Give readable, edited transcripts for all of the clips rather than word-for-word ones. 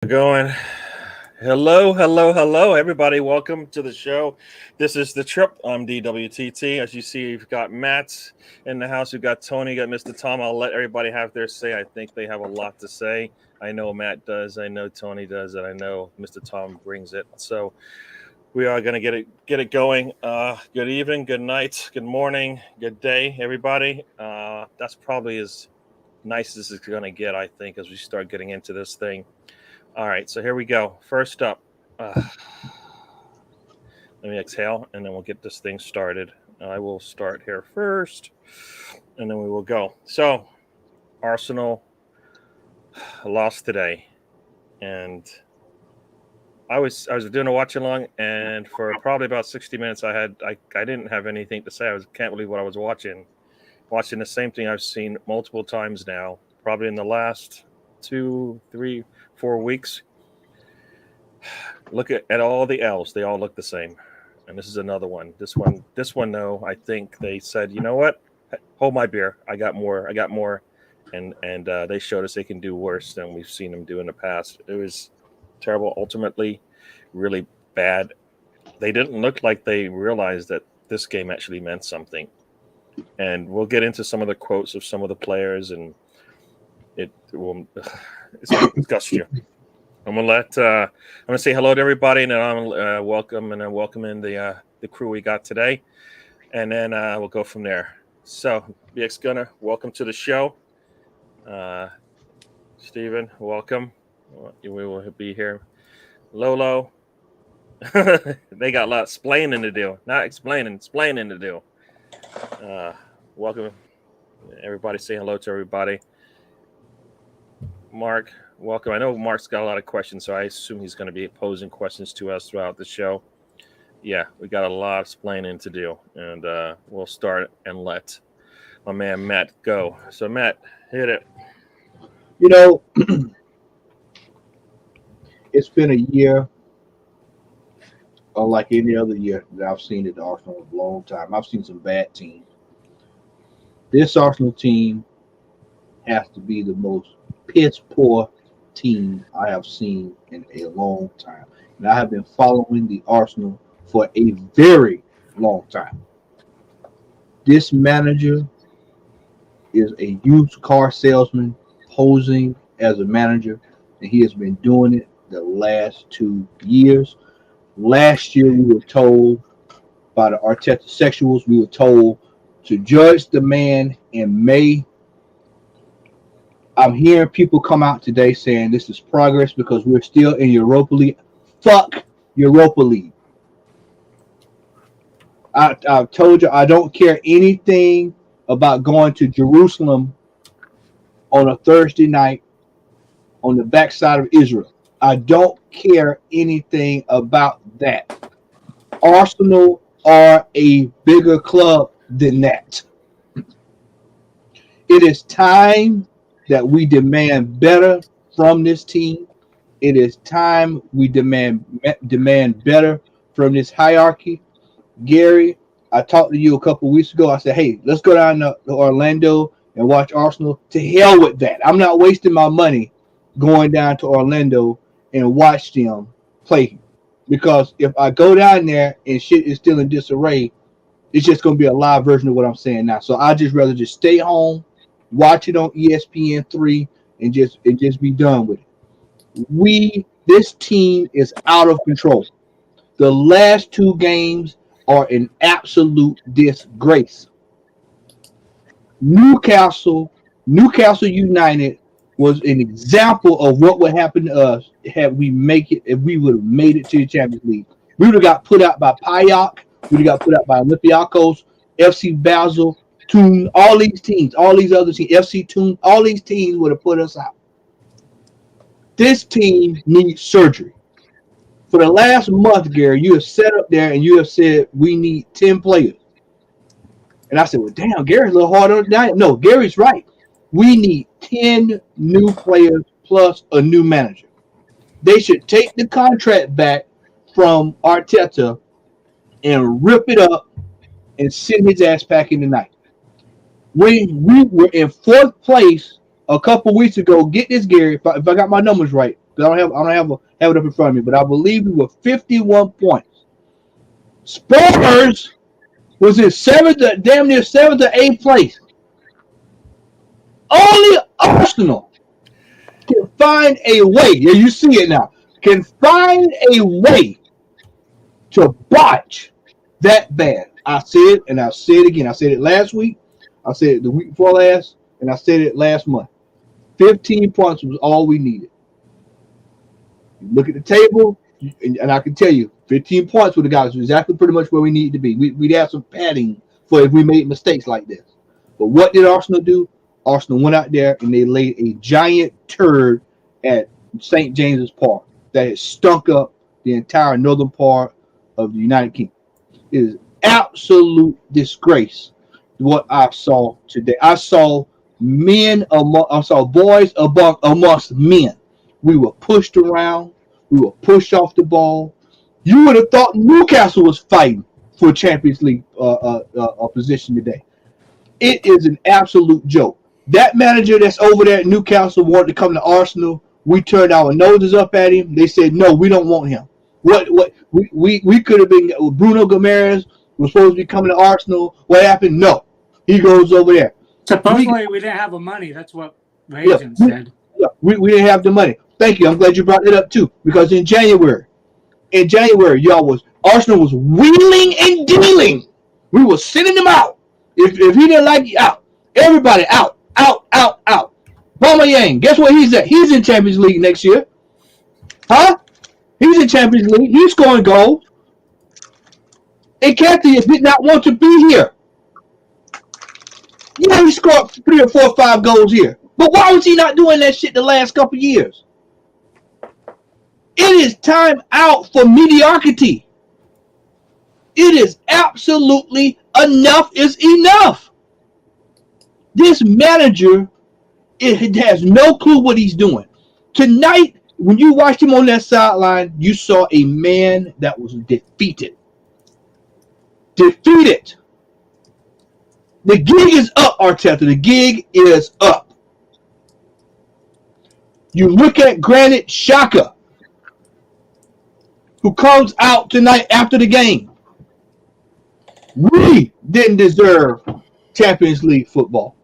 Going. Hello, everybody. Welcome to the show. This is the trip. I'm DWTT. As you see, we've got Matt in the house. We've got Tony, got Mr. Tom. I'll let everybody have their say. I think they have a lot to say. I know Matt does. I know Tony does, and I know Mr. Tom brings it. So we are going to get it going. Good evening, good night, good morning, good day, everybody. That's probably as nice as it's going to get, I think, as we start getting into this thing. All right, so here we go. First up, let me exhale, and then we'll get this thing started. I will start here first, and then we will go. So, Arsenal lost today, and I was doing a watch along, and for probably about 60 minutes, I didn't have anything to say. Can't believe what I was watching the same thing I've seen multiple times now, probably in the last 2, 3, 4 weeks. Look at all the L's; they all look the same, and this is another one. This one, though, I think they said, you know what? Hold my beer. I got more, and they showed us they can do worse than we've seen them do in the past. It was terrible. Ultimately, really bad. They didn't look like they realized that this game actually meant something, and we'll get into some of the quotes of some of the players, and it's disgust you. I'm gonna say hello to everybody, and then I'm gonna welcome in the crew we got today, and then we'll go from there. So, BX Gunner, welcome to the show. Steven, welcome. We will be here. Lolo, they got a lot of explaining to do. Not explaining to do. Welcome, everybody. Say hello to everybody. Mark, welcome. I know Mark's got a lot of questions, so I assume he's going to be posing questions to us throughout the show. Yeah, we got a lot of explaining to do, and we'll start and let my man Matt go. So, Matt, hit it. You know, it's been a year, unlike any other year that I've seen at the Arsenal in a long time. I've seen some bad teams. This Arsenal team has to be the most piss poor team I have seen in a long time. And I have been following the Arsenal for a very long time. This manager is a used car salesman posing as a manager, and he has been doing it the last 2 years. Last year, we were told by the Arteta sexuals, we were told to judge the man in May. I'm hearing people come out today saying this is progress because we're still in Europa League. Fuck Europa League. I've told you I don't care anything about going to Jerusalem on a Thursday night on the backside of Israel. I don't care anything about that. Arsenal are a bigger club than that. It is time that we demand better from this team. It is time we demand better from this hierarchy. Gary, I talked to you a couple of weeks ago. I said, hey, let's go down to Orlando and watch Arsenal. To hell with that. I'm not wasting my money going down to Orlando and watch them play. Because if I go down there and shit is still in disarray, it's just going to be a live version of what I'm saying now. So I'd just rather just stay home, watch it on ESPN3, and just be done with it. This team is out of control. The last 2 games are an absolute disgrace. Newcastle United was an example of what would happen to us if we would have made it to the Champions League. We would have got put out by Payok. We would have got put out by Olympiacos, FC Basel, Toon, all these teams, all these other teams, FC Toon, all these teams would have put us out. This team needs surgery. For the last month, Gary, you have sat up there and you have said we need 10 players. And I said, well, damn, Gary's a little hard on that. No, Gary's right. We need 10 new players plus a new manager. They should take the contract back from Arteta and rip it up and send his ass back in the night. When we were in 4th place a couple weeks ago, get this, Gary, if I got my numbers right, because I don't have it up in front of me, but I believe we were 51 points. Spurs was in damn near 7th or 8th place. Only Arsenal can find a way. Yeah, you see it now. Can find a way to botch that bad. I said it, and I'll say it again. I said it last week. I said it the week before last, and I said it last month. 15 points was all we needed. You look at the table, and I can tell you, 15 points would have got us exactly pretty much where we needed to be. We'd have some padding for if we made mistakes like this. But what did Arsenal do? Arsenal went out there and they laid a giant turd at St. James's Park that has stunk up the entire northern part of the United Kingdom. It is absolute disgrace what I saw today. I saw boys amongst men. We were pushed around. We were pushed off the ball. You would have thought Newcastle was fighting for Champions League position today. It is an absolute joke. That manager that's over there at Newcastle wanted to come to Arsenal. We turned our noses up at him. They said, no, we don't want him. We could have been Bruno Gomes was supposed to be coming to Arsenal. What happened? No. He goes over there. Supposedly we didn't have the money. That's what the agent said. We didn't have the money. Thank you. I'm glad you brought it up too. Because in January, Arsenal was wheeling and dealing. We were sending them out. If he didn't like you, out. Everybody out. Aubameyang, guess where he's at? He's in Champions League next year. Huh? He's in Champions League. He's scoring goals. And Kathy did not want to be here. Yeah, he scored 3 or 4 or 5 goals here. But why was he not doing that shit the last couple of years? It is time out for mediocrity. It is absolutely enough is enough. This manager, it has no clue what he's doing. Tonight, when you watched him on that sideline, you saw a man that was defeated. Defeated. The gig is up, Arteta. The gig is up. You look at Granit Xhaka, who comes out tonight after the game. We didn't deserve Champions League football.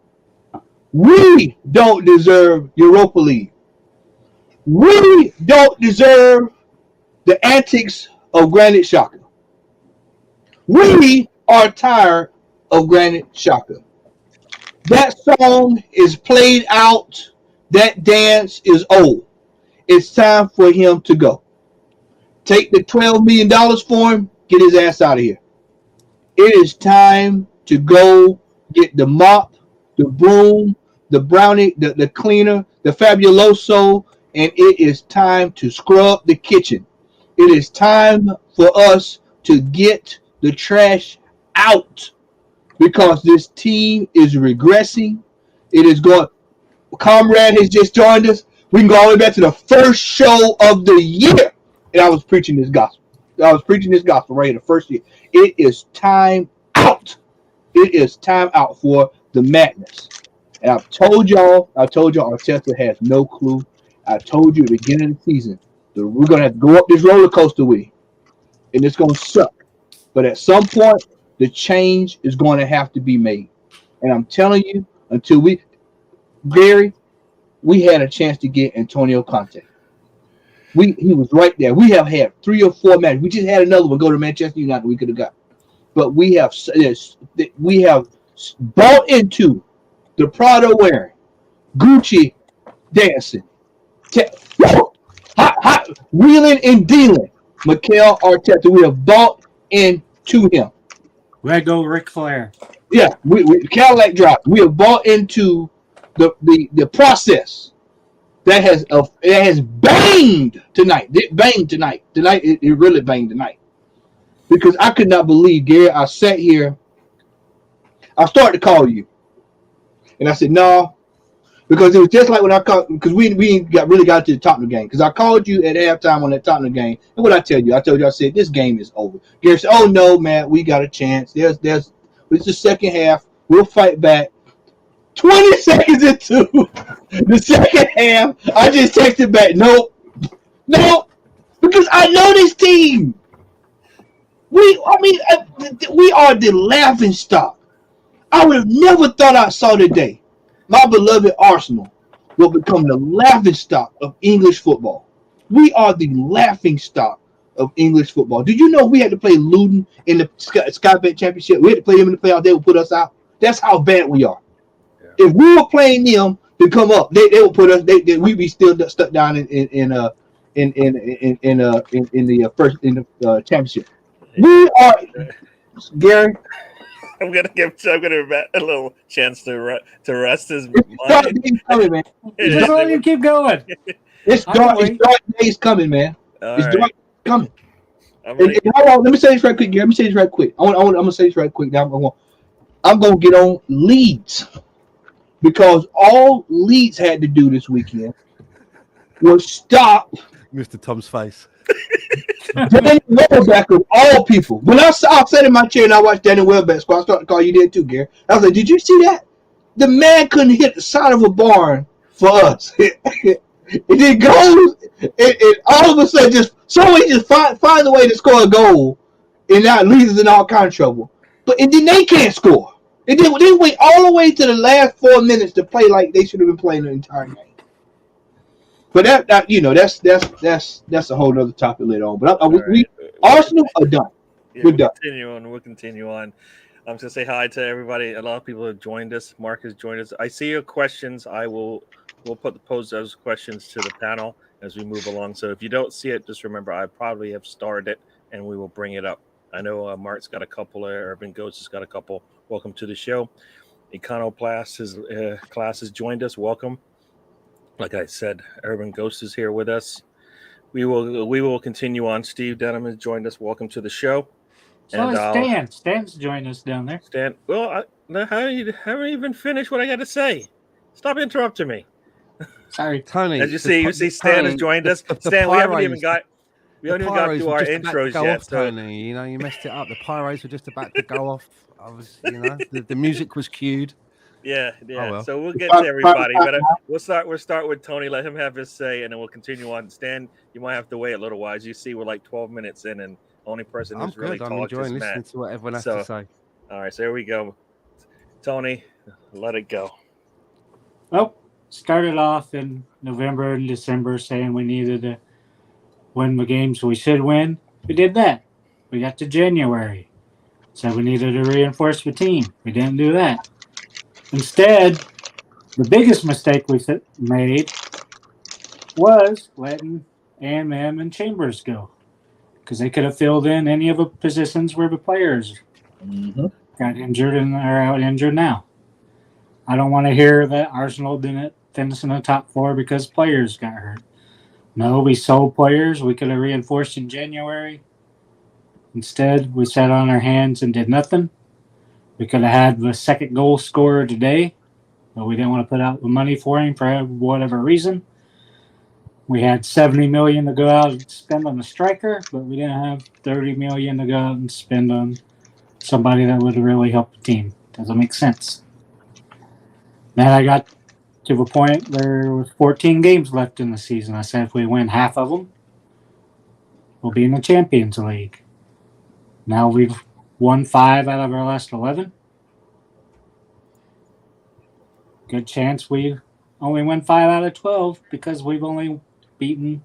We don't deserve Europa League. We don't deserve the antics of Granit Xhaka. We are tired of Granit Xhaka. That song is played out. That dance is old. It's time for him to go. Take the $12 million for him. Get his ass out of here. It is time to go get the mop, the broom, the brownie, the cleaner, the fabuloso, and it is time to scrub the kitchen. It is time for us to get the trash out because this team is regressing. It is going. Comrade has just joined us. We can go all the way back to the first show of the year, and I was preaching this gospel. Right here, the first year. It is time out. It is time out for the madness. And I've told y'all Arteta has no clue. I told you at the beginning of the season that we're going to have to go up this roller coaster with him. And it's going to suck. But at some point, the change is going to have to be made. And I'm telling you, Gary, we had a chance to get Antonio Conte. He was right there. We have had 3 or 4 matches. We just had another one go to Manchester United we could have got. But we have bought into the Prada wearing, Gucci dancing, wheeling and dealing. Mikel Arteta, we have bought into him. Where go Ric Flair? Yeah, we Cadillac drive. We have bought into the process that has banged tonight. It banged tonight. Tonight it really banged tonight. Because I could not believe, Gary. I sat here. I started to call you, and I said no, because it was just like when I called. Because we really got to the Tottenham game. Because I called you at halftime on that Tottenham game, and what I tell you, I said this game is over. Gary said, "Oh no, man, we got a chance. It's the second half. We'll fight back." 20 seconds into the second half, I just texted back, nope, No, because I know this team. We are the laughing stock. I would have never thought I saw today my beloved Arsenal will become the laughing stock of English football. We are the laughing stock of English football. Did you know we had to play Luton in the Sky Bet Championship? We had to play them in the playoffs. They would put us out. That's how bad we are. Yeah. If we were playing them to come up, they would put us. We'd be still stuck down in the first in the championship. We are, Gary. I'm gonna give a little chance to rest his It's dark mind. days coming, man. Just let him keep going. It's dark days coming, man. All It's right. dark coming. I'm And hold on, let me say this right quick, Gary. Let me say this right quick. I'm gonna say this right quick. Now I'm gonna get on Leeds because all Leeds had to do this weekend was stop Mr. Tom's face. Danny Welbeck of all people. When I sat in my chair and I watched Danny Welbeck score, I started to call you did too, Gary. I was like, did you see that? The man couldn't hit the side of a barn for us. And it goes, and all of a sudden, just somebody just find a way to score a goal, and that leaves us in all kind of trouble. And then they can't score. And then they wait all the way to the last 4 minutes to play like they should have been playing the entire game. But that's a whole other topic later on. But Arsenal are done. Yeah, We're done. We'll continue on. I'm just gonna say hi to everybody. A lot of people have joined us. Mark has joined us. I see your questions. We'll pose those questions to the panel as we move along. So if you don't see it, just remember I probably have started it, and we will bring it up. I know Mark's got a couple. Urban Ghost has got a couple. Welcome to the show. Econoplast class has joined us. Welcome. Like I said, Urban Ghost is here with us. We will continue on. Steve Denham has joined us. Welcome to the show. So is Stan. Stan's joined us down there. Stan, well, I haven't even finished what I got to say. Stop interrupting me. Sorry, Tony. As you see, Stan has joined us. Stan, we haven't even got through our intros yet. Off, Tony, you messed it up. The pyros were just about to go off. The music was cued. Yeah. Oh, well. So we'll get to everybody, but we'll start with Tony. Let him have his say, and then we'll continue on. Stan, you might have to wait a little while. As you see, we're like 12 minutes in, and the only person who's really talked is Matt. I'm enjoying listening to what everyone has to say. All right, so here we go. Tony, let it go. Well, started off in November and December saying we needed to win the games we should win. We did that. We got to January. Said we needed to reinforce the team. We didn't do that. Instead, the biggest mistake we made was letting A&M and Chambers go, because they could have filled in any of the positions where the players got injured and are out injured now. I don't want to hear that Arsenal didn't finish in the top 4 because players got hurt. No, we sold players. We could have reinforced in January. Instead, we sat on our hands and did nothing. We could have had the second goal scorer today, but we didn't want to put out the money for him for whatever reason. We had $70 million to go out and spend on a striker, but we didn't have $30 million to go out and spend on somebody that would really help the team. Doesn't make sense. Then I got to the point where there was 14 games left in the season. I said if we win half of them, we'll be in the Champions League. Now we've won 5 out of our last 11. Good chance we only win 5 out of 12 because we've only beaten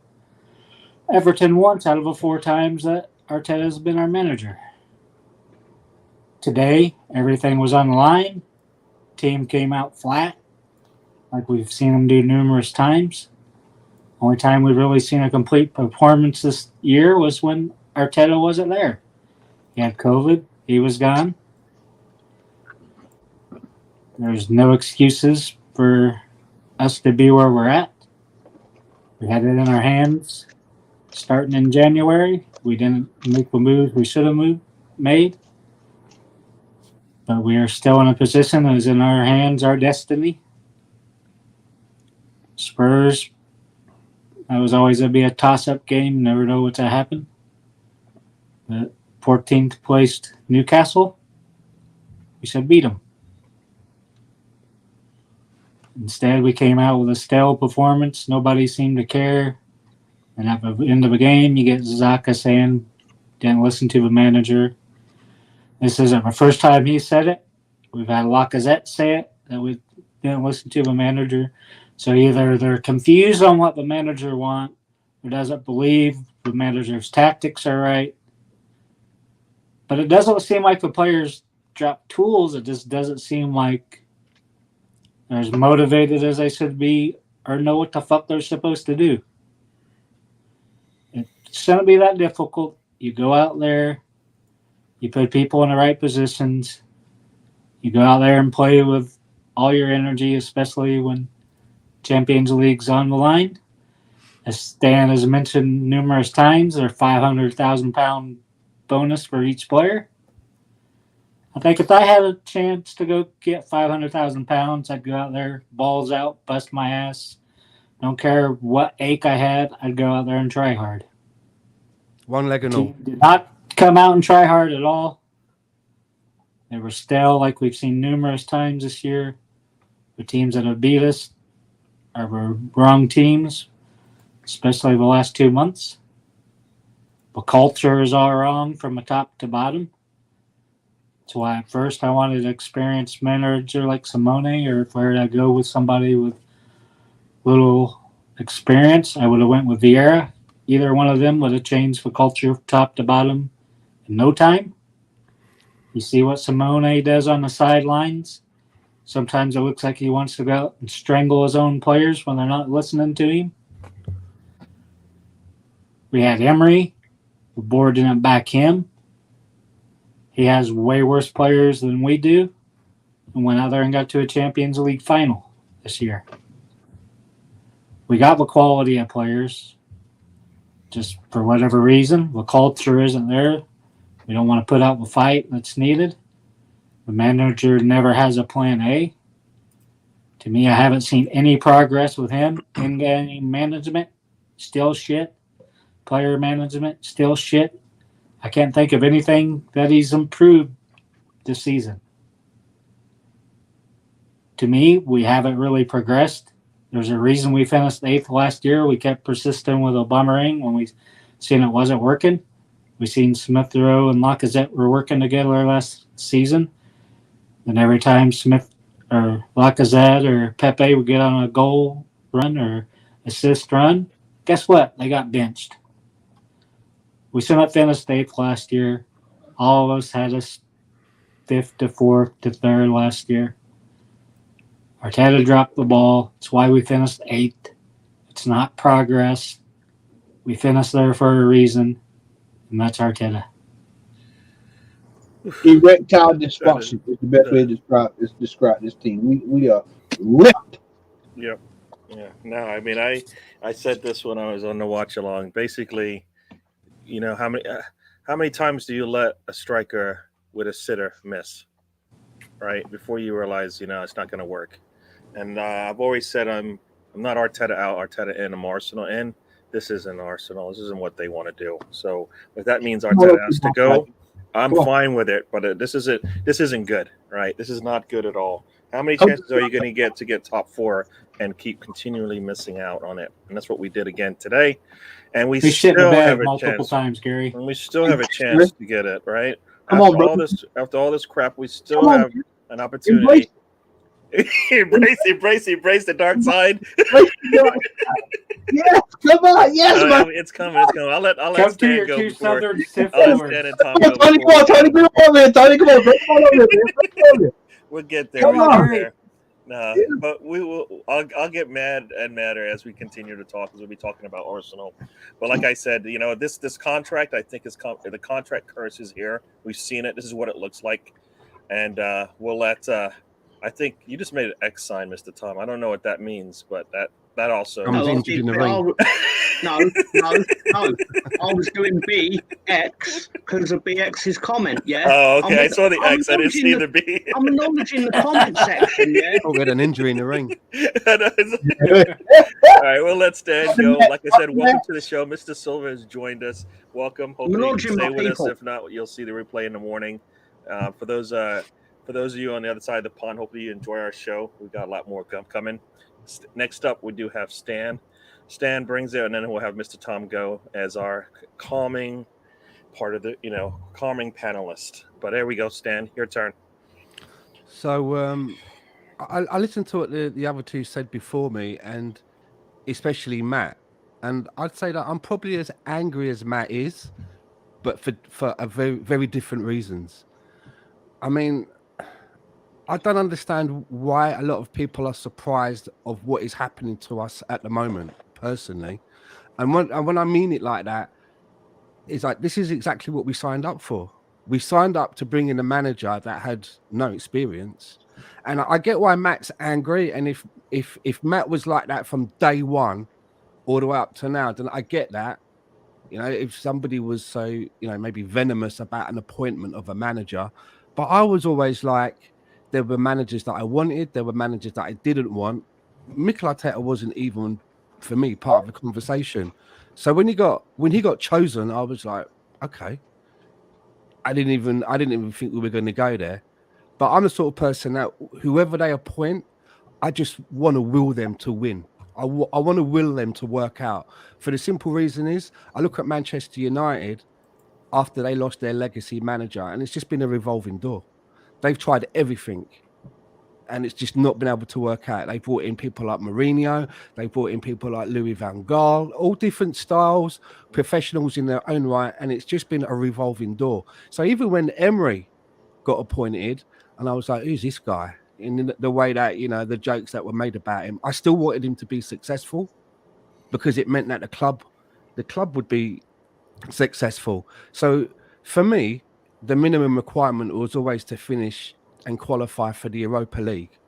Everton once out of the 4 times that Arteta has been our manager. Today, everything was on the line. Team came out flat, like we've seen them do numerous times. Only time we've really seen a complete performance this year was when Arteta wasn't there. He had COVID. He was gone. There's no excuses for us to be where we're at. We had it in our hands starting in January. We didn't make the moves we should have made. But we are still in a position that is in our hands, our destiny. Spurs, that was always going to be a toss-up game. Never know what's going to happen. But 14th placed Newcastle, we should beat them. Instead, we came out with a stale performance. Nobody seemed to care. And at the end of a game, you get Zaka saying, didn't listen to the manager. This isn't the first time he said it. We've had Lacazette say it, that we didn't listen to the manager. So either they're confused on what the manager wants or doesn't believe the manager's tactics are right. But it doesn't seem like the players drop tools. It just doesn't seem like they're as motivated as they should be or know what the fuck they're supposed to do. It shouldn't be that difficult. You go out there, you put people in the right positions, you go out there and play with all your energy, especially when Champions League's on the line. As Stan has mentioned numerous times, their £500,000 bonus for each player. I think if I had a chance to go get £500,000, I'd go out there, balls out, bust my ass. Don't care what ache I had, I'd go out there and try hard. One leg and all. Team did not come out and try hard at all. They were stale, like we've seen numerous times this year. The teams that have beat us are the wrong teams, especially the last 2 months. The culture is all wrong from the top to bottom. That's why at first I wanted an experienced manager like Simone, or if I were to go with somebody with little experience, I would have went with Vieira. Either one of them would have changed the culture top to bottom in no time. You see what Simone does on the sidelines. Sometimes it looks like he wants to go out and strangle his own players when they're not listening to him. We had Emery. The board didn't back him. He has way worse players than we do and went out there and got to a Champions League final this year. We got the quality of players. Just for whatever reason, the culture isn't there. We don't want to put out the fight that's needed. The manager never has a plan A. To me, I haven't seen any progress with him. In-game management, still shit. Player management, still shit. I can't think of anything that he's improved this season. To me, we haven't really progressed. There's a reason we finished 8th last year. We kept persisting with Aubameyang when we seen it wasn't working. We seen Smith Rowe and Lacazette were working together last season. And every time Smith or Lacazette or Pepe would get on a goal run or assist run, guess what? They got benched. We still not finished 8th last year. All of us had us 5th to 4th to 3rd last year. Arteta dropped the ball. It's why we finished 8th. It's not progress. We finished there for a reason, and that's Arteta. Erectile dysfunction is the best way to describe this team. We are ripped. Yep. Yeah. No, I mean, I said this when I was on the watch along. Basically, you know, how many times do you let a striker with a sitter miss, right? Before you realize, you know, it's not going to work. And I've always said I'm not Arteta out, Arteta in, I'm Arsenal in. This isn't Arsenal. This isn't what they want to do. So if that means Arteta has to go, I'm fine with it. But this isn't good, right? This is not good at all. How many chances are you going to get top 4 and keep continually missing out on it? And that's what we did again today. And we still have a multiple chance. times, Gary. And we still have a chance to get it, right? Come on, bro. After all this crap, we still have an opportunity. Embrace the dark side. Yes, come on, yes, man. It's coming. I'll let Stan go before. I'll let Stan and Tom go. Tony, come on, man. Tony, come on, man. We'll get there. We'll get there. Nah, but we will. I'll get mad and madder as we continue to talk, because we'll be talking about Arsenal. But like I said, you know, this contract, I think, is the contract curse is here. We've seen it. This is what it looks like, and we'll let. I think you just made an X sign, Mr. Tom. I don't know what that means, but that also. No, I was doing BX because of BX's comment. Yeah. Oh, okay. I saw the X. I didn't see the B. I'm acknowledging the comment section. Yeah. Oh, we had an injury in the ring. All right. Well, let's Stan go. Like I said, welcome to the show. Mr. Silva has joined us. Welcome. Hopefully, you can stay with us. If not, you'll see the replay in the morning. For those of you on the other side of the pond, hopefully you enjoy our show. We've got a lot more coming. Next up, we do have Stan. Stan brings it, and then we'll have Mr. Tom go as our calming part of the, calming panelist. But there we go, Stan, your turn. So I listened to what the other two said before me, and especially Matt. And I'd say that I'm probably as angry as Matt is, but for a very, very different reasons. I mean, I don't understand why a lot of people are surprised of what is happening to us at the moment, personally. And when I mean it like that, it's like, this is exactly what we signed up for. We signed up to bring in a manager that had no experience. And I get why Matt's angry. And if Matt was like that from day one all the way up to now, then I get that. If somebody was so, maybe venomous about an appointment of a manager. But I was always like, there were managers that I wanted, there were managers that I didn't want. Mikel Arteta wasn't even, for me, part of the conversation. So when he got chosen, I was like, okay. I didn't even think we were going to go there. But I'm the sort of person that whoever they appoint, I just want to will them to win. I want to will them to work out. For the simple reason is, I look at Manchester United after they lost their legacy manager, and it's just been a revolving door. They've tried everything, and it's just not been able to work out. They brought in people like Mourinho, they brought in people like Louis van Gaal, all different styles, professionals in their own right, and it's just been a revolving door. So even when Emery got appointed, and I was like, who's this guy? In the way that, the jokes that were made about him, I still wanted him to be successful because it meant that the club would be successful. So for me, the minimum requirement was always to finish and qualify for the Europa League.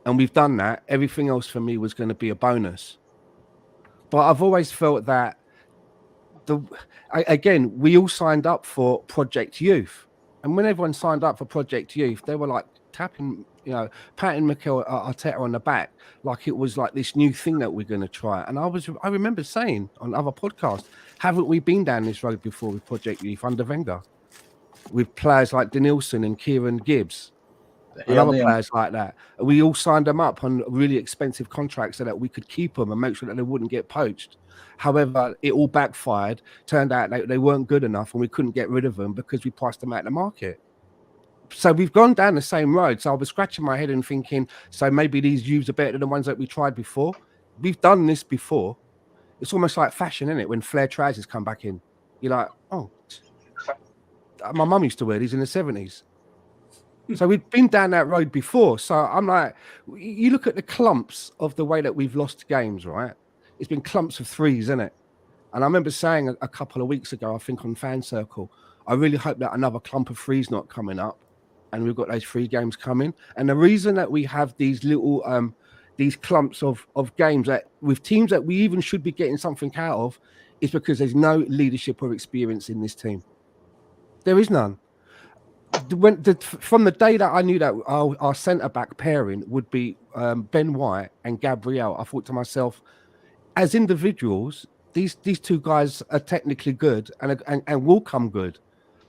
And we've done that. Everything else for me was going to be a bonus. But I've always felt that we all signed up for Project Youth. And when everyone signed up for Project Youth, they were like patting Mikel Arteta on the back like it was like this new thing that we're going to try. And I remember saying on other podcasts, haven't we been down this road before with Project Youth under Wenger? With players like Denilson and Kieran Gibbs and other players like that. We all signed them up on really expensive contracts so that we could keep them and make sure that they wouldn't get poached. However, it all backfired. Turned out they weren't good enough and we couldn't get rid of them because we priced them out of the market. So we've gone down the same road. So I was scratching my head and thinking, so maybe these youths are better than the ones that we tried before. We've done this before. It's almost like fashion, isn't it? When flare trousers come back in, you're like, oh, my mum used to wear these in the 70s. So we've been down that road before. So I'm like, you look at the clumps of the way that we've lost games, right? It's been clumps of threes, isn't it? And I remember saying a couple of weeks ago, I think on Fan Circle, I really hope that another clump of threes not coming up. And we've got those 3 games coming. And the reason that we have these little, these clumps of games that with teams that we even should be getting something out of is because there's no leadership or experience in this team. There is none. From the day that I knew that our centre-back pairing would be Ben White and Gabriel, I thought to myself, as individuals, these 2 guys are technically good and will come good.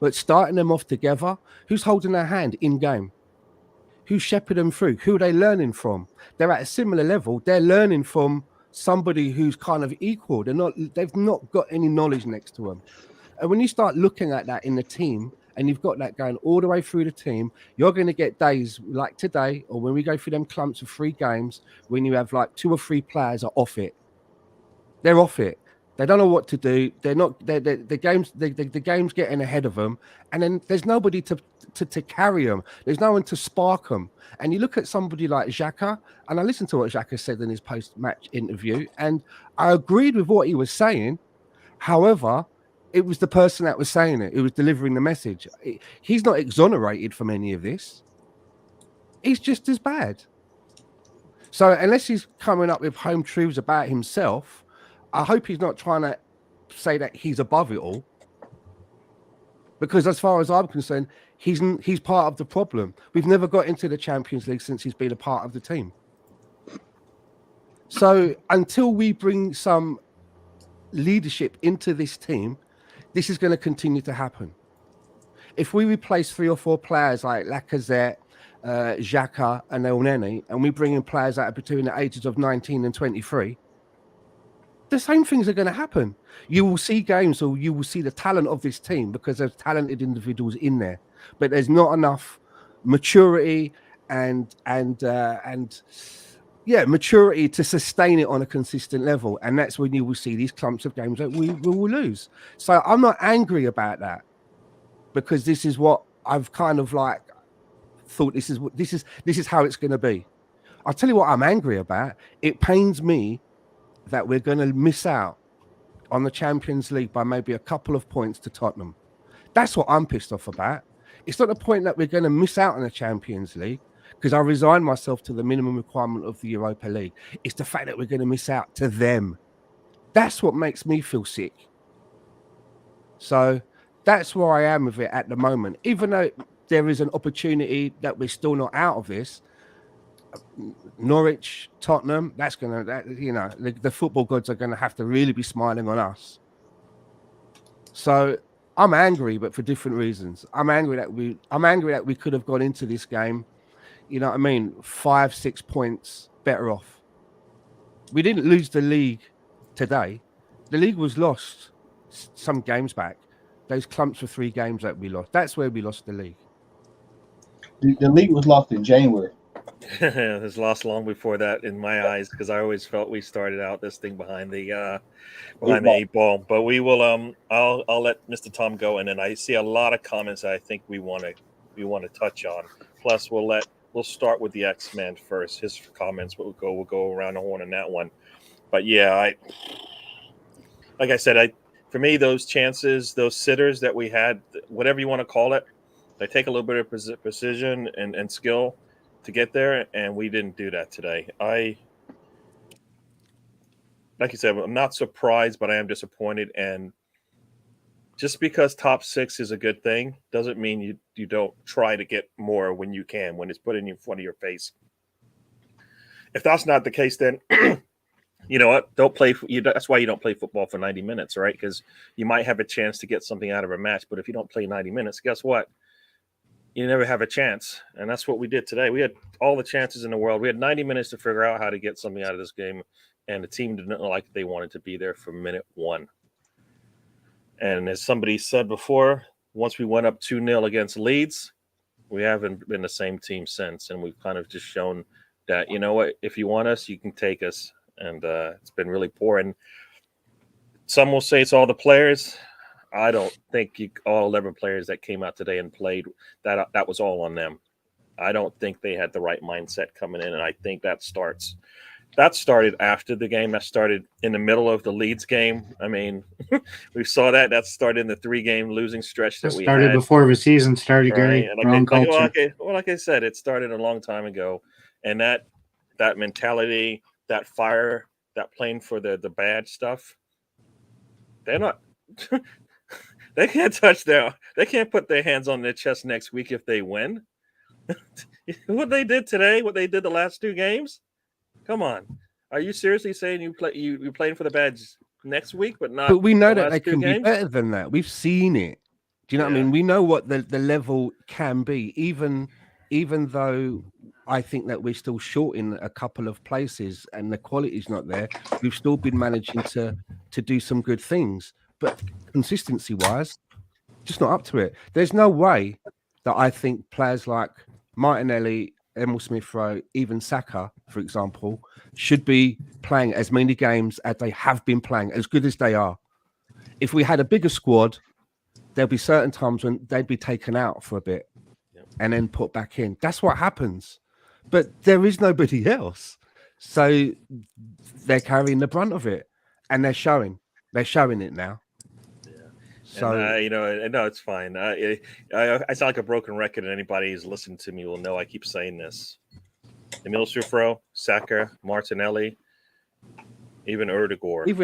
But starting them off together, who's holding their hand in game? Who's shepherding them through? Who are they learning from? They're at a similar level. They're learning from somebody who's kind of equal. They've not got any knowledge next to them. And when you start looking at that in the team, and you've got that going all the way through the team, you're going to get days like today, or when we go through them clumps of 3 games, when you have like 2 or 3 players are off it. They're off it. They don't know what to do. The game's getting ahead of them, and then there's nobody to carry them. There's no one to spark them. And you look at somebody like Xhaka, and I listened to what Xhaka said in his post-match interview, and I agreed with what he was saying. However, it was the person that was saying it who was delivering the message. He's not exonerated from any of this. He's just as bad. So unless he's coming up with home truths about himself, I hope he's not trying to say that he's above it all. Because as far as I'm concerned, he's part of the problem. We've never got into the Champions League since he's been a part of the team. So until we bring some leadership into this team, this is going to continue to happen. If we replace 3 or 4 players like Lacazette, Xhaka and El Neni, and we bring in players that are between the ages of 19 and 23, the same things are going to happen. You will see games, or you will see the talent of this team because there's talented individuals in there, but there's not enough maturity and maturity to sustain it on a consistent level. And that's when you will see these clumps of games that we will lose. So I'm not angry about that, because this is what I've kind of like thought this is how it's going to be. I'll tell you what I'm angry about. It pains me that we're going to miss out on the Champions League by maybe a couple of points to Tottenham. That's what I'm pissed off about. It's not the point that we're going to miss out on the Champions League, because I resigned myself to the minimum requirement of the Europa League. It's the fact that we're going to miss out to them. That's what makes me feel sick. So that's where I am with it at the moment. Even though there is an opportunity that we're still not out of this, Norwich, Tottenham, that's going to, the football gods are going to have to really be smiling on us. So I'm angry, but for different reasons. I'm angry that we could have gone into this game, 5-6 points better off. We didn't lose the league today. The league was lost some games back. Those clumps of 3 games that we lost. That's where we lost the league. The league was lost in January. It was lost long before that in my eyes, because I always felt we started out this thing behind the 8 ball. But we will I'll let Mr. Tom go, and then I see a lot of comments that I think we want to touch on. Plus we'll start with the X-Man first. His comments we'll go around the horn on that one. But yeah, like I said, for me, those chances, those sitters that we had, whatever you want to call it, they take a little bit of precision and skill to get there, and we didn't do that today. Like you said, I'm not surprised, but I am disappointed. And just because top 6 is a good thing doesn't mean you don't try to get more when you can, when it's put in front of your face. If that's not the case, then you know what? Don't play. That's why you don't play football for 90 minutes, right? Because you might have a chance to get something out of a match, but if you don't play 90 minutes, guess what? You never have a chance. And that's what we did today. We had all the chances in the world. We had 90 minutes to figure out how to get something out of this game, and the team didn't look like they wanted to be there from minute 1. And as somebody said before, once we went up 2-0 against Leeds, we haven't been the same team since. And we've kind of just shown that, you know what, if you want us, you can take us. And it's been really poor. And some will say it's all the players. I don't think all 11 players that came out today and played, that was all on them. I don't think they had the right mindset coming in, and I think that started after the game. That started in the middle of the Leeds game. I mean, we saw that started in the 3-game losing stretch that we had. Started before the season started, Gary. Right? Wrong culture. Like I said, it started a long time ago, and that mentality, that fire, that playing for the bad stuff, they're not. They can't they can't put their hands on their chest next week if they win. What they did today, what they did the last 2 games, come on. Are you seriously saying you're playing for the badge next week, but not? But we know that they two can games? be better than that. We've seen it. Do you know what I mean? We know what the level can be, even though I think that we're still short in a couple of places and the quality's not there. We've still been managing to do some good things. But consistency-wise, just not up to it. There's no way that I think players like Martinelli, Emil Smith-Rowe, even Saka, for example, should be playing as many games as they have been playing, as good as they are. If we had a bigger squad, there'll be certain times when they'd be taken out for a bit and then put back in. That's what happens. But there is nobody else. So they're carrying the brunt of it, and they're showing it now. So and, no, it's fine. I sound like a broken record, and anybody who's listened to me will know I keep saying this. Emil Smith-Rowe, Saka, Martinelli, even Erdegaard. If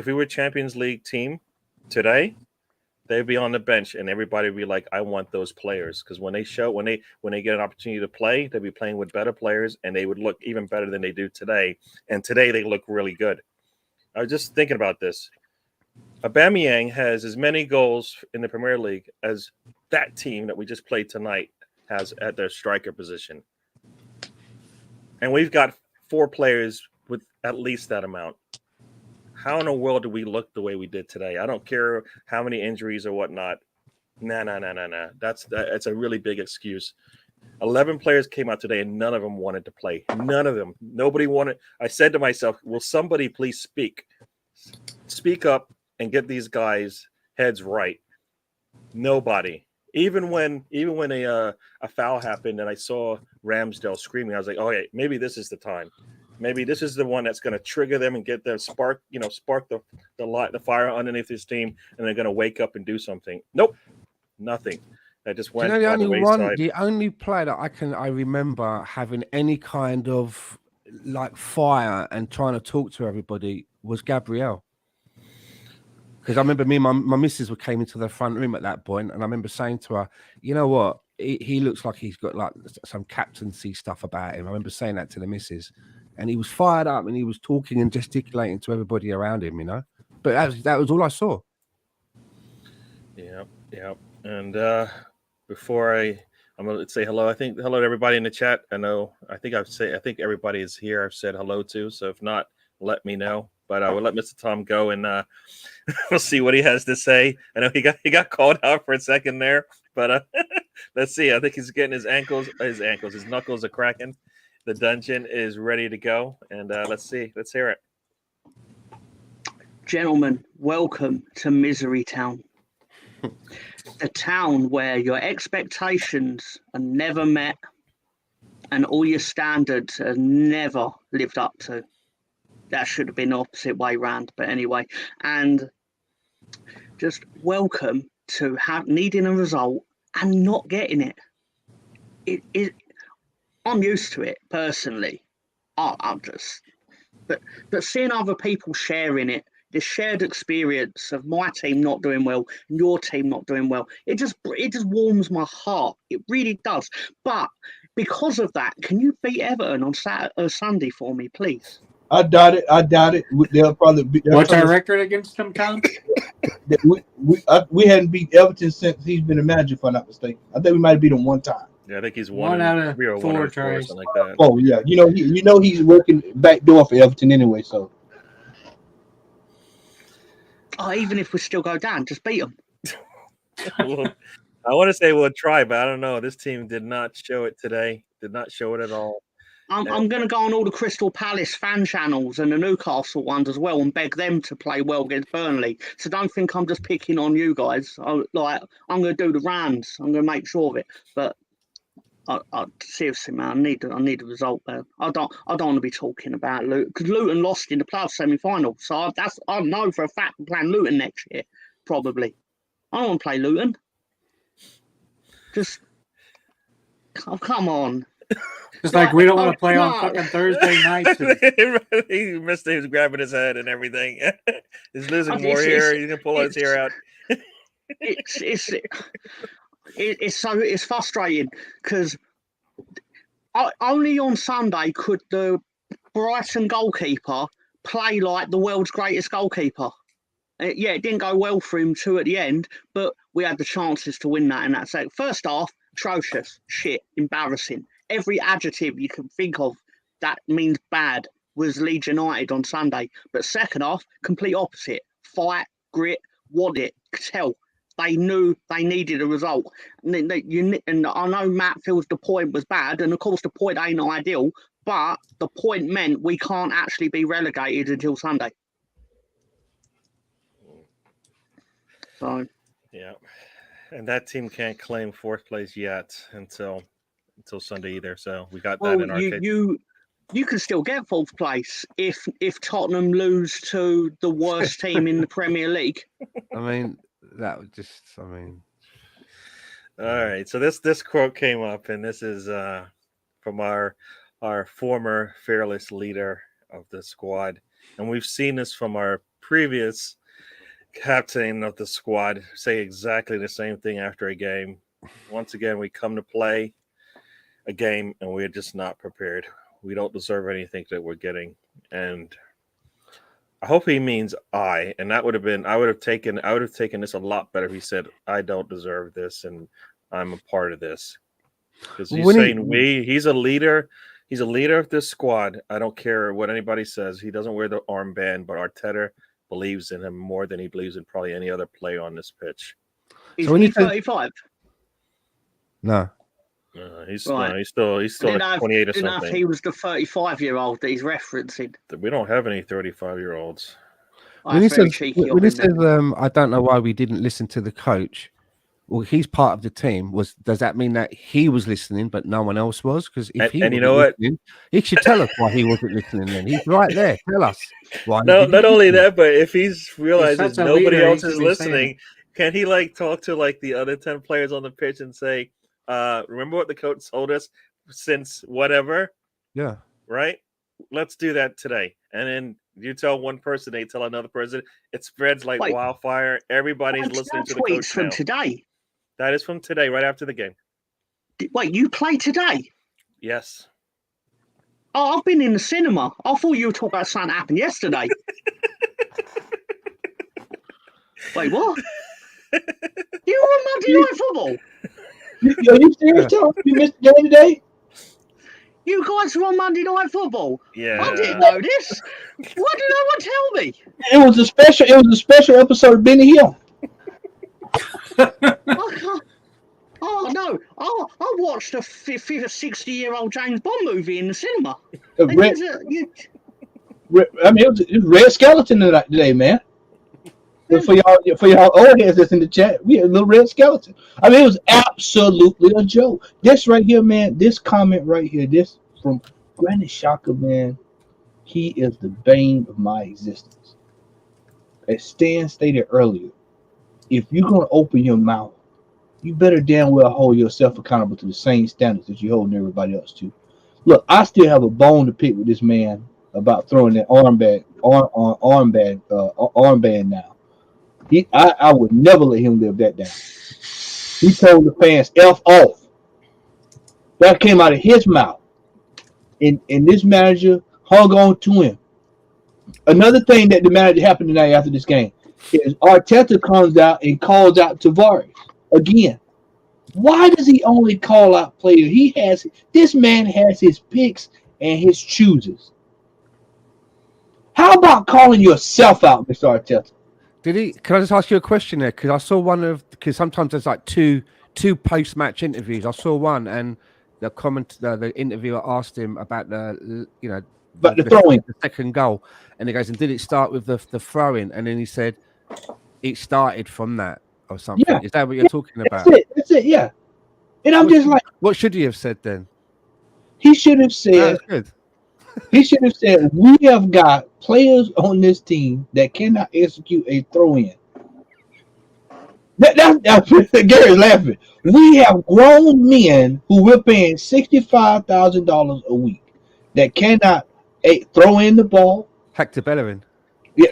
we were a Champions League team today, they'd be on the bench, and everybody would be like, "I want those players," because when they get an opportunity to play, they'll be playing with better players, and they would look even better than they do today. And today they look really good. I was just thinking about this. Aubameyang has as many goals in the Premier League as that team that we just played tonight has at their striker position. And we've got 4 players with at least that amount. How in the world do we look the way we did today? I don't care how many injuries or whatnot. Nah. That's a really big excuse. 11 players came out today and none of them wanted to play. None of them. Nobody wanted. I said to myself, will somebody please speak up and get these guys' heads right? Nobody. Even when a foul happened and I saw Ramsdale screaming, I was like, oh yeah, maybe this is the time. Maybe this is the one that's going to trigger them and get them spark the light, the fire underneath this team, and they're going to wake up and do something. Nope, nothing. That just went by the wayside. The only player that I remember having any kind of like fire and trying to talk to everybody was Gabriel. Because I remember me and my missus came into the front room at that point, and I remember saying to her, you know what, he looks like he's got like some captaincy stuff about him. I remember saying that to the missus, and he was fired up and he was talking and gesticulating to everybody around him, you know. But that was all I saw. Yeah. And before I'm gonna say hello. Hello to everybody in the chat. I think everybody is here. I've said hello to. So if not, let me know. But I will let Mr. Tom go, and we'll see what he has to say. I know he got called out for a second there, but let's see. I think he's getting his knuckles are cracking. The dungeon is ready to go, and let's see. Let's hear it. Gentlemen, welcome to Misery Town. The town where your expectations are never met and all your standards are never lived up to. That should have been the opposite way round, but anyway. And just welcome to needing a result and not getting it. I'm used to it personally. I'm just, but seeing other people sharing it, the shared experience of my team not doing well, and your team not doing well, it just warms my heart. It really does. But because of that, can you beat Everton on Sunday for me, please? I doubt it. They'll probably be. What's our record against them, Tom? We hadn't beat Everton since he's been a manager, if I'm not mistaken. I think we might have beat him one time. Yeah, I think he's one out of 4 tries, something like that. Oh yeah, he's working back door for Everton anyway. So, even if we still go down, just beat them. Well, I want to say we'll try, but I don't know. This team did not show it today. Did not show it at all. I'm going to go on all the Crystal Palace fan channels and the Newcastle ones as well and beg them to play well against Burnley. So don't think I'm just picking on you guys. I'm going to do the rounds. I'm going to make sure of it. But I seriously, man, I need a result there. I don't want to be talking about Luton because Luton lost in the playoff semi-final. So I know for a fact we're playing Luton next year, probably. I don't want to play Luton. Just come on. It's like we don't want to play on fucking Thursday nights. He missed it. He was grabbing his head and everything. He's losing more hair. He's gonna pull his hair out. It's frustrating because only on Sunday could the Brighton goalkeeper play like the world's greatest goalkeeper. Yeah, it didn't go well for him too at the end, but we had the chances to win that in that set. First half, atrocious, shit, embarrassing. Every adjective you can think of that means bad was Leeds United on Sunday. But second half, complete opposite. Fight, grit, want it, tell. They knew they needed a result. And I know Matt feels the point was bad, and of course the point ain't ideal, but the point meant we can't actually be relegated until Sunday. So, yeah. And that team can't claim fourth place yet until Sunday either. So we got that in our case. You can still get fourth place if Tottenham lose to the worst team in the Premier League. I mean, that would just. I mean. All right. So this quote came up, and this is from our former fearless leader of the squad, and we've seen this from our previous captain of the squad say exactly the same thing after a game. Once again, we come to play a game and we're just not prepared. We don't deserve anything that we're getting. And I hope he means I would have taken this a lot better if he said, I don't deserve this and I'm a part of this. Because he's saying he's a leader. He's a leader of this squad. I don't care what anybody says. He doesn't wear the armband, but Arteta believes in him more than he believes in probably any other player on this pitch. Is So when he you say- 35? No. He's Right. he's still like 28 or Didn't know if something. he was the 35-year-old that he's referencing. We don't have any 35-year-olds. When he That's very says, cheeky when he of him. says I don't know why we didn't listen to the coach. Well, he's part of the team. Does that mean that he was listening, but no one else was? Because if he And you wasn't know what? listening, he should tell us why he wasn't listening. Then he's right there. Tell us why. No, he didn't not only listen. that, but if he's realizes such a nobody leader, he else should is be saying listening, can he like talk to like the other 10 players on the pitch and say, remember what the coach told us since whatever, Yeah. right? Let's do that today. And then you tell one person, they tell another person, it spreads like Wait. wildfire. Everybody's Wait, listening that to the tweet's coach from now. today. That is from today, right after the game. Wait, you play today? Yes. Oh, I've been in the cinema. I thought you were talking about something that happened yesterday. Wait, what? You were on Monday Night Football? Are you serious, Tom? You missed the game today? You guys were on Monday Night Football? Yeah. I didn't know this. Why did no one tell me? It was a special episode of Benny Hill. I can't. Oh no! I watched a 60-year-old James Bond movie in the cinema. I mean, it was Red Skeleton today, man. And for y'all old heads that's in the chat, we had a little Red Skeleton. I mean, it was absolutely a joke. This right here, man. This comment right here. This from Granny Shaka, man. He is the bane of my existence. As Stan stated earlier, if you're gonna open your mouth, you better damn well hold yourself accountable to the same standards that you're holding everybody else to. Look, I still have a bone to pick with this man about throwing that armband now. I would never let him live that down. He told the fans F off. That came out of his mouth. And this manager hung on to him. Another thing that the manager happened tonight after this game is Arteta comes out and calls out Tavares again. Why does he only call out players? This man has his picks and his chooses. How about calling yourself out, Mr. Arteta? Did he? Can I just ask you a question there? Because I saw because sometimes there's like two post-match interviews. I saw one, and the interviewer asked him about the throwing, the second goal, and he goes, and did it start with the throwing? And then he said it started from that or something. Yeah. Is that what you're talking about? That's it. Yeah. And I'm just like, what should he have said then? He should have said. That's good. He should have said, we have got players on this team that cannot execute a throw-in. Gary's laughing. We have grown men who we're paying $65,000 a week that cannot throw in the ball. Hector Bellerin. Yeah.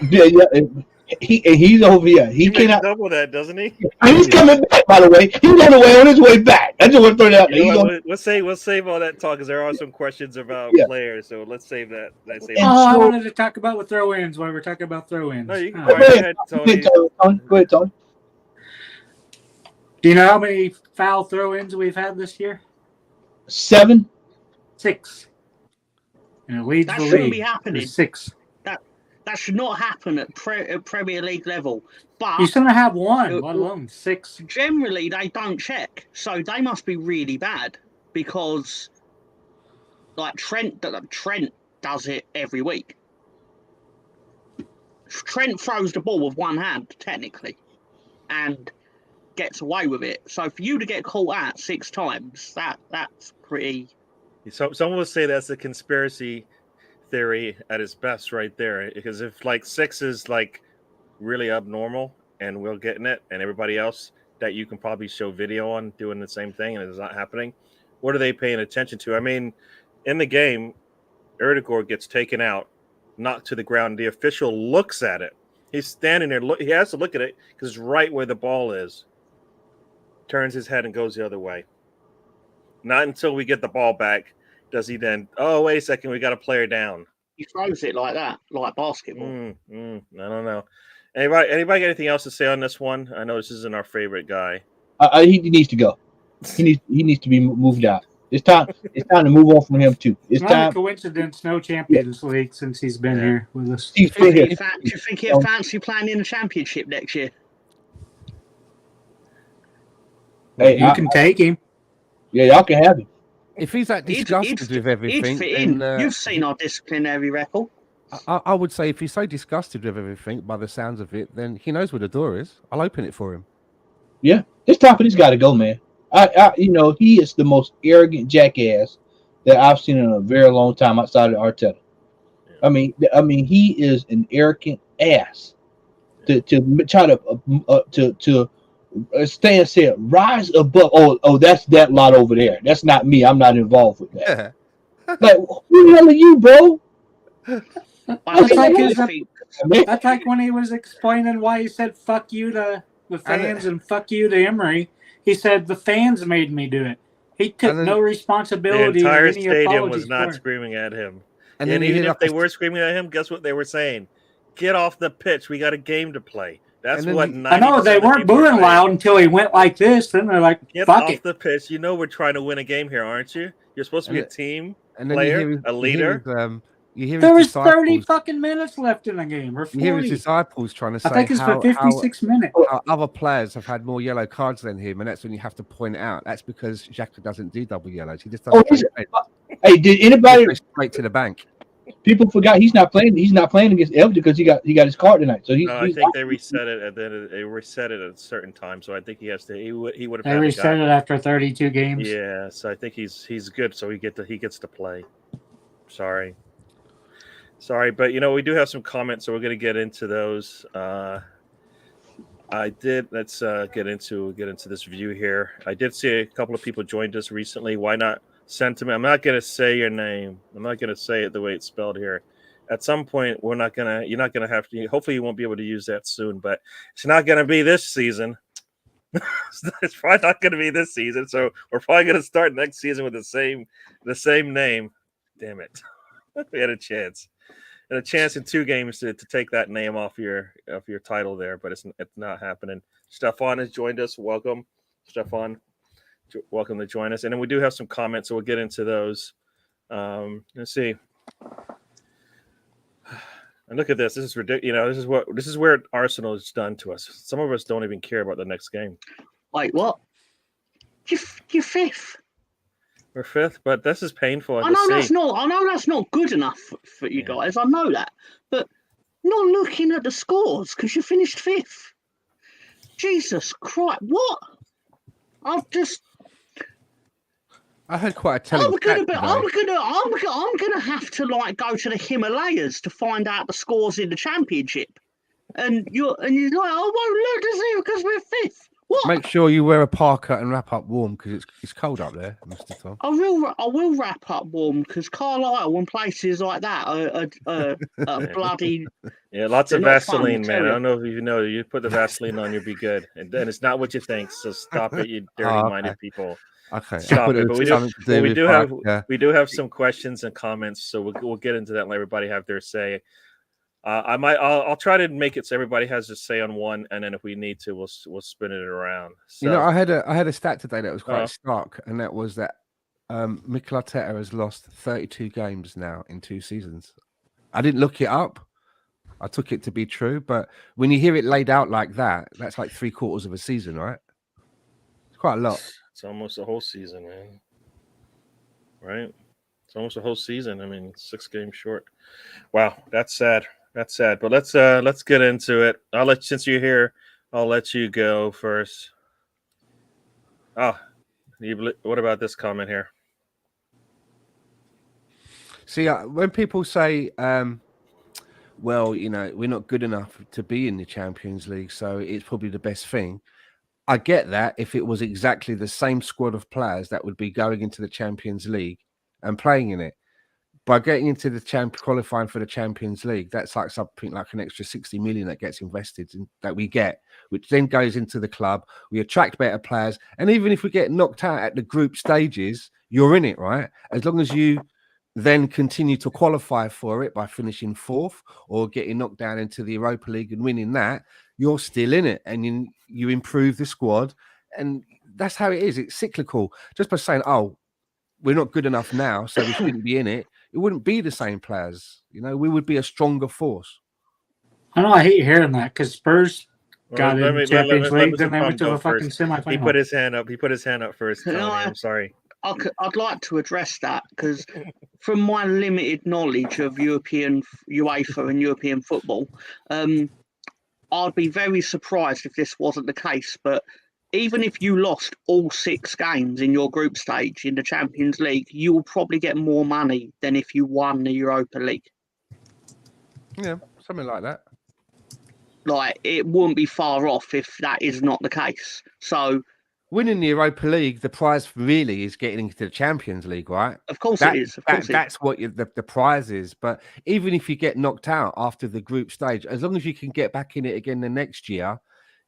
He's over here. He cannot double that, doesn't he? He's coming back, by the way. He's on his way back. I just want to throw that out there. We'll save all that talk because there are some questions about players. So let's save that. I wanted to talk about with throw-ins while we're talking about throw-ins. No, you can go ahead, Tony. Go ahead, Tony. Do you know how many foul throw-ins we've had this year? 7. 6. And it leads that the shouldn't league. be happening. There's 6. That should not happen at Premier League level. But you shouldn't have 1, let alone 6. Generally, they don't check, so they must be really bad because, like Trent does it every week. Trent throws the ball with one hand, technically, and gets away with it. So for you to get caught out 6 times, that's pretty. So someone would say that's a conspiracy theory at its best right there, because if like 6 is like really abnormal and we're getting it, and everybody else that you can probably show video on doing the same thing and it's not happening, what are they paying attention to? I mean, in the game, Erdegaard gets taken out, knocked to the ground. The official looks at it. He's standing there. He has to look at it because it's right where the ball is. Turns his head and goes the other way. Not until we get the ball back does he then, oh, wait a second, we got a player down. He throws it like that, like basketball. I don't know. Anybody got anything else to say on this one? I know this isn't our favorite guy. He needs to go. He needs to be moved out. It's time. It's time to move on from him too. It's Not a time. coincidence, no Champions League since he's been here with us. He's Do been you, here. do you think he'll fancy playing in the championship next year? Hey, You can take him. yeah, y'all can have him. If he's that He'd disgusted with fit everything, in. then, You've seen our disciplinary record. I would say if he's so disgusted with everything, by the sounds of it, then he knows where the door is. I'll open it for him. Yeah, it's time for this guy to go, man. He is the most arrogant jackass that I've seen in a very long time outside of Arteta. I mean, he is an arrogant ass. To try to Stan said, rise above. Oh, that's that lot over there. That's not me. I'm not involved with that. Like, who the hell are you, bro? That's like when he was explaining why he said "fuck you" to the fans and "fuck you" to Emery. He said the fans made me do it. He took no responsibility. The entire or any stadium was not for it. screaming at him. And even if they were screaming at him, guess what they were saying? Get off the pitch. We got a game to play. That's what. I know they weren't booing loud until he went like this. Then they're like, "Get fuck off it." the pitch. You know we're trying to win a game here, aren't you? You're supposed to be a team player, a leader." There was 30 fucking minutes left in the game. Or 40. You hear his disciples trying to say I think it's for 56 minutes. How other players have had more yellow cards than him, and that's when you have to point it out. That's because Xhaka doesn't do double yellows. He just doesn't. Hey, did anybody straight to the bank? People forgot he's not playing. He's not playing against Everton because he got his card tonight. So I think they reset it, and then they reset it at a certain time. So I think he has to. He would have. They reset it after 32 games. Yeah, so I think he's good. So he gets to play. Sorry, but we do have some comments, so we're going to get into those. Let's get into this view here. I did see a couple of people joined us recently. Why not? Sentiment. I'm not going to say your name. I'm not going to say it the way it's spelled here. At some point, you're not going to have to. Hopefully, you won't be able to use that soon. But it's not going to be this season. It's probably not going to be this season. So we're probably going to start next season with the same name. Damn it! We had a chance. And a chance in 2 games to take that name off your title there, but it's not happening. Stefan has joined us. Welcome, Stefan. Welcome to join us. And then we do have some comments, so we'll get into those. Let's see. And look at this. This is ridiculous. This is where Arsenal has done to us. Some of us don't even care about the next game. Wait, what? You're 5th. We're 5th, but this is painful. I know that's not good enough for you guys. I know that, but not looking at the scores because you finished 5th. Jesus Christ! What? I heard quite a telling. I'm gonna have to go to the Himalayas to find out the scores in the championship, and you're like, I won't look to see because we're 5th. What? Make sure you wear a parka and wrap up warm because it's cold up there, Mr. Tom. I will wrap up warm because Carlisle and places like that are bloody. Yeah, lots of Vaseline, man. I don't know if you know. You put the Vaseline on, you'll be good. And then it's not what you think. So stop it, you dirty-minded people. Okay, stop it. But we do have some questions and comments, so we'll get into that and let everybody have their say. I'll try to make it so everybody has a say on one, and then if we need to, we'll spin it around. So, I had a stat today that was quite stark, and that was that Mikel Arteta has lost 32 games now in 2 seasons. I didn't look it up. I took it to be true, but when you hear it laid out like that, that's like 3/4 of a season, right? It's quite a lot. It's almost a whole season, man. Right? It's almost a whole season. I mean, 6 games short. Wow, that's sad. That's sad. But let's get into it. Since you're here, I'll let you go first. What about this comment here? See, when people say, well, we're not good enough to be in the Champions League, so it's probably the best thing. I get that if it was exactly the same squad of players that would be going into the Champions League and playing in it. By getting into the qualifying for the Champions League, that's like something like an extra 60 million that gets invested that we get, which then goes into the club. We attract better players. And even if we get knocked out at the group stages, you're in it, right? As long as you then continue to qualify for it by finishing 4th or getting knocked down into the Europa League and winning that, you're still in it and you improve the squad. And that's how it is. It's cyclical. Just by saying, we're not good enough now, so we shouldn't be in it. It wouldn't be the same players. You know, we would be a stronger force. I know I hate hearing that because Spurs got Let in me- Champions let League, Mr. then they went to Pump the go fucking first. semifinal. He put his hand up. He put his hand up first, Tony. No, I'm sorry. I'd like to address that because, from my limited knowledge of European UEFA and European football, I'd be very surprised if this wasn't the case. But even if you lost all 6 games in your group stage in the Champions League, you will probably get more money than if you won the Europa League. Yeah, something like that. Like, it wouldn't be far off if that is not the case. So, Winning the Europa League, the prize really is getting into the Champions League, right? of course it is. Of course it is. That's what the prize is. But even if you get knocked out after the group stage, as long as you can get back in it again the next year,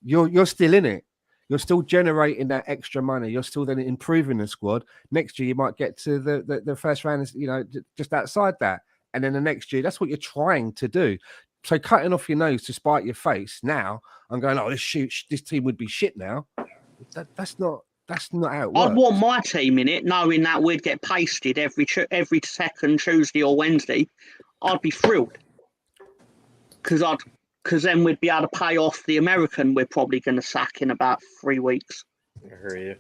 you're still in it. You're still generating that extra money. You're still then improving the squad. Next year, you might get to the first round, you know, just outside that. And then the next year, that's what you're trying to do. So cutting off your nose to spite your face now, I'm going, oh, this team would be shit now. That's not how it works. I'd want my team in it, knowing that we'd get pasted every second Tuesday or Wednesday. I'd be thrilled because then we'd be able to pay off the American we're probably going to sack in about 3 weeks. I heard you.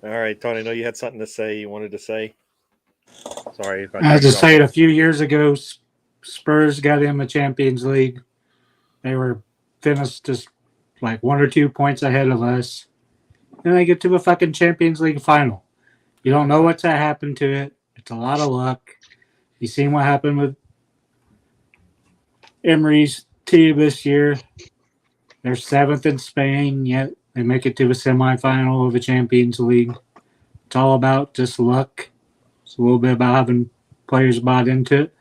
All right, Tony. I know you had something to say. You wanted to say. Sorry. If I just say it a few years ago. Spurs got in the Champions League. They were finished just like 1 or 2 points ahead of us. And they get to a fucking Champions League final. You don't know what's happened to it. It's a lot of luck. You seen what happened with Emery's team this year. They're 7th in Spain, yet they make it to a semifinal of the Champions League. It's all about just luck. It's a little bit about having players bought into it.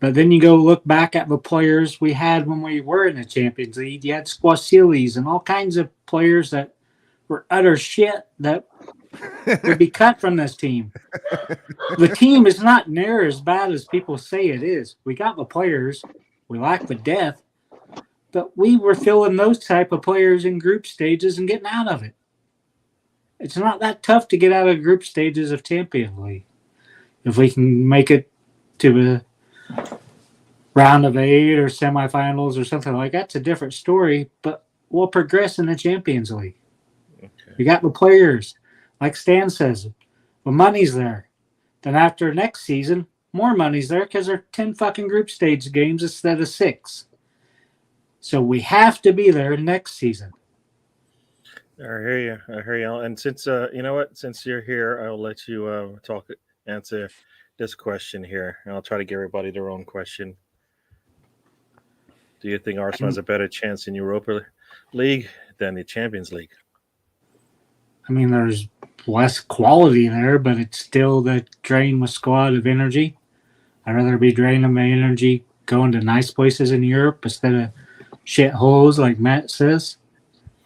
But then you go look back at the players we had when we were in the Champions League. You had Squasilis and all kinds of players that were utter shit that would be cut from this team. The team is not near as bad as people say it is. We got the players. We lack the depth. But we were filling those type of players in group stages and getting out of it. It's not that tough to get out of group stages of Champions League. If we can make it to a round of 8 or semifinals or something like that, it's a different story. But we'll progress in the Champions League. We got the players. Like Stan says, the money's there. Then after next season, more money's there because there are 10 fucking group stage games instead of 6. So we have to be there next season. I hear you. And since you know what, since you're here, I'll let you answer this question here, and I'll try to give everybody their own question. Do you think Arsenal has a better chance in Europa League than the Champions League? I mean, there's less quality there, but it's still the drain with squad of energy. I'd rather be draining my energy going to nice places in Europe instead of shit holes like Matt says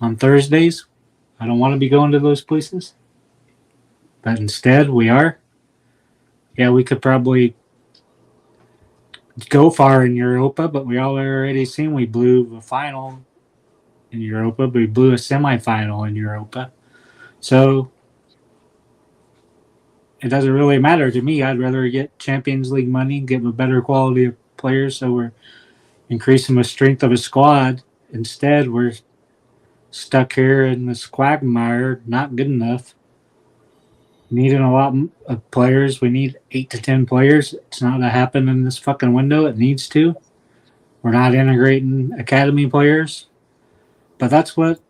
on Thursdays. I don't want to be going to those places. But instead, we are. Yeah, we could probably go far in Europa, but we all already seen we blew the final in Europa, but we blew a semifinal in Europa. So it doesn't really matter to me. I'd rather get Champions League money, get a better quality of players, so we're increasing the strength of a squad. Instead, we're stuck here in this quagmire, not good enough. Needing a lot of players. We need 8 to 10 players. It's not going to happen in this fucking window. It needs to. We're not integrating academy players. But that's what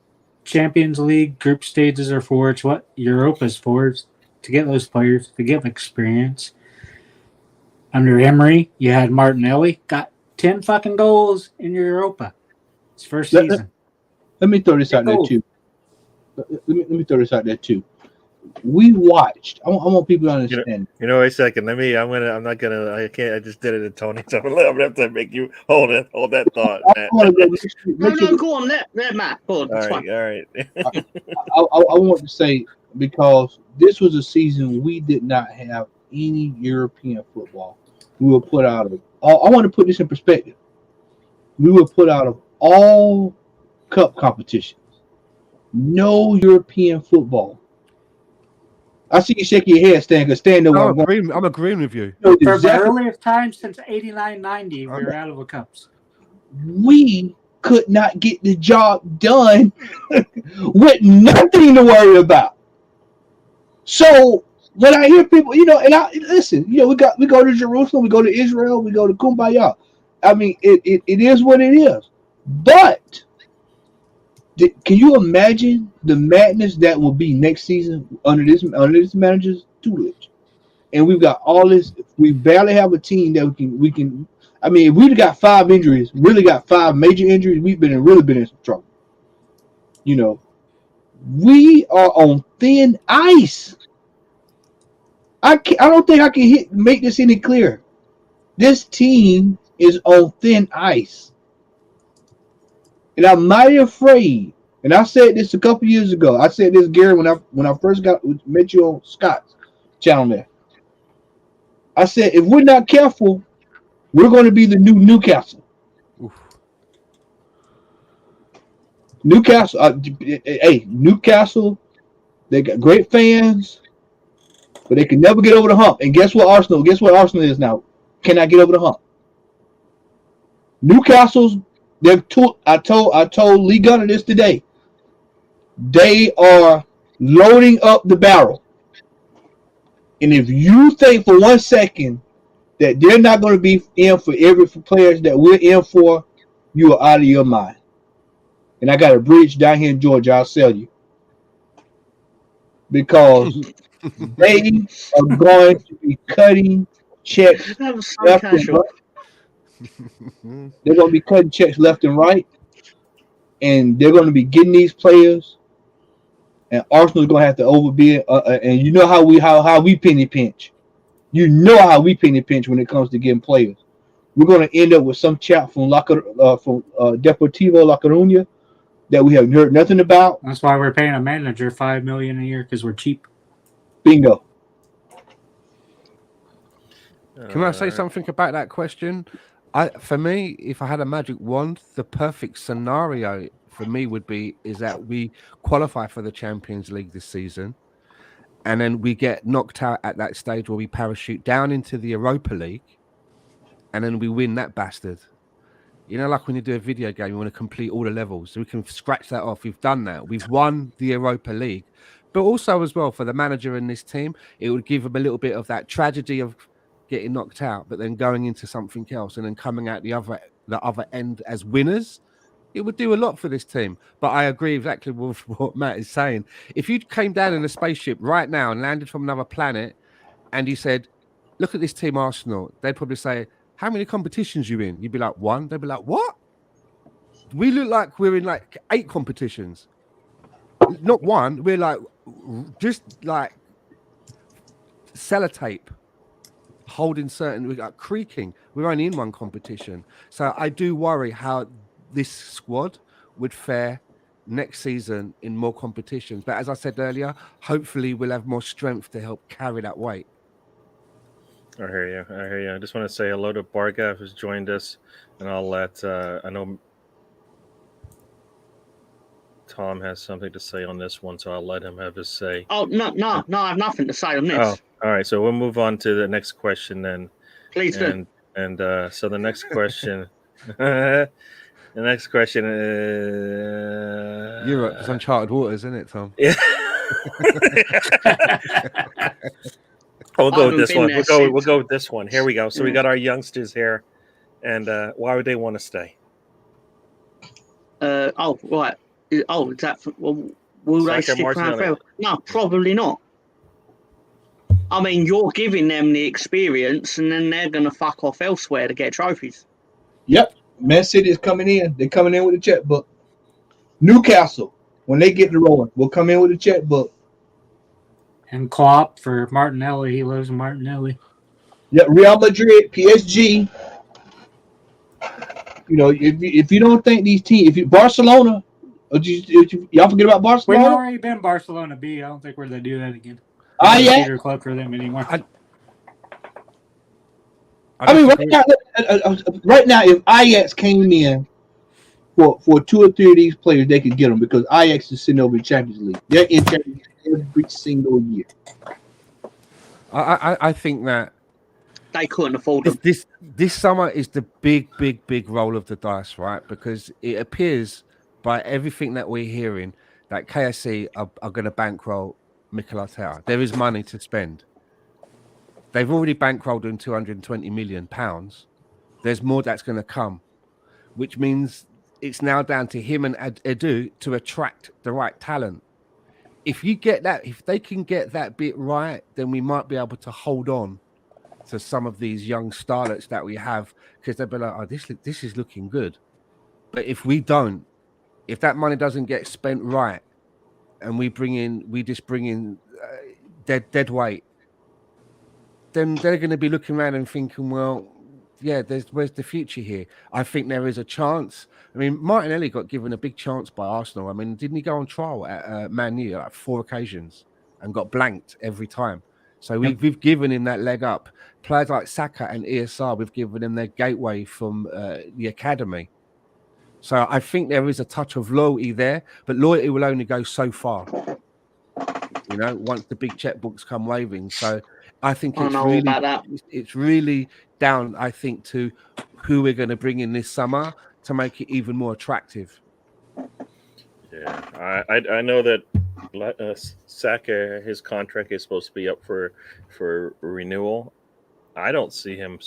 Champions League group stages are for. It's what Europa's for, to get those players, to get experience. Under Emery, you had Martinelli, got 10 fucking goals in Europa. His first season. Let me throw this out there too. Let me throw this out there too. We watched. I want people to understand. You know, wait a second. I can't. I just did it to Tony. So I'm gonna have to make you hold that thought. No, go on. Let Matt. Go on. All right. I want to say, because this was a season we did not have any European football. We were put out of. I want to put this in perspective. We were put out of all cup competitions. No European football. I see you shaking your head, Stan, because Stan know what I'm going. I'm agreeing with you. You know From the exactly- earliest time since 89-90, we were out of the cups. we could not get the job done with nothing to worry about. So when I hear people, and I listen, we go to Jerusalem, we go to Israel, we go to Kumbaya. I mean, it is what it is. But can you imagine the madness that will be next season under this manager's tutelage? And we've got all this. We barely have a team that we can. I mean, if we've got 5 injuries, really got 5 major injuries, we've really been in some trouble. We are on thin ice. I don't think I can make this any clearer. This team is on thin ice, and I'm mighty afraid. And I said this a couple years ago. I said this, Gary, when I first met you on Scott's channel there. I said if we're not careful, we're going to be the new Newcastle. Oof. Newcastle, Newcastle, they got great fans, but they can never get over the hump. And guess what Arsenal is now? Cannot get over the hump. Newcastle's, I told Lee Gunner this today. They are loading up the barrel. And if you think for 1 second that they're not going to be in for for players that we're in for, you are out of your mind. And I got a bridge down here in Georgia, I'll sell you. Because they are going to be cutting checks left and right. They're going to be cutting checks left and right. And they're going to be getting these players. And Arsenal's going to have to overbid. And you know how we penny pinch. You know how we penny pinch when it comes to getting players. We're going to end up with some chap from Deportivo La Coruña that we have heard nothing about. That's why we're paying a manager $5 million a year because we're cheap. Bingo. Can I say something about that question? For me, if I had a magic wand, the perfect scenario for me is that we qualify for the Champions League this season, and then we get knocked out at that stage where we parachute down into the Europa League, and then we win that bastard. Like when you do a video game, you want to complete all the levels. So we can scratch that off. We've done that. We've won the Europa League. But also as well, for the manager and this team, it would give them a little bit of that tragedy of getting knocked out, but then going into something else and then coming out the other end as winners. It would do a lot for this team. But I agree exactly with what Matt is saying. If you came down in a spaceship right now and landed from another planet and you said, look at this team Arsenal, they'd probably say, how many competitions you in? You'd be like, 1. They'd be like, what? We look like we're in like 8 competitions. Not 1. We're like, just like sellotape. Holding we got creaking. We're only in 1 competition. So I do worry how this squad would fare next season in more competitions. But as I said earlier, hopefully we'll have more strength to help carry that weight. I hear you. I just want to say hello to Bargav who's joined us, and I'll let I know Tom has something to say on this one, so I'll let him have his say. Oh no! I have nothing to say on this. Oh, all right. So we'll move on to the next question then. Please do. And so the next question, the next question is Europe, it's uncharted waters, isn't it, Tom? Yeah. We'll go with this one. We'll go with this one. Here we go. So we got our youngsters here, and why would they want to stay? Right. Is that? Will they stick around forever? No, probably not. I mean, you're giving them the experience, and then they're going to fuck off elsewhere to get trophies. Yep. Man City is coming in. They're coming in with a checkbook. Newcastle, when they get to rolling, will come in with a checkbook. And Klopp for Martinelli. He lives in Martinelli. Yeah, Real Madrid, PSG. If you don't think these teams, Barcelona, y'all forget about Barcelona? We've already been Barcelona B. I don't think we're going to do that again. Yeah. Peter Club for them anymore. I mean, right now, if Ajax came in for 2 or 3 of these players, they could get them because Ajax is sitting over in Champions League. They're in Champions League every single year. I think that They couldn't afford them. this summer is the big roll of the dice, right? Because it appears by everything that we're hearing that KSC are going to bankroll Mikel Arteta. There is money to spend. They've already bankrolled him £220 million. There's more that's going to come, which means it's now down to him and Edu to attract the right talent. If you get that, if they can get that bit right, then we might be able to hold on to some of these young starlets that we have, because they'll be like, oh, this is looking good. But if we don't, if that money doesn't get spent right, and we just bring in dead weight, then they're going to be looking around and thinking, well, yeah, where's the future here? I think there is a chance. I mean, Martinelli got given a big chance by Arsenal. I mean, didn't he go on trial at Man U like 4 occasions and got blanked every time? So we've given him that leg up. Players like Saka and ESR, we've given them their gateway from the academy. So I think there is a touch of loyalty there, but loyalty will only go so far, you know, once the big checkbooks come waving. So I think it's really down, I think, to who we're going to bring in this summer to make it even more attractive. Yeah, I know that Saka, his contract is supposed to be up for renewal. I don't see him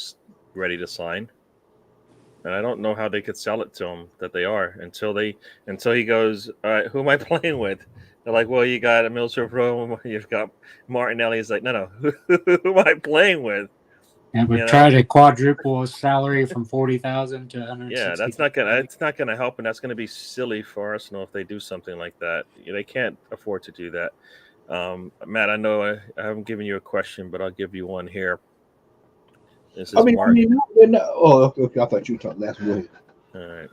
ready to sign, and I don't know how they could sell it to him that they are until he goes, all right, who am I playing with? They're like, well, you got a Middlesbrough Pro, you've got Martinelli. He's like, no, who am I playing with? And we try to quadruple his salary from 40,000 to 160. Yeah, it's not gonna help, and that's gonna be silly for Arsenal if they do something like that. They can't afford to do that. Matt, I know I haven't given you a question, but I'll give you one here. This is Mark. Okay. I thought you were talking last week. All right.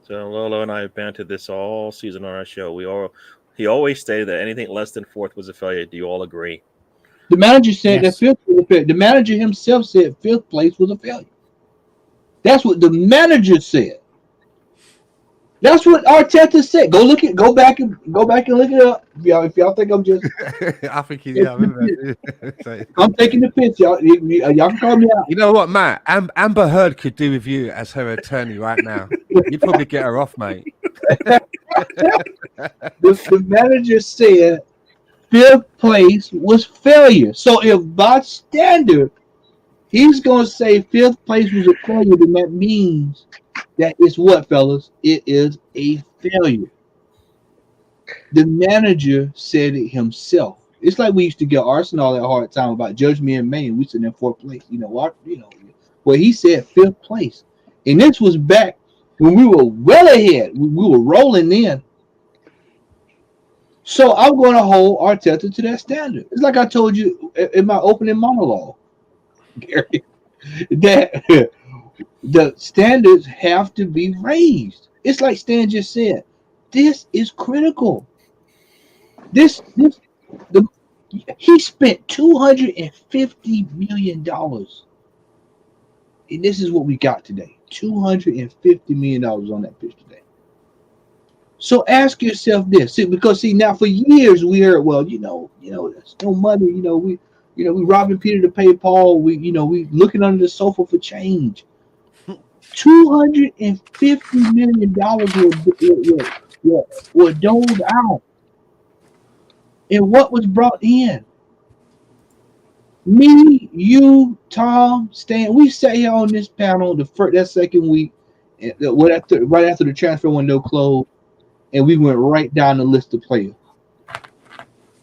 So Lolo and I have bantered this all season on our show. He always stated that anything less than 4th was a failure. Do you all agree? The manager said that 5th was a failure. The manager himself said 5th place was a failure. That's what the manager said. That's what Arteta said. Go back and look it up. If y'all think I'm just I think he's remember. I'm taking the piss, y'all. Y'all can call me out. You know what, Matt? Amber Heard could do with you as her attorney right now. You'd probably get her off, mate. The manager said 5th place was failure. So if by standard he's gonna say 5th place was a failure, then that means that is what, fellas? It is a failure. The manager said it himself. It's like we used to give Arsenal a hard time about Judge Me in May, and we sitting in 4th place. Well, he said 5th place, and this was back when we were well ahead. We were rolling in. So I'm going to hold Arteta to that standard. It's like I told you in my opening monologue, Gary, that the standards have to be raised. It's like Stan just said. This is critical. He spent $250 million, and this is what we got today. $250 million on that pitch today. So ask yourself this, because now for years we heard, well, there's no money. We robbing Peter to pay Paul. We looking under the sofa for change. $250 million were doled out, and what was brought in? Me, you, Tom, Stan. We sat here on this panel that second week, right after the transfer window closed, and we went right down the list of players.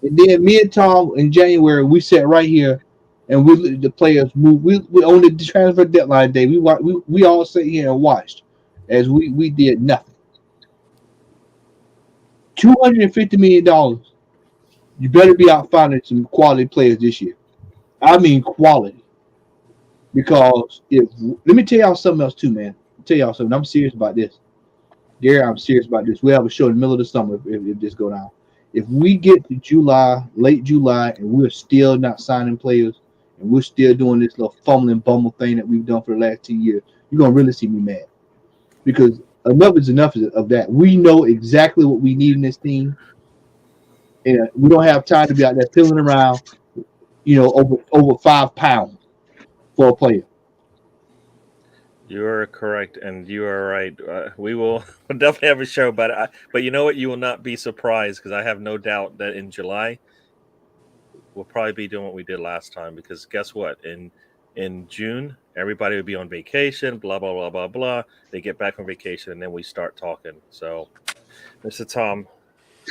And then me and Tom in January, we sat right here, and the players moved. We on the transfer deadline day. We all sat here and watched as we did nothing. $250 million. You better be out finding some quality players this year. I mean quality. Because let me tell y'all something else too, man. I'll tell y'all something. I'm serious about this. Gary, I'm serious about this. We have a show in the middle of the summer if this go down. If we get to late July, and we're still not signing players, and we're still doing this little fumbling bumble thing that we've done for the last 2 years, you're going to really see me mad. Because enough is enough of that. We know exactly what we need in this team. And we don't have time to be out there filling around, over 5 pounds for a player. You are correct, and you are right. We will we'll definitely have a show, but you know what? You will not be surprised because I have no doubt that in July we'll probably be doing what we did last time. Because guess what? In June, everybody will be on vacation. Blah blah blah blah blah. They get back from vacation, and then we start talking. So, Mr. Tom,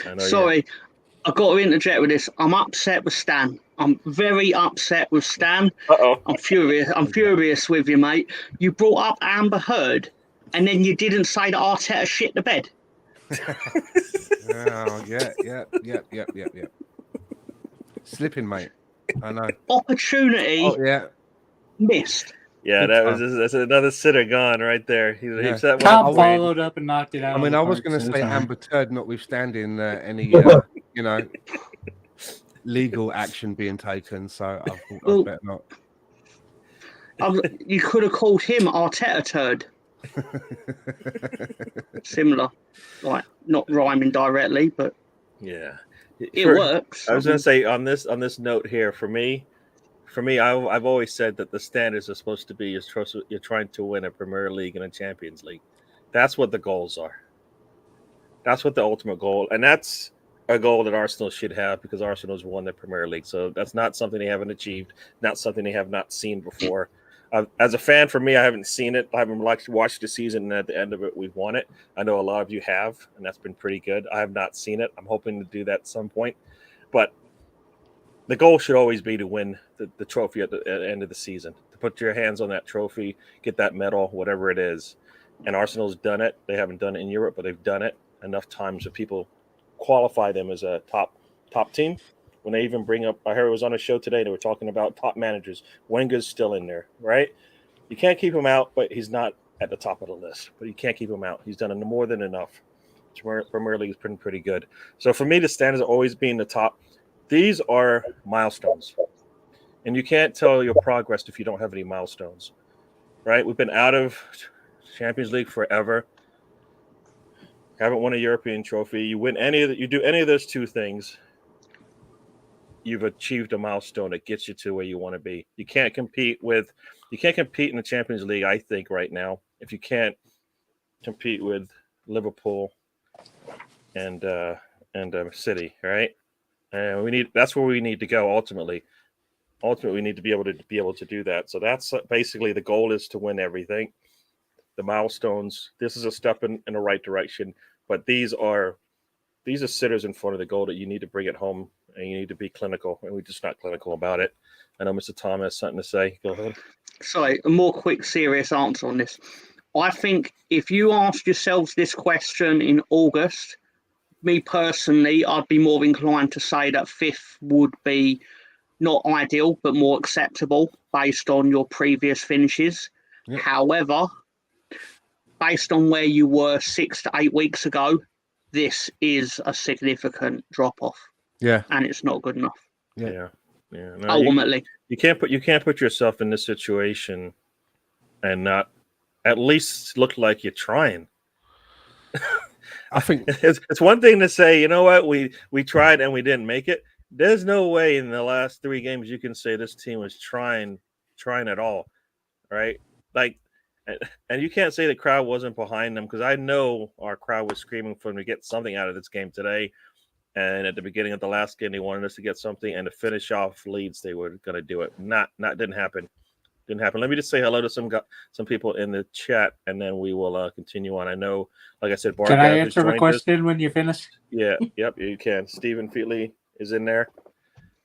I know Sorry, I've got to interject with this. I'm upset with Stan. I'm very upset with Stan. Uh-oh. I'm furious. I'm furious with you, mate. You brought up Amber Heard, and then you didn't say that Arteta shit the bed. Oh, yeah. Slipping, mate. I know. Opportunity Oh, yeah. missed. Yeah, that's another sitter gone right there. He set one Tom up for you. followed up and knocked it out. I mean, of I the was park, going to so say it's all right. Amber Turd, notwithstanding any, legal action being taken. So I thought I'd better not. You could have called him Arteta Turd. Similar, like not rhyming directly, but Yeah, it works. I was going to say on this note here, for me, I've always said that the standards are supposed to be you're trying to win a Premier League and a Champions League. That's what the goals are. That's what the ultimate goal, and that's a goal that Arsenal should have because Arsenal's won the Premier League. So that's not something they haven't achieved, not something they have not seen before. As a fan, for me, I haven't seen it. I haven't watched the season, and at the end of it, we've won it. I know a lot of you have, and that's been pretty good. I have not seen it. I'm hoping to do that at some point. But the goal should always be to win the trophy at the end of the season, to put your hands on that trophy, get that medal, whatever it is. And Arsenal's done it. They haven't done it in Europe, but they've done it enough times that people qualify them as a top team. When they even bring up, I heard it was on a show today, they were talking about top managers. Wenger's still in there, right? You can't keep him out, but he's not at the top of the list. But you can't keep him out. He's done more than enough. Premier League has been pretty good. So for me, the standards are always being the top. These are milestones. And you can't tell your progress if you don't have any milestones, right? We've been out of Champions League forever. Haven't won a European trophy. You do any of those two things, you've achieved a milestone that gets you to where you want to be. You can't compete in the Champions League, I think, right now, if you can't compete with Liverpool and City, right? And that's where we need to go ultimately. Ultimately, we need to be able to do that. So that's basically the goal, is to win everything. The milestones. This is a step in the right direction, but these are sitters in front of the goal that you need to bring it home, and you need to be clinical, and we're just not clinical about it. I know Mr. Tom has something to say. Go ahead. Sorry, a more quick, serious answer on this. I think if you asked yourselves this question in August, me personally, I'd be more inclined to say that 5th would be not ideal, but more acceptable based on your previous finishes. Yep. However, based on where you were 6 to 8 weeks ago, this is a significant drop-off. Yeah, and it's not good enough. Yeah. No, ultimately, you can't put yourself in this situation and not at least look like you're trying. I think it's one thing to say, you know what, we tried and we didn't make it. There's no way in the last 3 games you can say this team was trying at all, right? Like, and you can't say the crowd wasn't behind them, because I know our crowd was screaming for them to get something out of this game today. And at the beginning of the last game, they wanted us to get something, and to finish off Leeds, they were going to do it. Didn't happen. Let me just say hello to some people in the chat, and then we will continue on. I know, like I said, can I answer the question when you finish? Yeah, yep, you can. Stephen Featley is in there.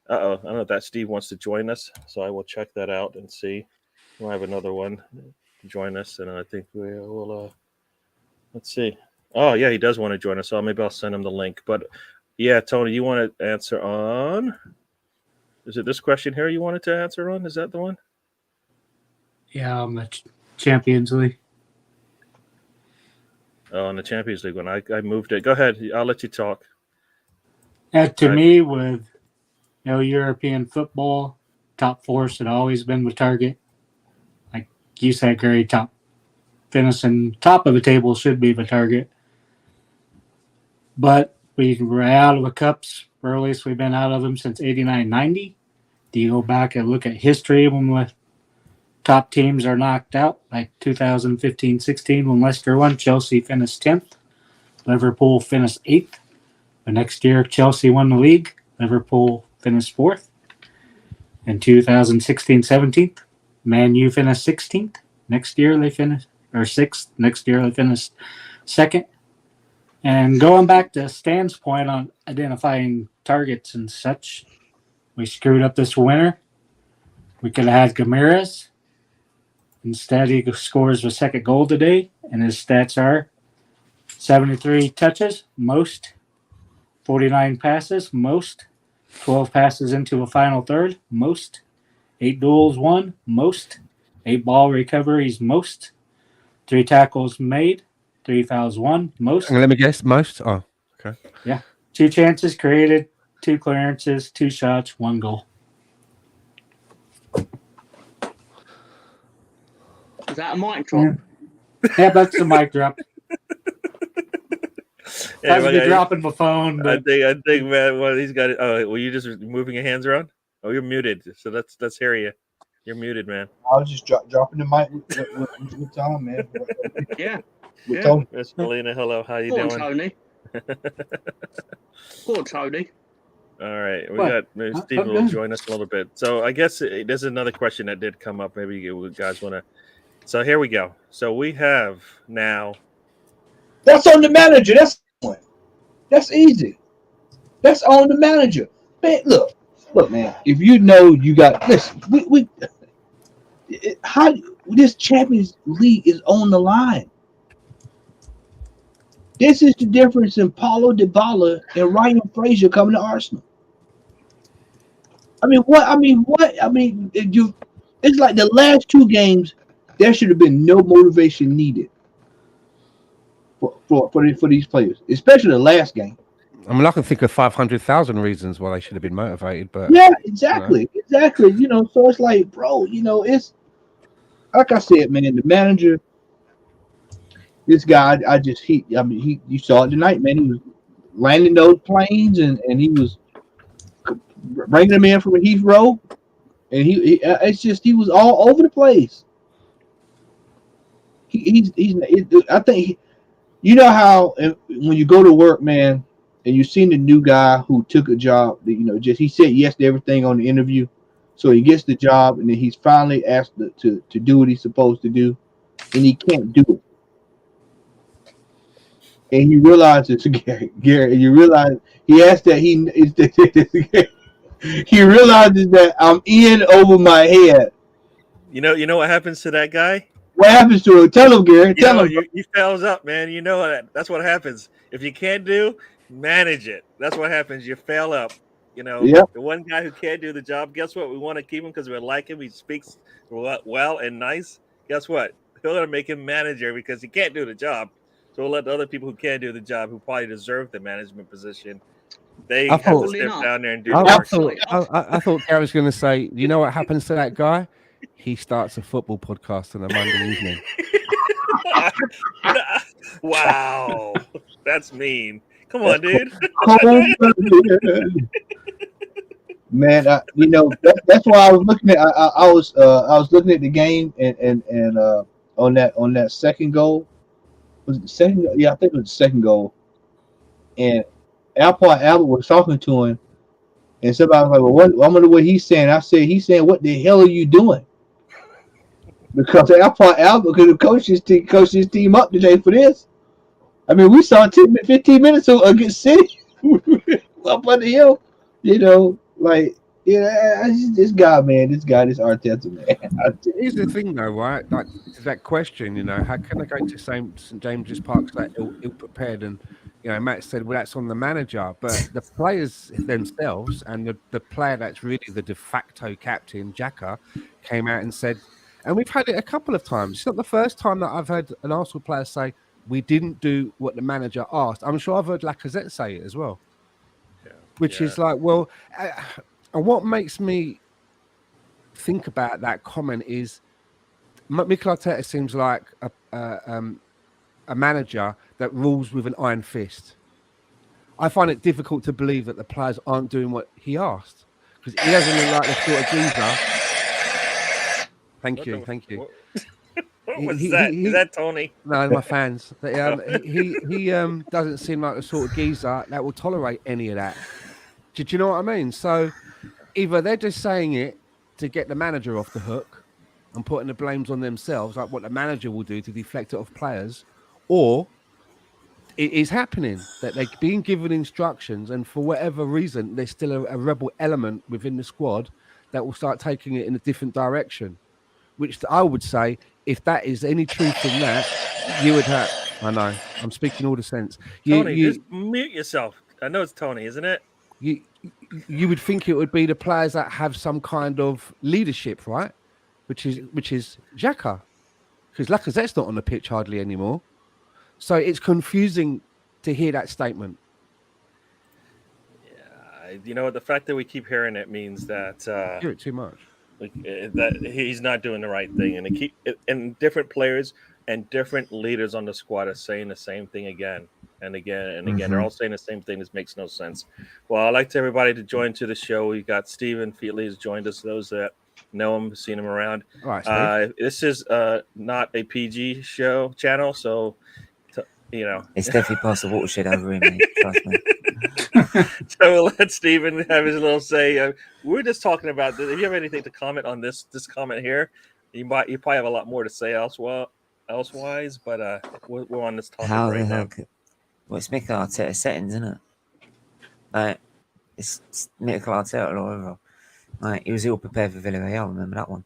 I don't know if that Steve wants to join us, so I will check that out and see. We'll have another one to join us, and I think we will. Let's see. Oh yeah, he does want to join us, so maybe I'll send him the link. But yeah, Tony, you want to answer on? Is it this question here you wanted to answer on? Is that the one? Yeah, on the Champions League. Oh, on the Champions League one. I moved it. Go ahead. I'll let you talk. To me, with European football, top 4 should always been the target. Like you said, Gary, finishing top of the table should be the target. But we were out of the cups earliest we've been out of them since 89-90. Do you go back and look at history when the top teams are knocked out, like 2015-16 when Leicester won? Chelsea finished 10th. Liverpool finished 8th. The next year, Chelsea won the league. Liverpool finished 4th. In 2016-17, Man U finished 16th. Next year they finished, or 6th. Next year they finished 2nd. And going back to Stan's point on identifying targets and such, we screwed up this winter. We could have had Gameras. Instead, he scores the second goal today, and his stats are 73 touches, most, 49 passes, most, 12 passes into a final third, most, 8 duels won, most, 8 ball recoveries, most, 3 tackles made, 3 fouls won, most. And let me guess, most? Oh, okay. Yeah. 2 chances created, 2 clearances, 2 shots, 1 goal. Is that a mic drop? Yeah, that's the mic drop. Yeah, That's me dropping my phone. But I think, man, well, he's got it. Oh, were you just moving your hands around? Oh, you're muted. So let's hear you. You're muted, man. I was just dropping the mic with Tom, man. Yeah. With Tom. Miss Melina, hello. How you Poor doing? Tony. Poor Tony. All right, we What? got maybe Steve will join us a little bit. So I guess there's another question that did come up. Maybe you guys want to. So here we go. So we have now. That's on the manager. That's easy. That's on the manager. Man, look, man. If you know you got listen, how this Champions League is on the line. This is the difference in Paulo Dybala and Ryan Fraser coming to Arsenal. It's like the last 2 games. There should have been no motivation needed for these players, especially the last game. I mean, I can think of 500,000 reasons why they should have been motivated, but yeah, exactly. So it's like, bro, it's like I said, man. The manager, this guy, you saw it tonight, man. He was landing those planes, and he was bringing them in from Heathrow, and he was all over the place. I think you know how when you go to work, man, and you seen the new guy who took a job, he said yes to everything on the interview, so he gets the job, and then he's finally asked to do what he's supposed to do, and he can't do it, and he realizes, Gary, you realize he asked that he realizes that I'm in over my head. You know what happens to that guy? What happens to him? Tell him, Gary. Tell him. You fails up, man. You know that's what happens. If you can't manage it. That's what happens. You fail up. The one guy who can't do the job, guess what? We want to keep him because we like him. He speaks well and nice. Guess what? We're going to make him manager because he can't do the job. So we'll let the other people who can do the job, who probably deserve the management position, they have to step down there and do the work. I thought Gary was going to say, you know what happens to that guy? He starts a football podcast on a Monday evening. Wow, that's mean. Come on, dude. Man, that's why I was looking at. I was looking at the game and on that second goal. Was it the second? Yeah, I think it was the second goal. And Albert was talking to him, and somebody was like, "Well, I wonder what he's saying." I said, "He's saying, what the hell are you doing?" Because Albert could have coached his team up today for this. I mean, we saw 15 minutes against City up on the hill. This guy, this Arteta, man. Here's the thing, though, right? Like that question, how can I go to St James's Park so ill prepared? And Matt said, well, that's on the manager, but the players themselves and the player that's really the de facto captain, Xhaka, came out and said, and we've had it a couple of times. It's not the first time that I've heard an Arsenal player say, we didn't do what the manager asked. I'm sure I've heard Lacazette say it as well. Yeah. Which is like, well, and what makes me think about that comment is Mikel Arteta seems like a manager that rules with an iron fist. I find it difficult to believe that the players aren't doing what he asked, because he doesn't look like the sort of geezer. Thank you. What was that? Is that Tony? No, my fans. He doesn't seem like the sort of geezer that will tolerate any of that. Do you know what I mean? So either they're just saying it to get the manager off the hook and putting the blames on themselves, like what the manager will do to deflect it off players, or it is happening that they're being given instructions, and for whatever reason, there's still a rebel element within the squad that will start taking it in a different direction. Which I would say, if that is any truth in that, you would have. I know, I'm speaking all the sense. Tony, just mute yourself. I know it's Tony, isn't it? You would think it would be the players that have some kind of leadership, right? Which is Xhaka, because Lacazette's not on the pitch hardly anymore. So it's confusing to hear that statement. Yeah, you know, the fact that we keep hearing it means that hear it too much. That he's not doing the right thing, and different players and different leaders on the squad are saying the same thing again and again and again. Mm-hmm. They're all saying the same thing. This makes no sense. Well, I'd like to everybody to join to the show. We got Stephen Featley has joined us. Those that know him, seen him around. All right, Steve. This is not a PG channel, so you know it's definitely past the watershed over here, mate. Trust me. So we'll let Stephen have his little say. We're just talking about this. If you have anything to comment on this comment here, you probably have a lot more to say elsewise, but we're on this topic right now. Well, it's Mikel Arteta settings, isn't it? It's Mikel Arteta all over. Like, he was ill prepared for Villarreal. Remember that one?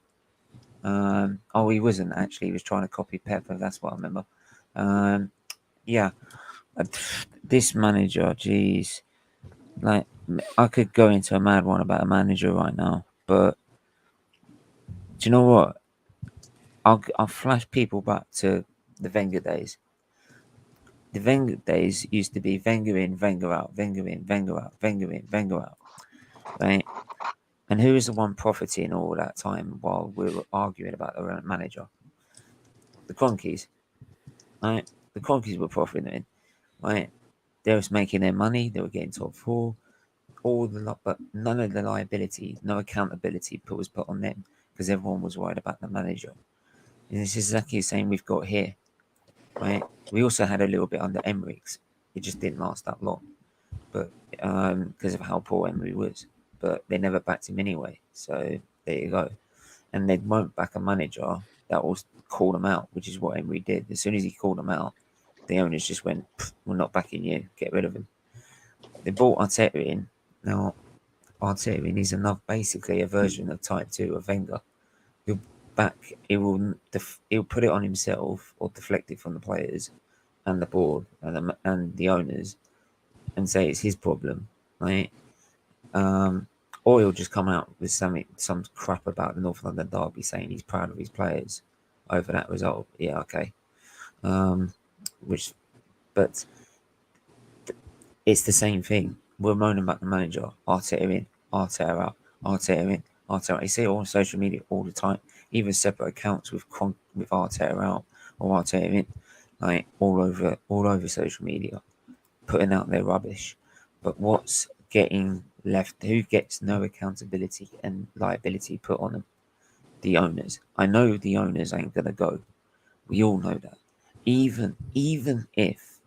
He wasn't actually. He was trying to copy Pepper. That's what I remember. Yeah. This manager, geez, like I could go into a mad one about a manager right now, but do you know what? I'll flash people back to the Wenger days. The Wenger days used to be Wenger in, Wenger out, Wenger in, Wenger out, Wenger in, Wenger out, right? And who was the one profiting all that time while we were arguing about the manager? The Cronkies, right? The Cronkies were profiting, right? They was making their money. They were getting top four. But none of the liability, no accountability was put on them because everyone was worried about the manager. And it's exactly the same we've got here, right? We also had a little bit under Emery's. It just didn't last that long, but because of how poor Emery was. But they never backed him anyway. So there you go. And they won't back a manager that will call them out, which is what Emery did. As soon as he called them out, the owners just went, "We're not backing you. Get rid of him." They brought Arteta in. Now, Arteta in is basically a version of Type 2 of Wenger. He'll put it on himself or deflect it from the players and the board and the owners and say it's his problem, right? Or he'll just come out with some crap about the North London derby saying he's proud of his players over that result. Yeah, okay. But it's the same thing. We're moaning about the manager. Arteta in, Arteta out, Arteta in, Arteta out. You see it on social media all the time. Even separate accounts with Arteta out or Arteta in, like all over social media, putting out their rubbish. But what's getting left? Who gets no accountability and liability put on them? The owners. I know the owners ain't gonna go. We all know that. Even if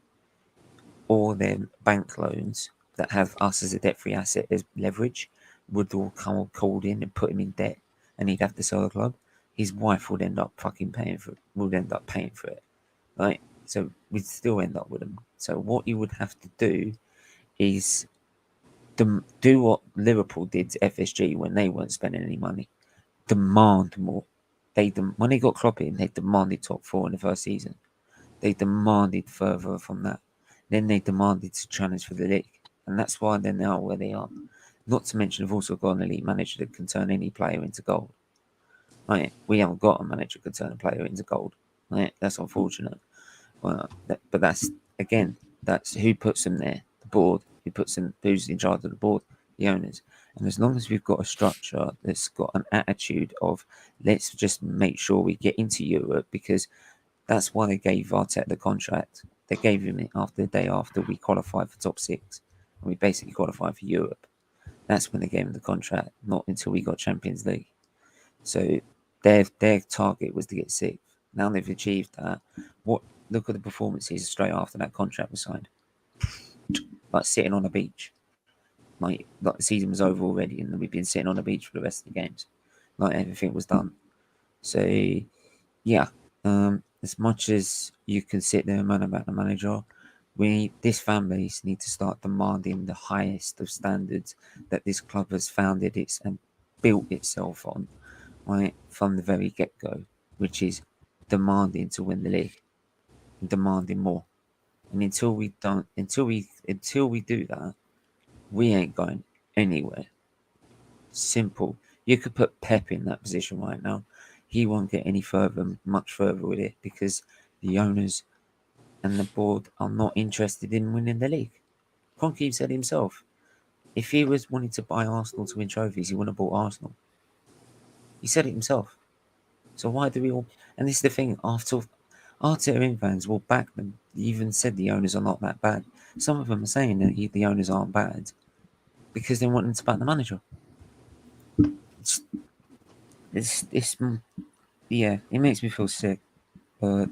all their bank loans that have us as a debt-free asset as leverage would all come called in and put him in debt, and he'd have to sell the club, his wife would end up paying for it, right? So we'd still end up with him. So what you would have to do is do what Liverpool did to FSG when they weren't spending any money. Demand more. When they got Klopp in, they demanded top four in the first season. They demanded further from that. Then they demanded to challenge for the league. And that's why they're now where they are. Not to mention, they've also got an elite manager that can turn any player into gold. Right? We haven't got a manager that can turn a player into gold. Right? That's unfortunate. Well, but that's who puts them there. The board. Who's in charge of the board? The owners. And as long as we've got a structure that's got an attitude of let's just make sure we get into Europe, because that's why they gave Arteta the contract. They gave him it the day after we qualified for top 6. and we basically qualified for Europe. That's when they gave him the contract, not until we got Champions League. So their target was to get 6th. Now they've achieved that. Look at the performances straight after that contract was signed. Like sitting on a beach. Like the season was over already, and we've been sitting on the beach for the rest of the games. Like everything was done. So yeah, as much as you can sit there and moan about the manager, this fan base need to start demanding the highest of standards that this club has founded and built itself on, right, from the very get-go, which is demanding to win the league, demanding more. And until we do that, we ain't going anywhere. Simple. You could put Pep in that position right now. He won't get much further with it, because the owners and the board are not interested in winning the league. Kroenke said himself, if he was wanting to buy Arsenal to win trophies, he wouldn't have bought Arsenal. He said it himself. So why do we all... And this is the thing, after Arteta fans will back them. He even said the owners are not that bad. Some of them are saying that the owners aren't bad because they want them to back the manager. Yeah, it makes me feel sick. But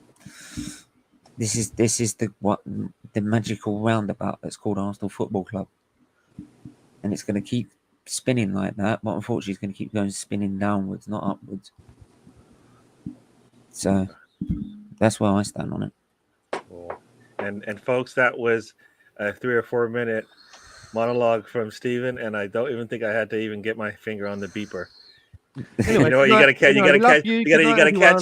this is the magical roundabout that's called Arsenal Football Club, and it's going to keep spinning like that. But unfortunately, it's going to keep going spinning downwards, not upwards. So that's where I stand on it. Cool. And folks, that was a 3 or 4 minute monologue from Steven, and I don't even think I had to even get my finger on the beeper. Anyway, you know what? You gotta catch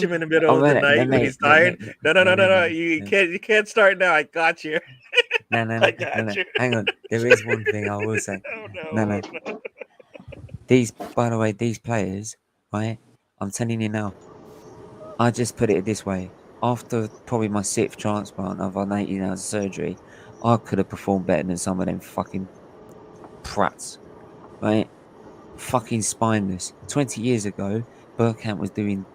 him in the middle of the night when he's tired. No. You can't start now. I got you. No. Hang on. There is one thing I will say. No. By the way, these players, right? I'm telling you now. I just put it this way. After probably my 6th transplant of an 18 hours of surgery, I could have performed better than some of them fucking prats, right? Fucking spineless. 20 years ago, Bergkamp was doing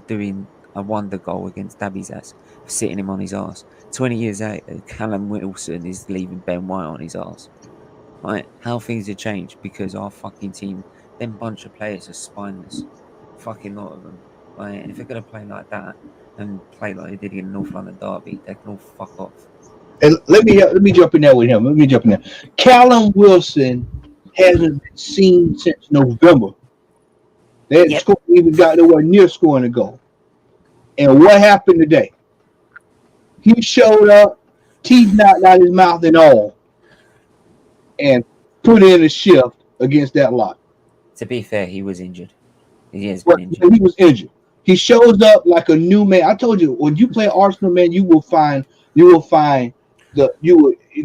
doing a wonder goal against Dabby's ass, sitting him on his ass. 20 years later, Callum Wilson is leaving Ben White on his ass. Right? How things have changed because our fucking team, them bunch of players are spineless. Fucking lot of them. Right? And if they're gonna play like that and play like they did in North London Derby, they can all fuck off. And let me jump in there with him. Let me jump in there. Callum Wilson hasn't been seen since November. They hadn't even got nowhere near scoring a goal. And what happened today? He showed up, teeth knocked out his mouth and all, and put in a shift against that lot. To be fair, he was injured. He has been injured. He was injured. He shows up like a new man. I told you, when you play Arsenal, man, you will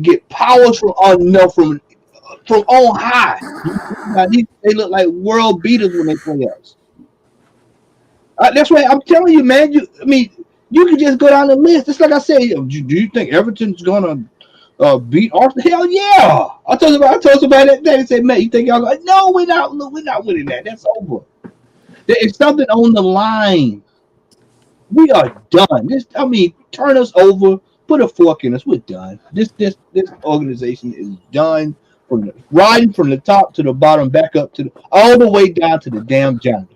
get powers from on high. They look like world beaters when they play us. That's why I'm telling you, man. You can just go down the list. It's like I said. Do you think Everton's gonna beat Arsenal? Hell yeah! I told somebody that day. They said, "Man, you think y'all?" Like, no, we're not winning that. That's over. There's something on the line. We are done. Turn us over. Put a fork in us. We're done. This organization is done. From the top to the bottom, back up all the way down to the damn janitor.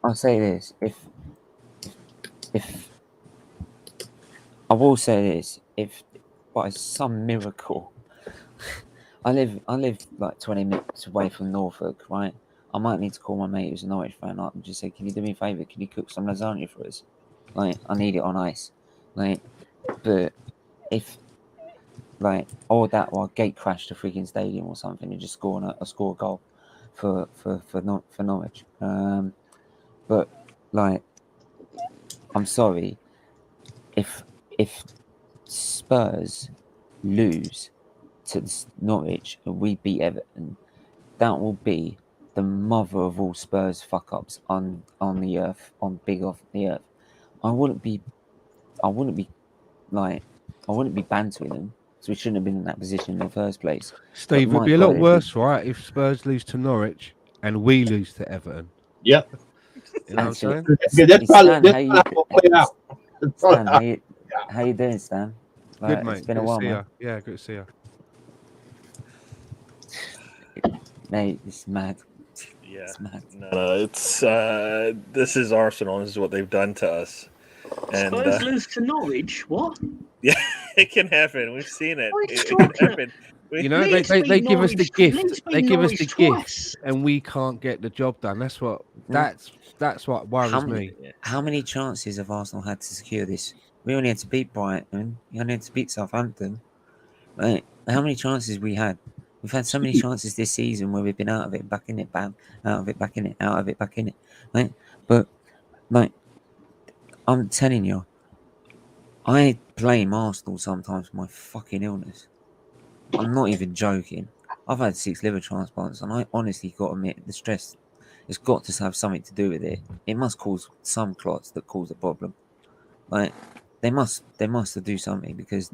I'll say this: if I will say this, if by some miracle, I live like 20 minutes away from Norfolk, right? I might need to call my mate who's a Norwich fan up and just say, "Can you do me a favour? Can you cook some lasagna for us? Like, I need it on ice." Like, but if or gate crash the freaking stadium or something and just score a goal for Norwich. But like, I'm sorry if Spurs lose to Norwich and we beat Everton, that will be the mother of all Spurs fuck ups on the earth, on big off the earth. I wouldn't be bantering them. So we shouldn't have been in that position in the first place. Steve, it'd be a lot worse, right, if Spurs lose to Norwich and we lose to Everton. Yep. You know what I'm saying? That's probably how it will play out. Stan, how you doing, Stan? Good, mate. It's been a Good to while, see man. you. Yeah, good to see you. Mate, it's mad. Yeah. It's mad. No, it's this is Arsenal. This is what they've done to us. And Spurs lose to Norwich. What? yeah, it can happen. We've seen it. What are you It can talking happen. You know, Leeds they beat give us the Norwich- gift. Leeds They beat give us the Norwich gift, twice. and we can't get the job done. That's what. That's what worries How many, me. how many chances have Arsenal had to secure this? We only had to beat Brighton. We only had to beat Southampton. Right? How many chances we had? We've had so many chances this season where we've been out of it, back in it, bam, out of it, back in it, out of it, back in it. Right? But like, I'm telling you, I blame Arsenal sometimes for my fucking illness. I'm not even joking. I've had 6 liver transplants, and I honestly got to admit, the stress has got to have something to do with it. It must cause some clots that cause a problem. Like, they must do something, because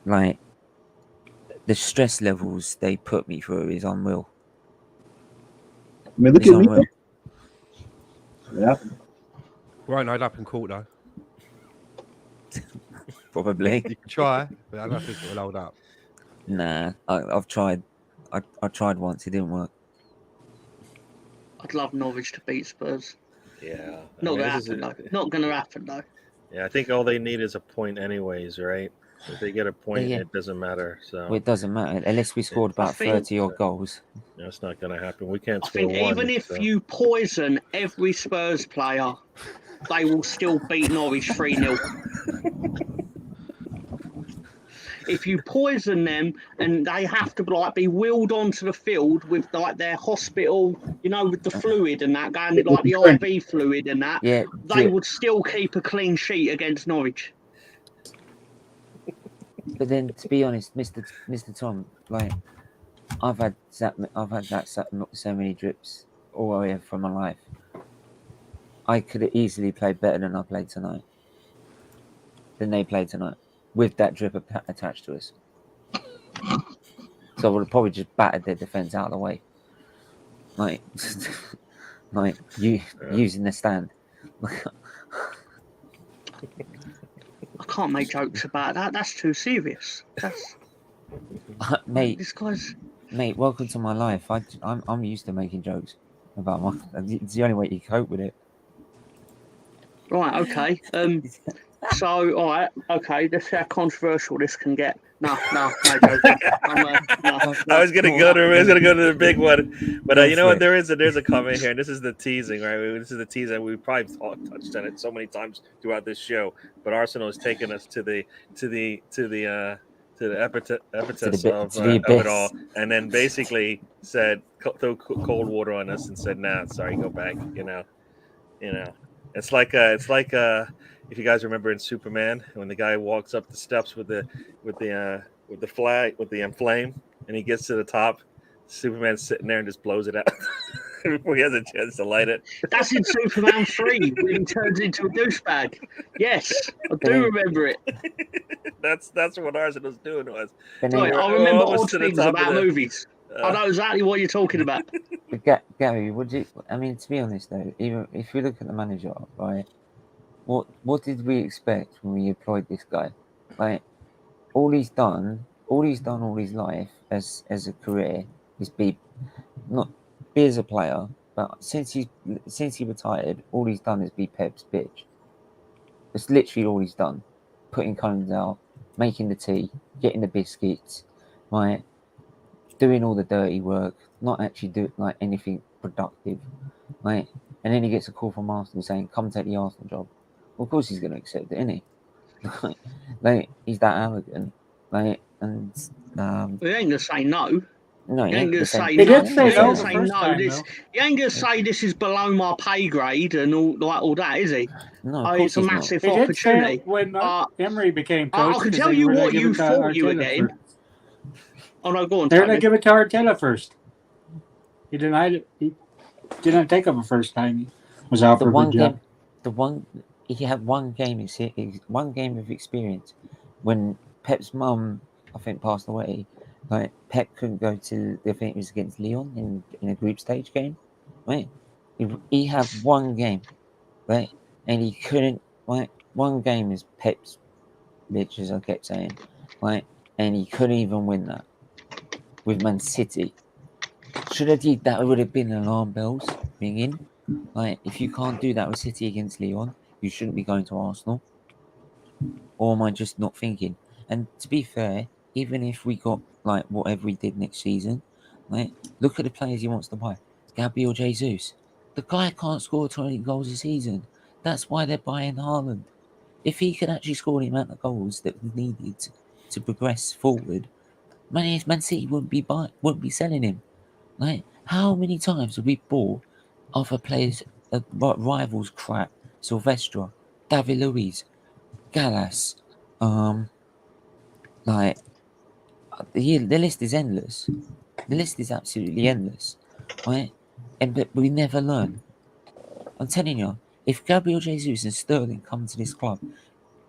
like, the stress levels they put me through is unreal. I mean, look It's at me. unreal. Yeah. Won't hold up in court though. Probably. You can try, but I don't think it will hold up. Nah, I've tried. I tried once. It didn't work. I'd love Norwich to beat Spurs. Yeah. Not I mean, gonna this is happen though. Not gonna happen though. Yeah, I think all they need is a point, anyways, right? If they get a point, Yeah. it doesn't matter. So Well, it doesn't matter unless we scored about think- 30 odd goals. it's not going to happen. We can't I score think one. even if so. you poison every Spurs player, they will still beat Norwich 3-0. If you poison them and they have to like be wheeled onto the field with like their hospital, you know, with the fluid and that going like the IV fluid and that, Yeah, they would still keep a clean sheet against Norwich. but then to be honest, Mr. Tom, like, I've had so many drips all the way from my life. I could have easily played better than I played tonight. Than they played tonight, with that drip attached to us. So I would have probably just battered their defense out of the way, like, using the stand. I can't make jokes about that. That's too serious. That's Mate, this guy's. Mate, welcome to my life. I'm used to making jokes about my. It's the only way you cope with it. Right, okay. So, all right, okay. This is how controversial this can get. No joking. No. I was gonna go to the big one, but you know what? There's a comment here, and this is the teasing, right? This is the teasing. We probably touched on it so many times throughout this show, but Arsenal has taken us to the epitaph of it all, and then basically said throw cold water on us and said, "Nah, sorry, go back." You know, it's like if you guys remember in Superman when the guy walks up the steps with the flag with the flame, and he gets to the top, Superman's sitting there and just blows it out before he has a chance to light it. That's in Superman 3 when he turns into a douchebag. Yes, I do remember it. That's what Arsenal's doing to us. Sorry, I remember odd Almost to the things top of about the- movies. I know exactly what you're talking about. But Gary, I mean, to be honest though, even if you look at the manager, right? What did we expect when we employed this guy? Like, all he's done all his life as a career is be as a player, but since he retired, all he's done is be Pep's bitch. That's literally all he's done. Putting cones out, making the tea, getting the biscuits, right? Doing all the dirty work, not actually doing like anything productive, right? And then he gets a call from Arsenal saying, "Come take the Arsenal job." Well, of course he's going to accept it, isn't he? Like, he's that arrogant, like, and He ain't gonna say no. no, He ain't gonna say He no. did He say ain't no gonna the say first no. time, This, though. he ain't gonna say this is below my pay grade and all that, is he? no, of It's course a he's not. massive He did say opportunity. it when Uh, Emery became I coach. can 'cause tell they you were gonna what give you it to thought you were Arteta getting. first. Oh no, go on, They're gonna Tony. give it to Arteta first. He denied it. He didn't take him the first time. He was The offered one the job. game, he had one game of experience when Pep's mum, I think, passed away. Like, Pep couldn't go to, I think it was against Lyon in a group stage game, right? He had one game, right, and he couldn't. Like, one game is Pep's bitch, as I kept saying, right? And he couldn't even win that with Man City. Should have did that, it would have been alarm bells ringing. Like, if you can't do that with City against Lyon, you shouldn't be going to Arsenal. Or am I just not thinking? And to be fair, even if we got like whatever we did next season, right? Look at the players he wants to buy. Gabriel Jesus. The guy can't score 20 goals a season. That's why they're buying Haaland. If he could actually score the amount of goals that we needed to progress forward, Man City wouldn't be selling him. Like, how many times have we bought other players, rivals crap? Silvestre, David Luiz, Gallas, like the list is endless. The list is absolutely endless, right? But we never learn. I'm telling you, if Gabriel Jesus and Sterling come to this club,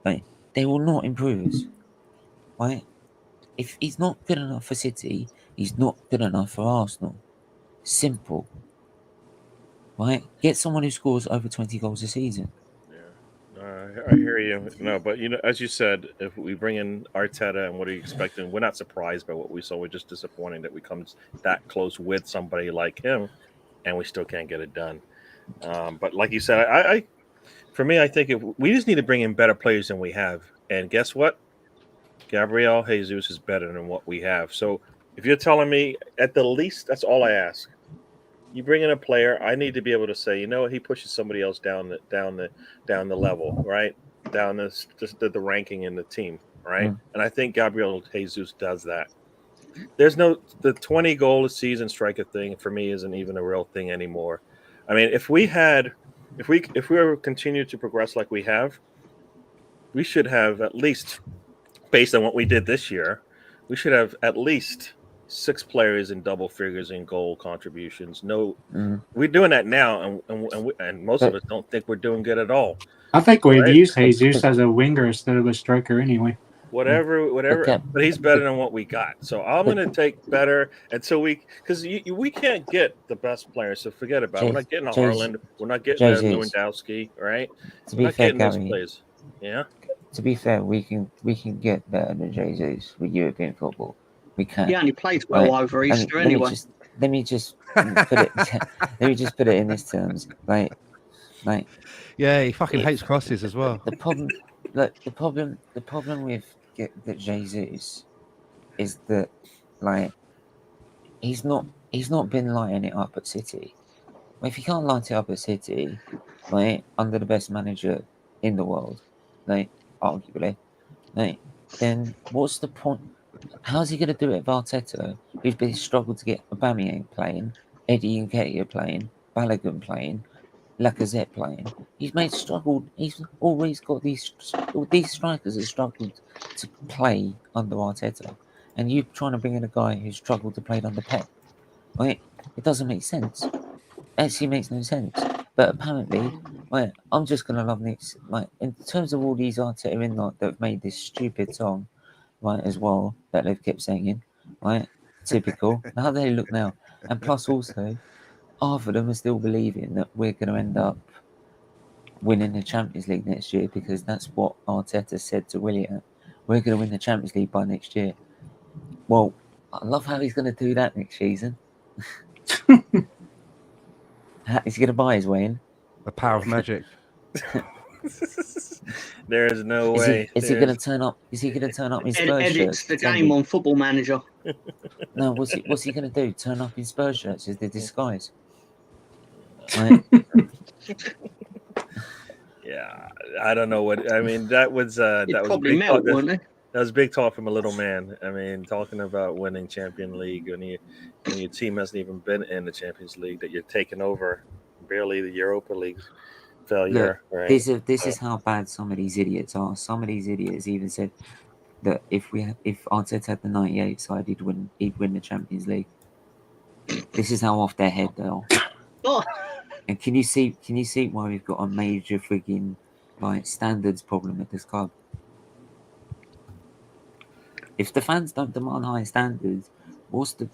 right, they will not improve us, right? If he's not good enough for City, he's not good enough for Arsenal. Simple. Right? Get someone who scores over 20 goals a season. I hear you. No, but as you said, if we bring in Arteta and what are you expecting, we're not surprised by what we saw. We're just disappointed that we come that close with somebody like him, and we still can't get it done. But like you said, for me, I think we just need to bring in better players than we have. And guess what? Gabriel Jesus is better than what we have. So if you're telling me at the least, that's all I ask. You bring in a player, I need to be able to say, you know what, he pushes somebody else down the level, right? Down the ranking in the team, right? And I think Gabriel Jesus does that. There's the 20 goal a season striker thing for me isn't even a real thing anymore. I mean, if we were continue to progress like we have, we should have at least, based on what we did this year, we should have at least 6 players in double figures in goal contributions. No, we're doing that now, and most of us don't think we're doing good at all. I think we'd use Jesus as a winger instead of a striker anyway. Whatever, but he's better than what we got. So I'm going to take better until because we can't get the best players. So forget about it. We're not getting a Haaland. We're not getting a Lewandowski, right? To be fair, those players. Yeah. To be fair, we can get better than Jesus with European football. We can. Yeah, and he plays well over Easter anyway. Let me just put it. Let me just put it in this terms, like. Yeah, he fucking hates crosses as well. The problem with that Jesus is that, like, he's not been lighting it up at City. Well, if he can't light it up at City, right, under the best manager in the world, like, arguably, like, then what's the point? How's he going to do it with Arteta, who's been struggled to get Aubameyang playing, Eddie Nketiah playing, Balogun playing, Lacazette playing? He's always got these strikers that struggled to play under Arteta, and you're trying to bring in a guy who's struggled to play under Pep. Right? It doesn't make sense. It actually makes no sense. But apparently, right, I'm just gonna love this. Like, in terms of all these Arteta in that have made this stupid song, right, as well, that they've kept singing, right? Typical. How they look now. And plus also, half of them are still believing that we're going to end up winning the Champions League next year, because that's what Arteta said to Willian. We're going to win the Champions League by next year. Well, I love how he's going to do that next season. Is he going to buy his way in? The power of magic. There is no way. Is he going to turn up? Is he going to turn up in Spurs Edits shirts? the game on Football Manager. No, what's he going to do? Turn up in Spurs shirts as the disguise? Right? Yeah, I don't know what. I mean, that was that was probably big melt, talk. wouldn't it? That was big talk from a little man. I mean, talking about winning Champions League when your team hasn't even been in the Champions League, that you're taking over barely the Europa League failure. Look, right? this is how bad some of these idiots are. Some of these idiots even said that if Arteta had the '98 side, he'd win the Champions League. This is how off their head they are. Oh. And can you see why we've got a major frigging, like, standards problem at this club? If the fans don't demand high standards, what's the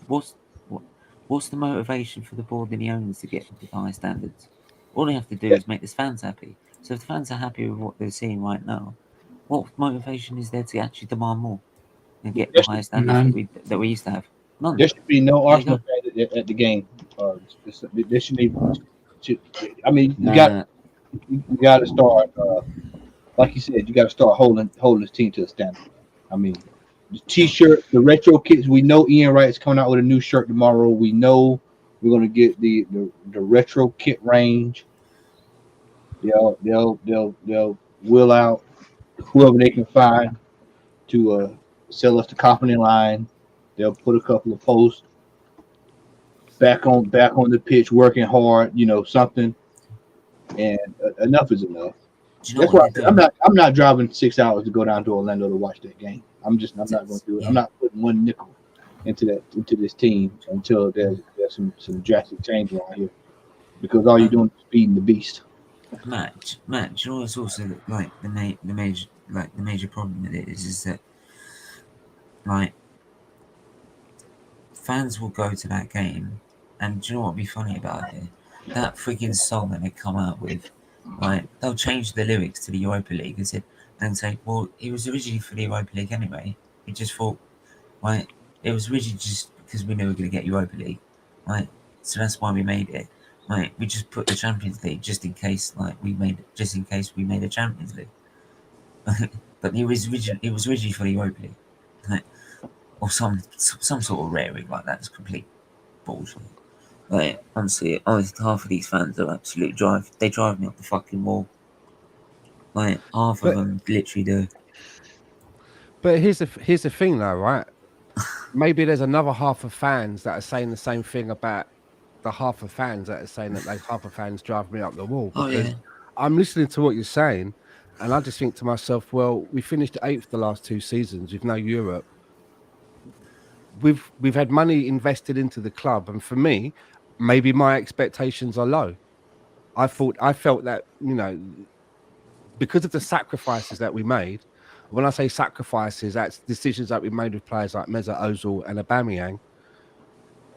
motivation for the board and the owners to get the high standards? All they have to do is make the fans happy. So if the fans are happy with what they're seeing right now, What motivation is there to actually demand more and get Yes, the highest standards none. that we used to have? None. There should be no There you Arsenal fan at the game. There should be. I mean, Nah, you got to start. Like you said, you got to start holding this team to a standard. I mean, the T-shirt, the retro kits. We know Ian Wright's coming out with a new shirt tomorrow. We know we're going to get the retro kit range. They'll will out whoever they can find to sell us the company line. They'll put a couple of posts back on the pitch, working hard. Something. And enough is enough. do you know That's why what they're I'm doing? not driving 6 hours to go down to Orlando to watch that game. I'm not going to do it. Yeah. I'm not putting one nickel into this team until there's some drastic change around here, because all you're doing is feeding the beast. Matt, do you know what's also like the major problem with it is that like fans will go to that game, and do you know what would be funny about it? That freaking song that they come out with, like they'll change the lyrics to the Europa League and say, well, it was originally for the Europa League anyway. We just thought, like, it was originally just because we knew we were going to get Europa League, right? So that's why we made it. Like, we just put the Champions League just in case we made a Champions League. But it was originally for the Europa League, like, or some sort of rarity like that. It's complete bullshit. Like, honestly, half of these fans are absolute they drive me up the fucking wall. Like, half of them literally do. But here's the thing, though, right? Maybe there's another half of fans that are saying the same thing about the half of fans that are saying that half of fans drive me up the wall. Oh Because yeah. I'm listening to what you're saying, and I just think to myself, well, we finished 8th the last 2 seasons with no Europe. We've had money invested into the club, and for me, maybe my expectations are low. I felt that, because of the sacrifices that we made. When I say sacrifices, that's decisions that we made with players like Mesut Ozil and Aubameyang,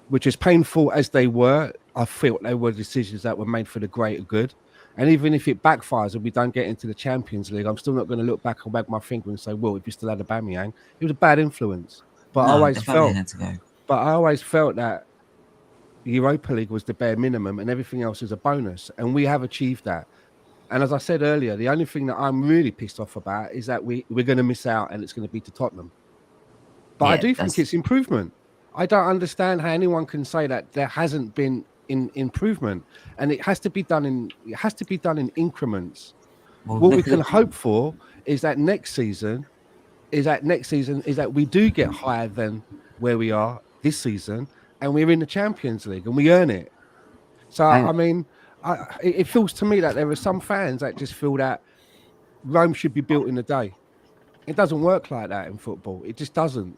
which as painful as they were, I felt they were decisions that were made for the greater good. And even if it backfires and we don't get into the Champions League, I'm still not going to look back and wag my finger and say, well, if you still had Aubameyang, it was a bad influence. But I always had to go. But I always felt that Europa League was the bare minimum and everything else is a bonus. And we have achieved that. And as I said earlier, the only thing that I'm really pissed off about is that we're going to miss out, and it's going to be to Tottenham. But I do think it's improvement. I don't understand how anyone can say that there hasn't been improvement, and it has to be done in increments. Well, what we can hope for is that next season we do get higher than where we are this season, and we're in the Champions League and we earn it. So I mean, it feels to me that there are some fans that just feel that Rome should be built in a day. It doesn't work like that in football. It just doesn't.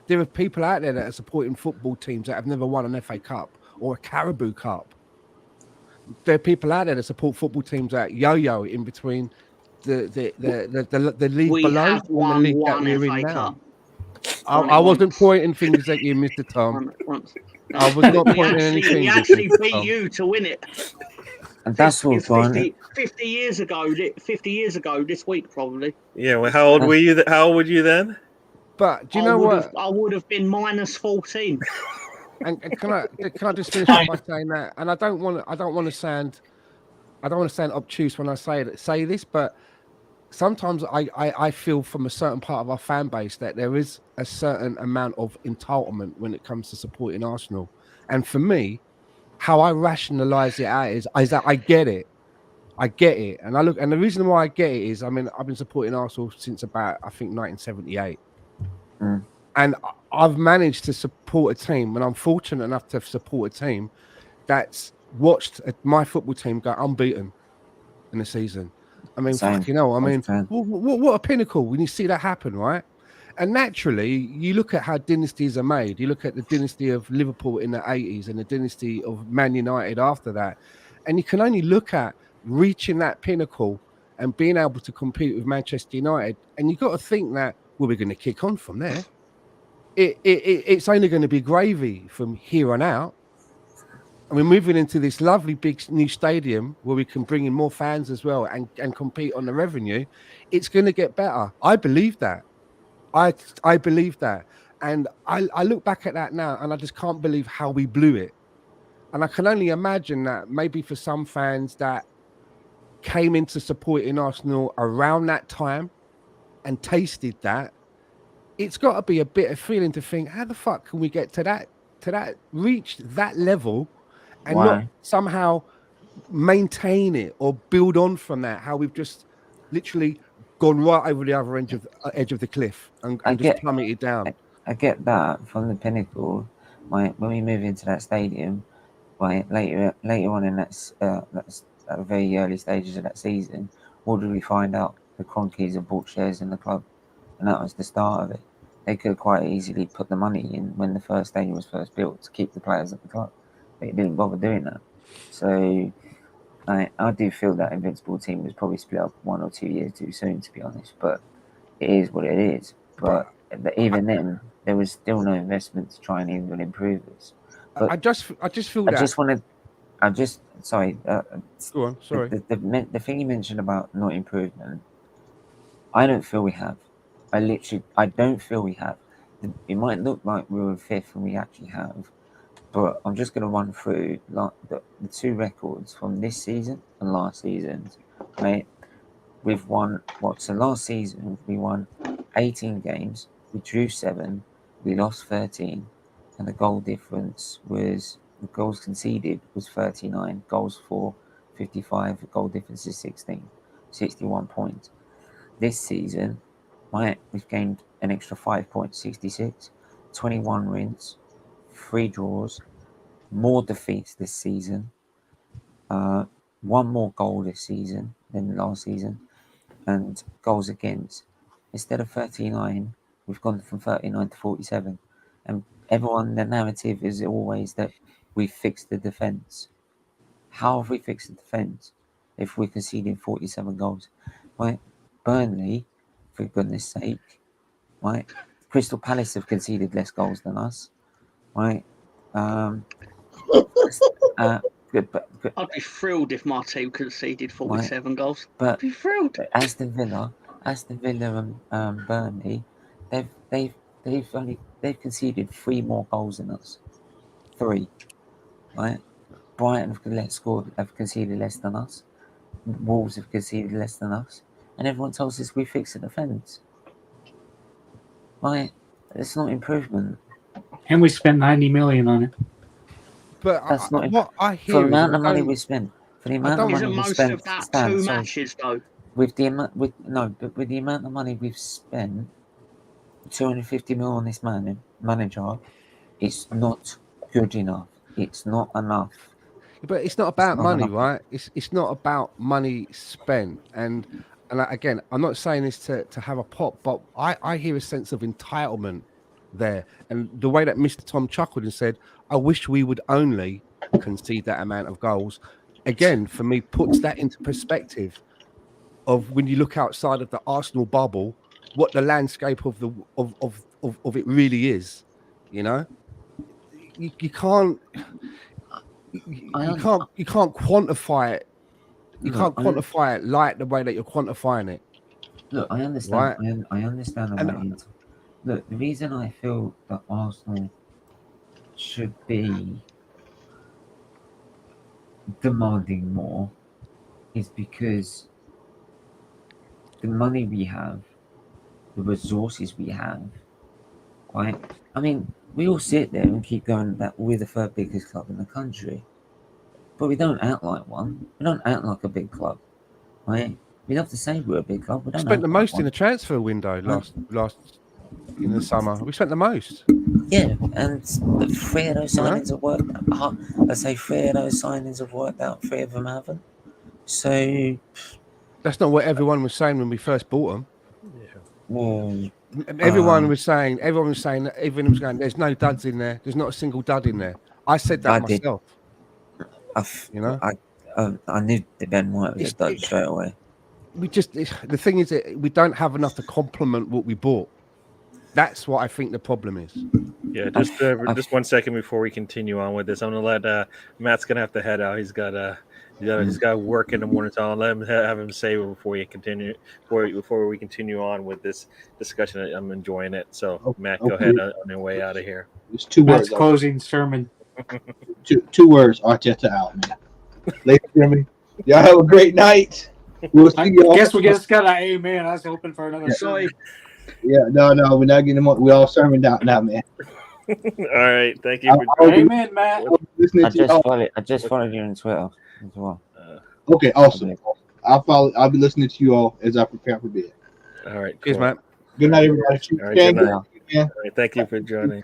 There are people out there that are supporting football teams that have never won an FA Cup or a Carabao Cup. There are people out there that support football teams that yo-yo in between the league We below have and the league that won we're FA in now. Cup. I wasn't pointing fingers at you, Mr. Tom. I was not pointing any fingers. We actually Mr. beat Tom. you to win it. And that's all fine. 50 years ago. 50 years ago this week, probably. Yeah. Well, how old were you? How old were you then? But do you know what? I would have been minus 14. And can I just finish off by saying that? And I don't want to sound obtuse when I say this, but sometimes I feel from a certain part of our fan base that there is a certain amount of entitlement when it comes to supporting Arsenal. And for me, how I rationalize it out is that I get it. And and the reason why I get it is, I mean, I've been supporting Arsenal since about, I think, 1978. And I've managed to support a team, and I'm fortunate enough to support a team that's watched my football team go unbeaten in the season. I mean, fucking hell. I mean, what a pinnacle when you see that happen, right? And naturally, you look at how dynasties are made. You look at the dynasty of Liverpool in the 80s and the dynasty of Man United after that. And you can only look at reaching that pinnacle and being able to compete with Manchester United. And you've got to think that, well, we're going to kick on from there. It's only going to be gravy from here on out. and we're moving into this lovely big new stadium where we can bring in more fans as well and compete on the revenue, it's going to get better. I believe that. I believe that. And I look back at that now and I just can't believe how we blew it. And I can only imagine that maybe for some fans that came into supporting Arsenal around that time and tasted that, it's got to be a bit of feeling to think, how the fuck can we get to that reach that level and not Why? somehow maintain it or build on from that? How we've just literally gone right over the other edge of the cliff and just plummeted down. I get that from the pinnacle. When we move into that stadium, later on in that's at the very early stages of that season, what did we find out? The Cronkies had bought shares in the club, and that was the start of it. They could quite easily put the money in when the first stadium was first built to keep the players at the club, but it didn't bother doing that. So I do feel that Invincible team was probably split up 1 or 2 years too soon, to be honest. But it is what it is. But even then, there was still no investment to try and even improve this. But I just feel that. Sorry. Go on. Sorry. The thing you mentioned about not improvement, I don't feel we have. I don't feel we have. It might look like we were fifth and we actually have. But I'm just going to run through the 2 records from this season and last season, right? We've won so last season we won 18 games, we drew 7, we lost 13, and the goal difference was the goals conceded was 39, goals for 55, the goal difference is 16, 61 points. This season, we've gained an extra 5 points, 66, 21 wins, 3 draws, more defeats this season, 1 more goal this season than last season, and goals against. Instead of 39, we've gone from 39 to 47. And the narrative is always that we fixed the defence. How have we fixed the defence if we're conceding 47 goals? Right? Burnley, for goodness sake, right? Crystal Palace have conceded less goals than us, right? I'd be thrilled if my team conceded 47 goals. But I'd be thrilled. Aston Villa and Burnley, they've conceded 3 more goals than us. 3, right? Brighton have conceded less than us. Wolves have conceded less than us, and everyone tells us we fixed the defence. Right? It's not improvement. And we spent 90 million on it. But That's not what I hear for the amount of money we spent. For the amount of money we spent, Isn't most of that 2 matches though? With the amount of money we've spent, 250 mil on this manager, it's not good enough. It's not enough. But it's not about money, right? It's not about money spent. And again, I'm not saying this to have a pop, but I hear a sense of entitlement there. And the way that Mr. Tom chuckled and said, I wish we would only concede that amount of goals, again, for me, puts that into perspective of when you look outside of the Arsenal bubble, what the landscape of it really is. You know, you can't quantify it. You can't quantify it like the way that you're quantifying it. Look, I understand. Right? I understand about it. Look, the reason I feel that Arsenal should be demanding more is because the money we have, the resources we have, right? I mean, we all sit there and keep going that we're the 3rd biggest club in the country, but we don't act like one. We don't act like a big club, right? We love to say we're a big club. We don't spent the most in the transfer window last in the summer. We spent the most. Yeah, and 3 of those signings have worked out. Let's say 3 of those signings have worked out, 3 of them haven't. So that's not what everyone was saying when we first bought them. Yeah. Well, everyone was saying that everyone was going, there's no duds in there. There's not a single dud in there. I said that myself. I knew the Ben White was a dud straight away. The thing is that we don't have enough to complement what we bought. That's what I think the problem is. Yeah, just 1 second before we continue on with this, I'm gonna let Matt's gonna have to head out. He's got work in the morning, so I'll let him have him say it before before we continue on with this discussion. I'm enjoying it. So Matt, go ahead on your way out of here. It's 2 Matt's words. closing sermon. Two words. Arteta out, man. Ladies and gentlemen, y'all have a great night. We'll see I y'all. guess we just got an amen. I was hoping for another Sorry. Yeah, no, we're not getting more. We all sermoned out now, man. All right, thank you for amen, Matt. Listening I to y'all. just followed you on Twitter as well. Okay, awesome. I'll be listening to you all as I prepare for bed. All right, Cheers, cool. Matt. Good night, everybody. All right, good night. All Yeah. right, thank you for joining.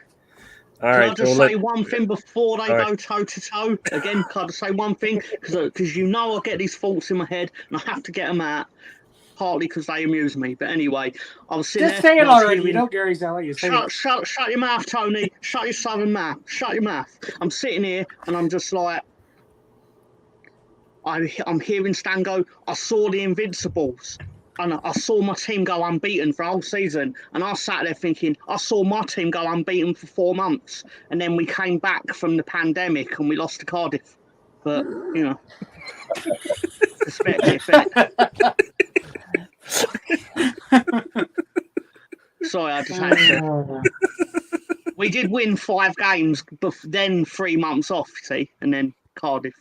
All Can I right, just so say one thing before they All right. go toe to toe? Again, can I just say one thing? Because you know I get these thoughts in my head and I have to get them out, partly because they amuse me. But anyway, I was sitting Just there. say it and I was already. You hearing- know Gary's not like you say it. Shut your mouth, Tony. Shut your southern mouth. Shut your mouth. I'm sitting here and I'm just like, I'm hearing Stan go, I saw the Invincibles. And I saw my team go unbeaten for a whole season. And I sat there thinking, I saw my team go unbeaten for 4 months. And then we came back from the pandemic and we lost to Cardiff. But, you know, perspective. Sorry, I just had to. We did win 5 games, but then 3 months off, see, and then Cardiff.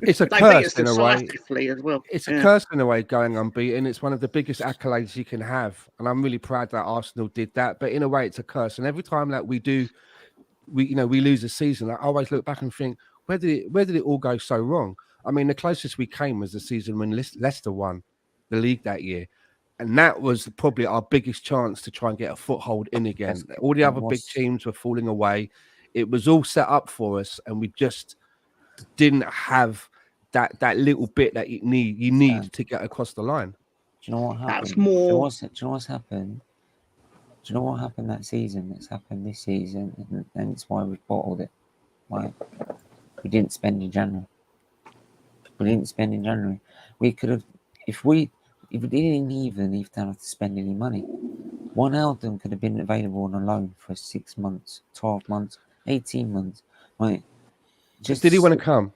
It's a They beat us curse in a way. decisively as well. It's a curse in a way going unbeaten. It's one of the biggest accolades you can have, and I'm really proud that Arsenal did that. But in a way, it's a curse. And every time that we lose a season, I always look back and think, where did it all go so wrong? I mean, the closest we came was the season when Leicester won the league that year, and that was probably our biggest chance to try and get a foothold in again. All the other big teams were falling away. It was all set up for us, and we just didn't have that little bit that you need to get across the line. Do you know what happened? That's more. Do you know what's happened? Do you know what happened that season? That's happened this season, and it's why we've bottled it. Why? We didn't spend in January. We could have, if we didn't even have to spend any money. One Alden could have been available on a loan for 6 months, 12 months, 18 months. Right? Did he want to come?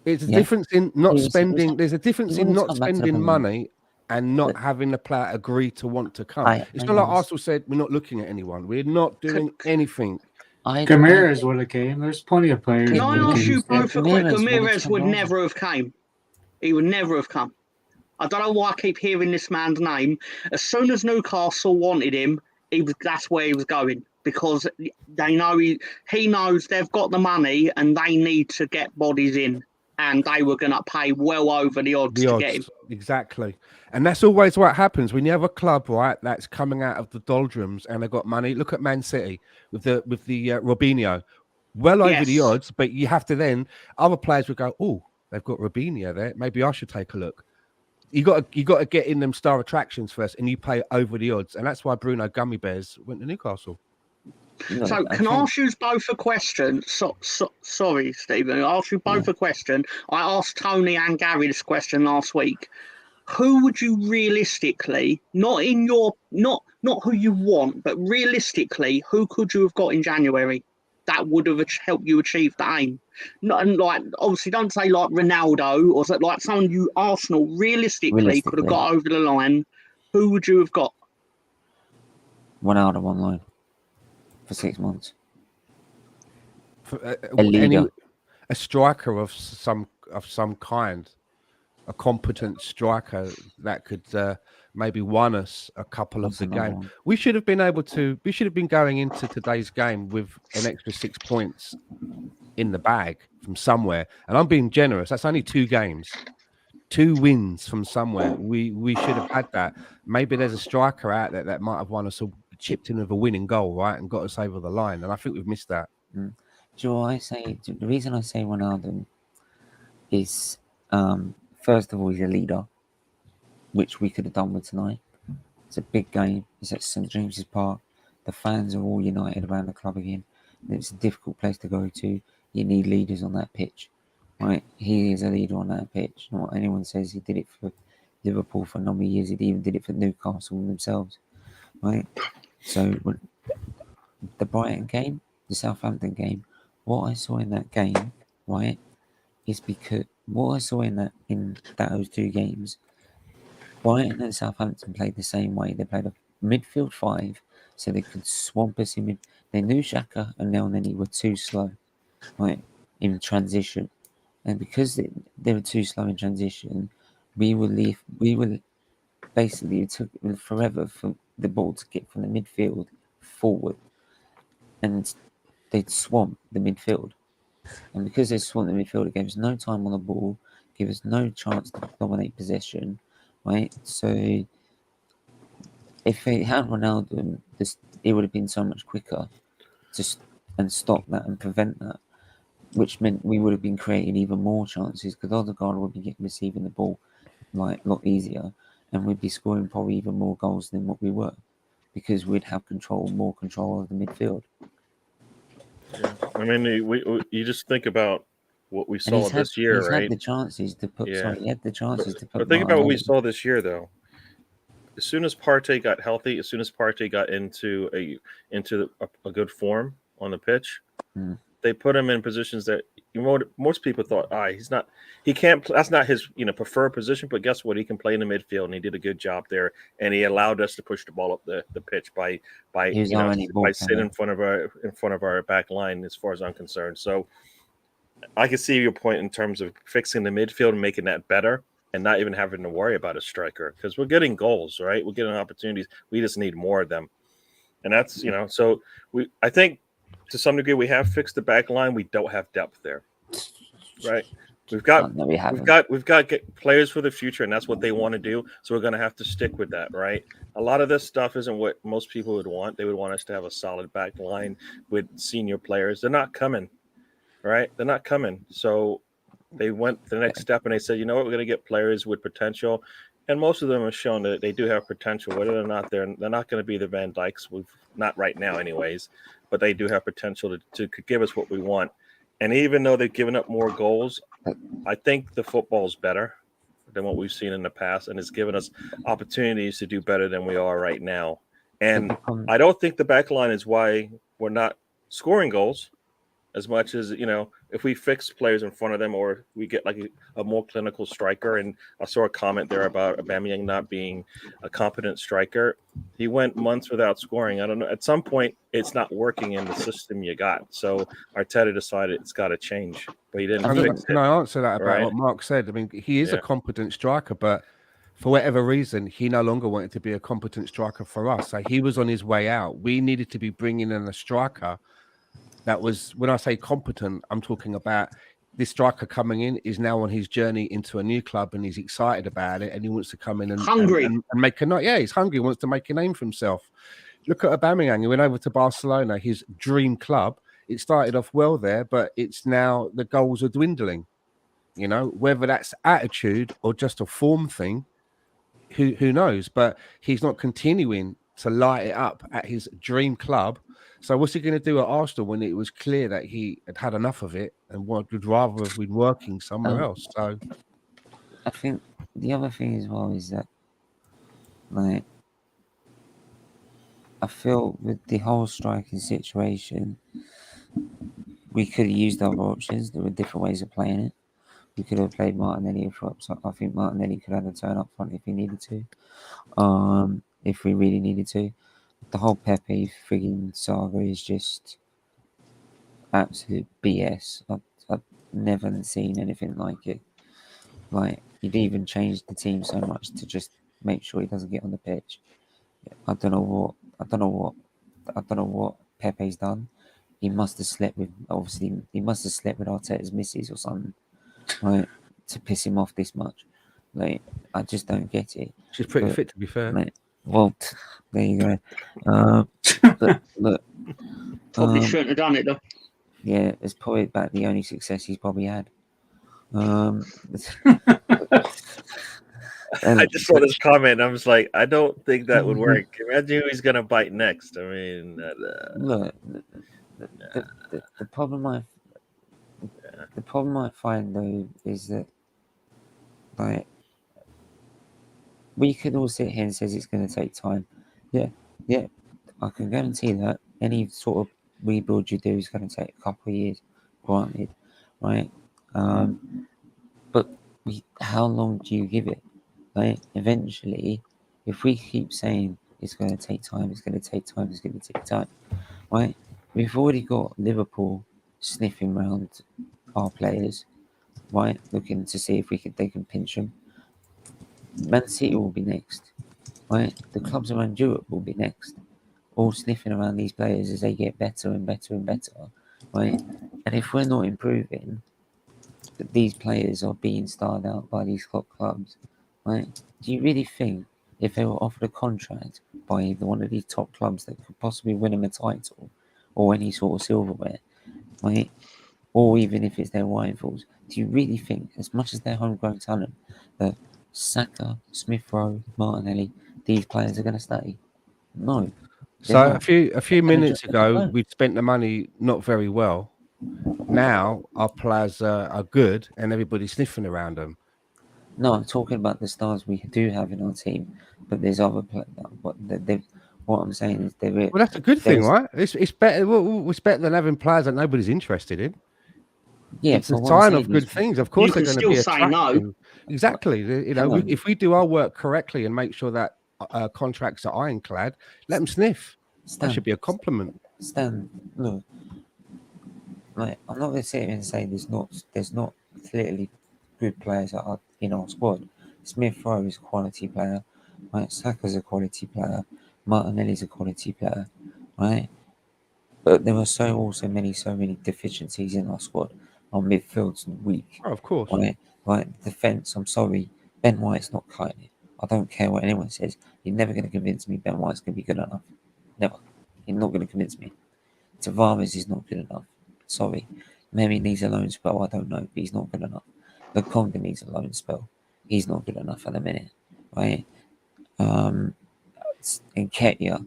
It's a difference in not spending. There's a difference in not spending money and not having the player agree to want to come. It's not like Arsenal said, we're not looking at anyone. We're not doing anything. Ramirez would have came. There's plenty of players. Can I ask you both a quick? Ramirez would come never have came. He would never have come. I don't know why I keep hearing this man's name. As soon as Newcastle wanted him, that's where he was going. Because they know he knows they've got the money and they need to get bodies in. And they were going to pay well over the odds to get him. Exactly. And that's always what happens when you have a club, right, that's coming out of the doldrums and they've got money. Look at Man City with the Robinho. Well over the odds, but you have to then, other players would go, oh, they've got Robinho there. Maybe I should take a look. You got to get in them star attractions first and you pay over the odds. And that's why Bruno Gummy Bears went to Newcastle. No, so can I ask you both a question? Sorry, Stephen. I'll ask you both a question. I asked Tony and Gary this question last week. Who would you realistically, not who you want, but realistically, who could you have got in January that would have helped you achieve the aim? Not like obviously, don't say like Ronaldo or like someone you Arsenal realistically could have got over the line. Who would you have got? Ronaldo online. For 6 months. A leader, a striker of some kind, a competent striker that could maybe won us a couple of the game. We should have been going into today's game with an extra 6 points in the bag from somewhere. And I'm being generous. That's only 2 games. 2 wins from somewhere. We should have had that. Maybe there's a striker out there that might have won us a chipped in with a winning goal, right, and got us over the line. And I think we've missed that. Do you know what I say? The reason I say Ronaldo is, first of all, he's a leader, which we could have done with tonight. It's a big game. It's at St James's Park. The fans are all united around the club again. It's a difficult place to go to. You need leaders on that pitch, right? He is a leader on that pitch. Not what anyone says. He did it for Liverpool for a number of years. He even did it for Newcastle themselves, right? So the Brighton game, the Southampton game, what I saw in that game, right, is because what I saw in those two games, Brighton and Southampton played the same way. They played a midfield five, so they could swamp us in mid. They knew Xhaka and Elneny were too slow, right, in transition, and because they were too slow in transition, we were basically, it took forever for the ball to get from the midfield forward, and they'd swamp the midfield. And because they swamped the midfield, it gave us no time on the ball, gave us no chance to dominate possession, right? So if they had Ronaldo, it would have been so much quicker and stop that and prevent that, which meant we would have been creating even more chances because Odegaard would be receiving the ball like a lot easier, and we'd be scoring probably even more goals than what we were because we'd have more control of the midfield. Yeah. I mean, you just think about what we saw this year, he's right? Had the chances to put. Yeah. Sorry, he had the chances to put. But think about what we saw this year, though. As soon as Partey got healthy, as soon as Partey got into a good form on the pitch, they put him in positions that most people thought, he can't. That's not his preferred position. But guess what? He can play in the midfield, and he did a good job there. And he allowed us to push the ball up the pitch by sitting in front of our back line. As far as I'm concerned, so I can see your point in terms of fixing the midfield and making that better. And not even having to worry about a striker because we're getting goals, right? We're getting opportunities. We just need more of them, and that's So I think to some degree we have fixed the back line. We don't have depth there, right? We've got players for the future, and that's what they want to do. So we're going to have to stick with that, right? A lot of this stuff isn't what most people would want. They would want us to have a solid back line with senior players. They're not coming, right? They're not coming. So they went the next step and they said, you know what, we're going to get players with potential. And most of them have shown that they do have potential, whether or not they're not going to be the Van Dijks. Not right now anyways, but they do have potential to give us what we want. And even though they've given up more goals, I think the football is better than what we've seen in the past. And it's given us opportunities to do better than we are right now. And I don't think the back line is why we're not scoring goals as much as, if we fix players in front of them or we get like a more clinical striker. And I saw a comment there about Aubameyang not being a competent striker. He went months without scoring. I don't know. At some point, it's not working in the system you got. So Arteta decided it's got to change, but he didn't fix it. Can I answer that about what Mark said? I mean, he is a competent striker, but for whatever reason, he no longer wanted to be a competent striker for us. So he was on his way out. We needed to be bringing in a striker that was, when I say competent, I'm talking about this striker coming in is now on his journey into a new club and he's excited about it and he wants to come in and make a note. Yeah, he's hungry, wants to make a name for himself. Look at Aubameyang. He went over to Barcelona, his dream club. It started off well there, but it's now the goals are dwindling. Whether that's attitude or just a form thing, who knows? But he's not continuing to light it up at his dream club. So what's he going to do at Arsenal when it was clear that he had enough of it and would rather have been working somewhere else? So I think the other thing as well is that, like, I feel with the whole striking situation, we could have used other options. There were different ways of playing it. We could have played Martinelli up top. I think Martinelli could have a turn up front if he needed to. If we really needed to. The whole Pepe frigging saga is just absolute BS. I've never seen anything like it. Like, he'd even changed the team so much to just make sure he doesn't get on the pitch. I don't know what Pepe's done. He must have slept with Arteta's missus or something, right, to piss him off this much. Like, I just don't get it. She's pretty fit, to be fair. Like, well, there you go. Look, probably shouldn't have done it though. Yeah, it's probably about the only success he's probably had. I just saw this comment and I was like, I don't think that would work. Imagine who he's gonna bite next. I mean, look, the problem I find though is that, like, we could all sit here and says it's going to take time. Yeah, I can guarantee that any sort of rebuild you do is going to take a couple of years, granted, right? But how long do you give it? Right? Eventually, if we keep saying it's going to take time, it's going to take time, it's going to take time, right? We've already got Liverpool sniffing around our players, right? Looking to see if they can pinch them. Man City will be next, right? The clubs around Europe will be next, all sniffing around these players as they get better and better and better, right? And if we're not improving, these players are being starred out by these top clubs, right? Do you really think if they were offered a contract by either one of these top clubs that could possibly win them a title or any sort of silverware, right? Or even if it's their rivals, do you really think, as much as their homegrown talent, that Saka, Smith Rowe, Martinelli, these players are going to stay? No. So a few minutes just ago, go. we'd spent the money not very well. Now our players are good, and everybody's sniffing around them. No, I'm talking about the stars we do have in our team, but there's other players. What I'm saying is Well, that's a good thing, there's- right? It's better. Well, it's better than having players that nobody's interested in. Yeah, It's a but what I'm sign saying of good is- things. Of course, You they're can going to still be say no. attractive. Exactly. You know, Hang on. if we do our work correctly and make sure that contracts are ironclad, let them sniff. That should be a compliment. Stan, look, like, I'm not going to sit here and say there's not clearly good players that are in our squad. Smith Rowe is a quality player, right? Saka's a quality player, Martinelli's a quality player, right? But there are so many deficiencies in our squad. Our midfield's weak, Oh, of course. right? Right, defense. I'm sorry, Ben White's not cutting it. I don't care what anyone says. You're never going to convince me Ben White's going to be good enough. Never. You're not going to convince me. Tavares is not good enough. Sorry. Maybe he needs a loan spell. I don't know, but he's not good enough. Lokonga needs a loan spell. He's not good enough at the minute, right? And Ketia,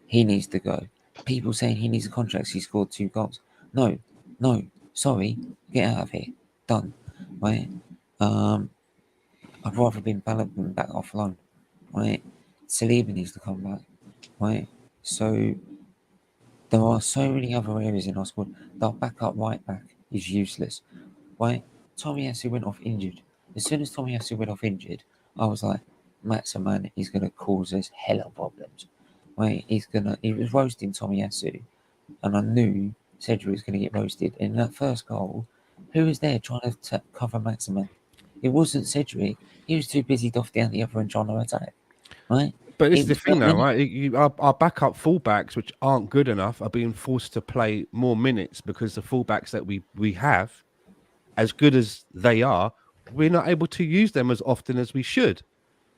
he needs to go. People saying he needs a contract. He scored 2 goals. No, sorry, get out of here. Done, right? I'd rather been Ballot than back off loan, right? Saliba needs to come back, right? So there are so many other areas in our squad. Our backup right back is useless, right? Tomiyasu went off injured. As soon as Tomiyasu went off injured, I was like, Maximan is going to cause us hella problems, right? He was roasting Tomiyasu, and I knew Cedric was going to get roasted. In that first goal, who was there trying to cover Maximan? It wasn't Cedric. He was too busy off down the other and trying to attack, right? But this It is the was thing, that though, minute. right? Our backup fullbacks, which aren't good enough, are being forced to play more minutes because the fullbacks that we have, as good as they are, we're not able to use them as often as we should.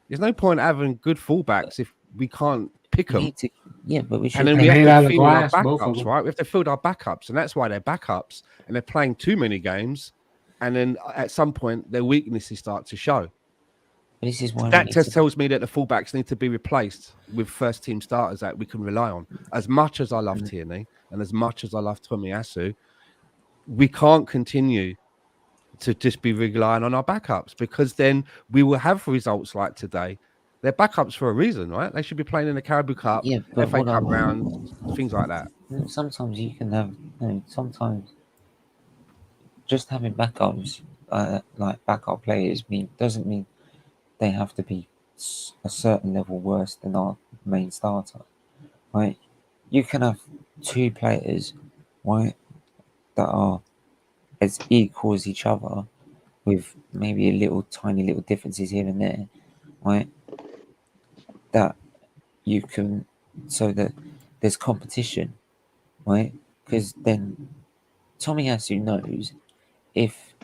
There's no point having good fullbacks if we can't pick We them. need to, yeah, but we should. And then They're we made have out to of field our glass, both of backups, them. right? We have to field our backups, and that's why they're backups, and they're playing too many games. And then at some point, their weaknesses start to show. This is why That just tells me that the fullbacks need to be replaced with first team starters that we can rely on. As much as I love Tierney and as much as I love Tomiyasu, we can't continue to just be relying on our backups, because then we will have results like today. They're backups for a reason, right? They should be playing in the Caribou Cup, Yeah, but FA what Cup rounds, things like that. sometimes you can have, sometimes just having backups, like backup players, doesn't mean they have to be a certain level worse than our main starter, right? You can have 2 players, right, that are as equal as each other, with maybe tiny little differences here and there, right? That you can, so that there's competition, right? Because then Tomiyasu knows if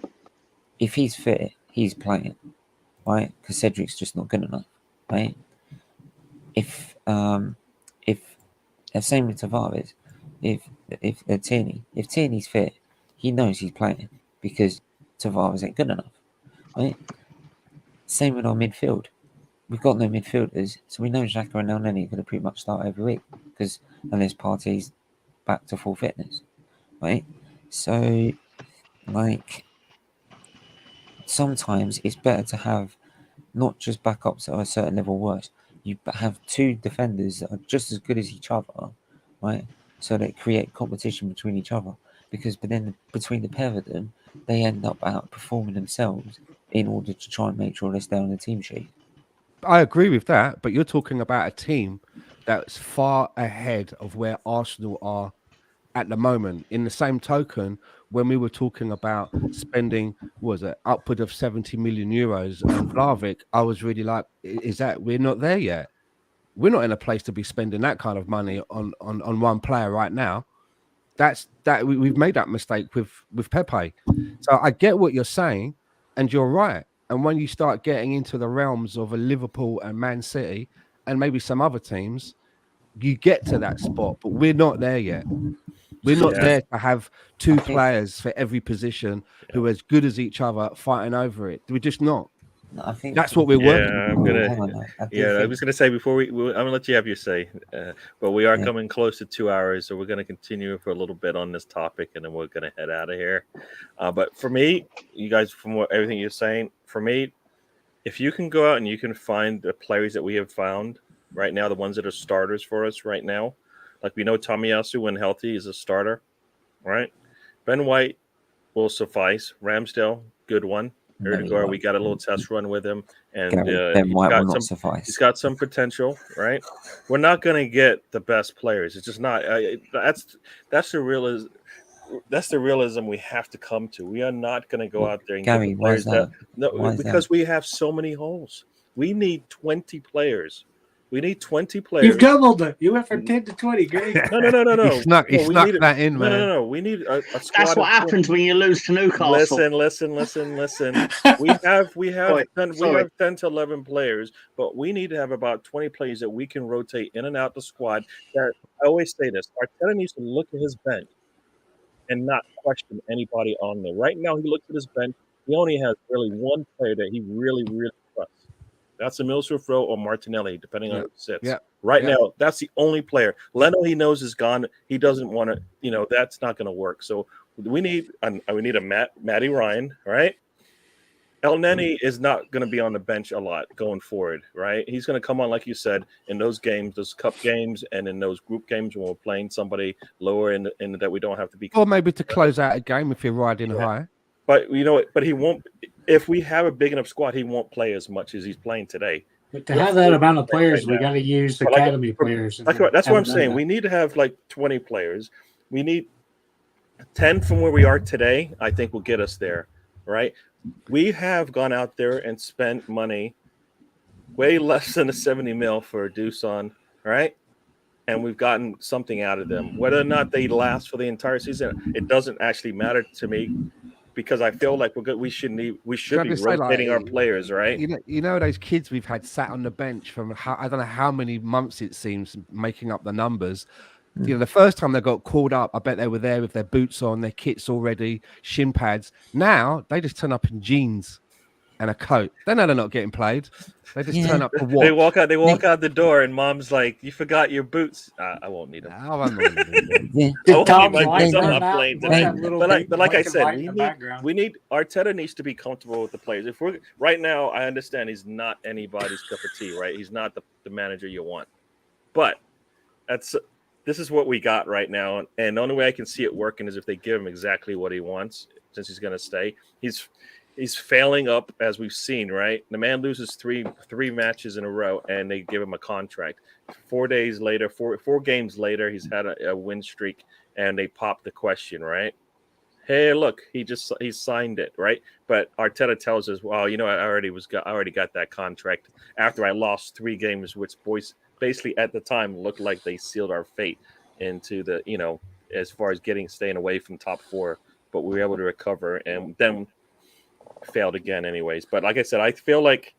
he's fit, he's playing, right? Because Cedric's just not good enough, right? If same with Tavares, if Tierney's fit, he knows he's playing because Tavares ain't good enough, right? Same with our midfield. We've got no midfielders, so we know Xhaka and Elneny are going to pretty much start every week, because unless Partey's back to full fitness, right? So, like, sometimes it's better to have not just backups that are a certain level worse. You have 2 defenders that are just as good as each other, right? so they create competition between each other. But then between the pair of them, they end up outperforming themselves in order to try and make sure they stay on the team sheet. I agree with that, but you're talking about a team that's far ahead of where Arsenal are at the moment. In the same token, when we were talking about spending, what was it, upward of 70 million euros on Vlahovic, I was really like, is that we're not there yet? We're not in a place to be spending that kind of money on one player right now. We've made that mistake with Pepe. So I get what you're saying, and you're right. And when you start getting into the realms of a Liverpool and Man City and maybe some other teams, you get to that spot, but we're not there yet. We're not Yeah. there to have two think- players for every position who are as good as each other fighting over it. We're just not. No, I think That's what we're working. Yeah, I'm gonna. Hang on, though. I do Yeah, I think- was gonna say before I'm gonna let you have your say, but we are Yeah. coming close to 2 hours, so we're gonna continue for a little bit on this topic, and then we're gonna head out of here. But for me, you guys, from everything you're saying, for me, if you can go out and you can find the players that we have found right now, the ones that are starters for us right now, like we know Tomiyasu when healthy is a starter, right? Ben White will suffice. Ramsdale, good one. No, Erdegaard, he we got a little test run with him, and Gary, Ben he's White will got not some. suffice. He's got some potential, right? We're not going to get the best players. It's just not. That's the realism. That's the realism we have to come to. We are not going to go out there and Gary, get the why is players that? no, Why is because that? we have so many holes. We need 20 players. We need 20 players. You've doubled it. You went from 10 to 20, Greg. No. He snuck No, we that need in, man. No. We need a squad. That's what of 20. happens when you lose to Newcastle. Listen. We have Sorry, 10, we sorry. have 10 to 11 players, but we need to have about 20 players that we can rotate in and out the squad. That I always say this: Arteta needs to look at his bench and not question anybody on there. Right now, he looks at his bench. He only has really one player that he really trusts. That's Emil Smith-Rowe or Martinelli, depending on Yeah. who sits. Yeah. Right Yeah. now, that's the only player. Leno, he knows is gone. He doesn't want to. That's not going to work. So we need a Matty Ryan, right? El Neni is not going to be on the bench a lot going forward, right? He's going to come on, like you said, in those games, those cup games, and in those group games when we're playing somebody lower in that we don't have to be. Or maybe to close out a game if you're riding high. But but he won't. If we have a big enough squad, he won't play as much as he's playing today. But to have that amount of players, Right we now. got to use But academy players. That's what I'm saying. We need to have like 20 players. We need 10 from where we are today. I think will get us there, right? We have gone out there and spent money way less than a 70 mil for a Doosan, right? And we've gotten something out of them. Whether or not they last for the entire season, it doesn't actually matter to me because I feel like we're good. We should be rotating our players, right? You know those kids we've had sat on the bench from I don't know how many months it seems, making up the numbers. The first time they got called up, I bet they were there with their boots on, their kits already, shin pads. Now they just turn up in jeans and a coat. They know they're not getting played. They just turn up to watch. They walk out the door, and mom's like, "You forgot your boots." I won't need them. I won't need them. Yeah. But like I said, we need Arteta needs to be comfortable with the players. If we're right now, I understand he's not anybody's cup of tea, right? He's not the manager you want, but this is what we got right now, and the only way I can see it working is if they give him exactly what he wants. Since he's going to stay, he's failing up as we've seen. Right, the man loses three matches in a row, and they give him a contract. 4 days later, four games later, he's had a win streak, and they pop the question. Right, hey, look, he signed it. Right, but Arteta tells us, well, I already got that contract after I lost 3 games, which basically at the time looked like they sealed our fate into the, as far as staying away from top 4, but we were able to recover and then failed again anyways. But like I said, I feel like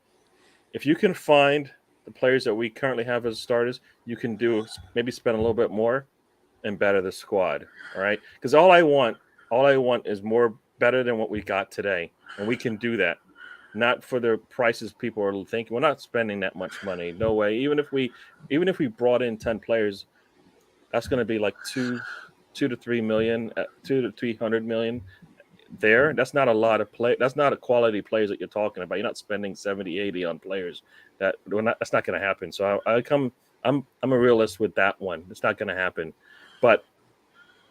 if you can find the players that we currently have as starters, you can maybe spend a little bit more and better the squad. All right. Because all I want is more better than what we got today. And we can do that. Not for the prices people are thinking. We're not spending that much money. No way. Even if we brought in 10 players, that's going to be like 2 to 3 million, 2 to 300 million there. That's not a lot of play. That's not a quality players that you're talking about. You're not spending 70, 80 on players. That's not going to happen. So I'm a realist with that one. It's not going to happen. But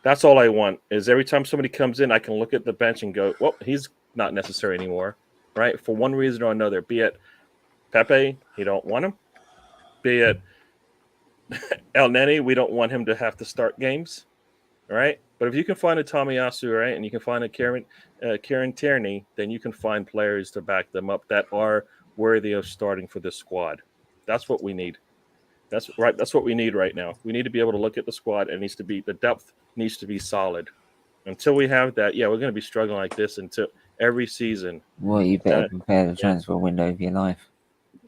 that's all I want is every time somebody comes in, I can look at the bench and go, well, he's not necessary anymore, right? For one reason or another, be it Pepe, he don't want him. Be it El Neni, we don't want him to have to start games, right? But if you can find a Tomiyasu, right, and you can find a Kieran Tierney, then you can find players to back them up that are worthy of starting for this squad. That's what we need. That's right. That's what we need right now. We need to be able to look at the squad, and the depth needs to be solid. Until we have that, we're going to be struggling like this until every season. Well, you better prepare the transfer window of your life.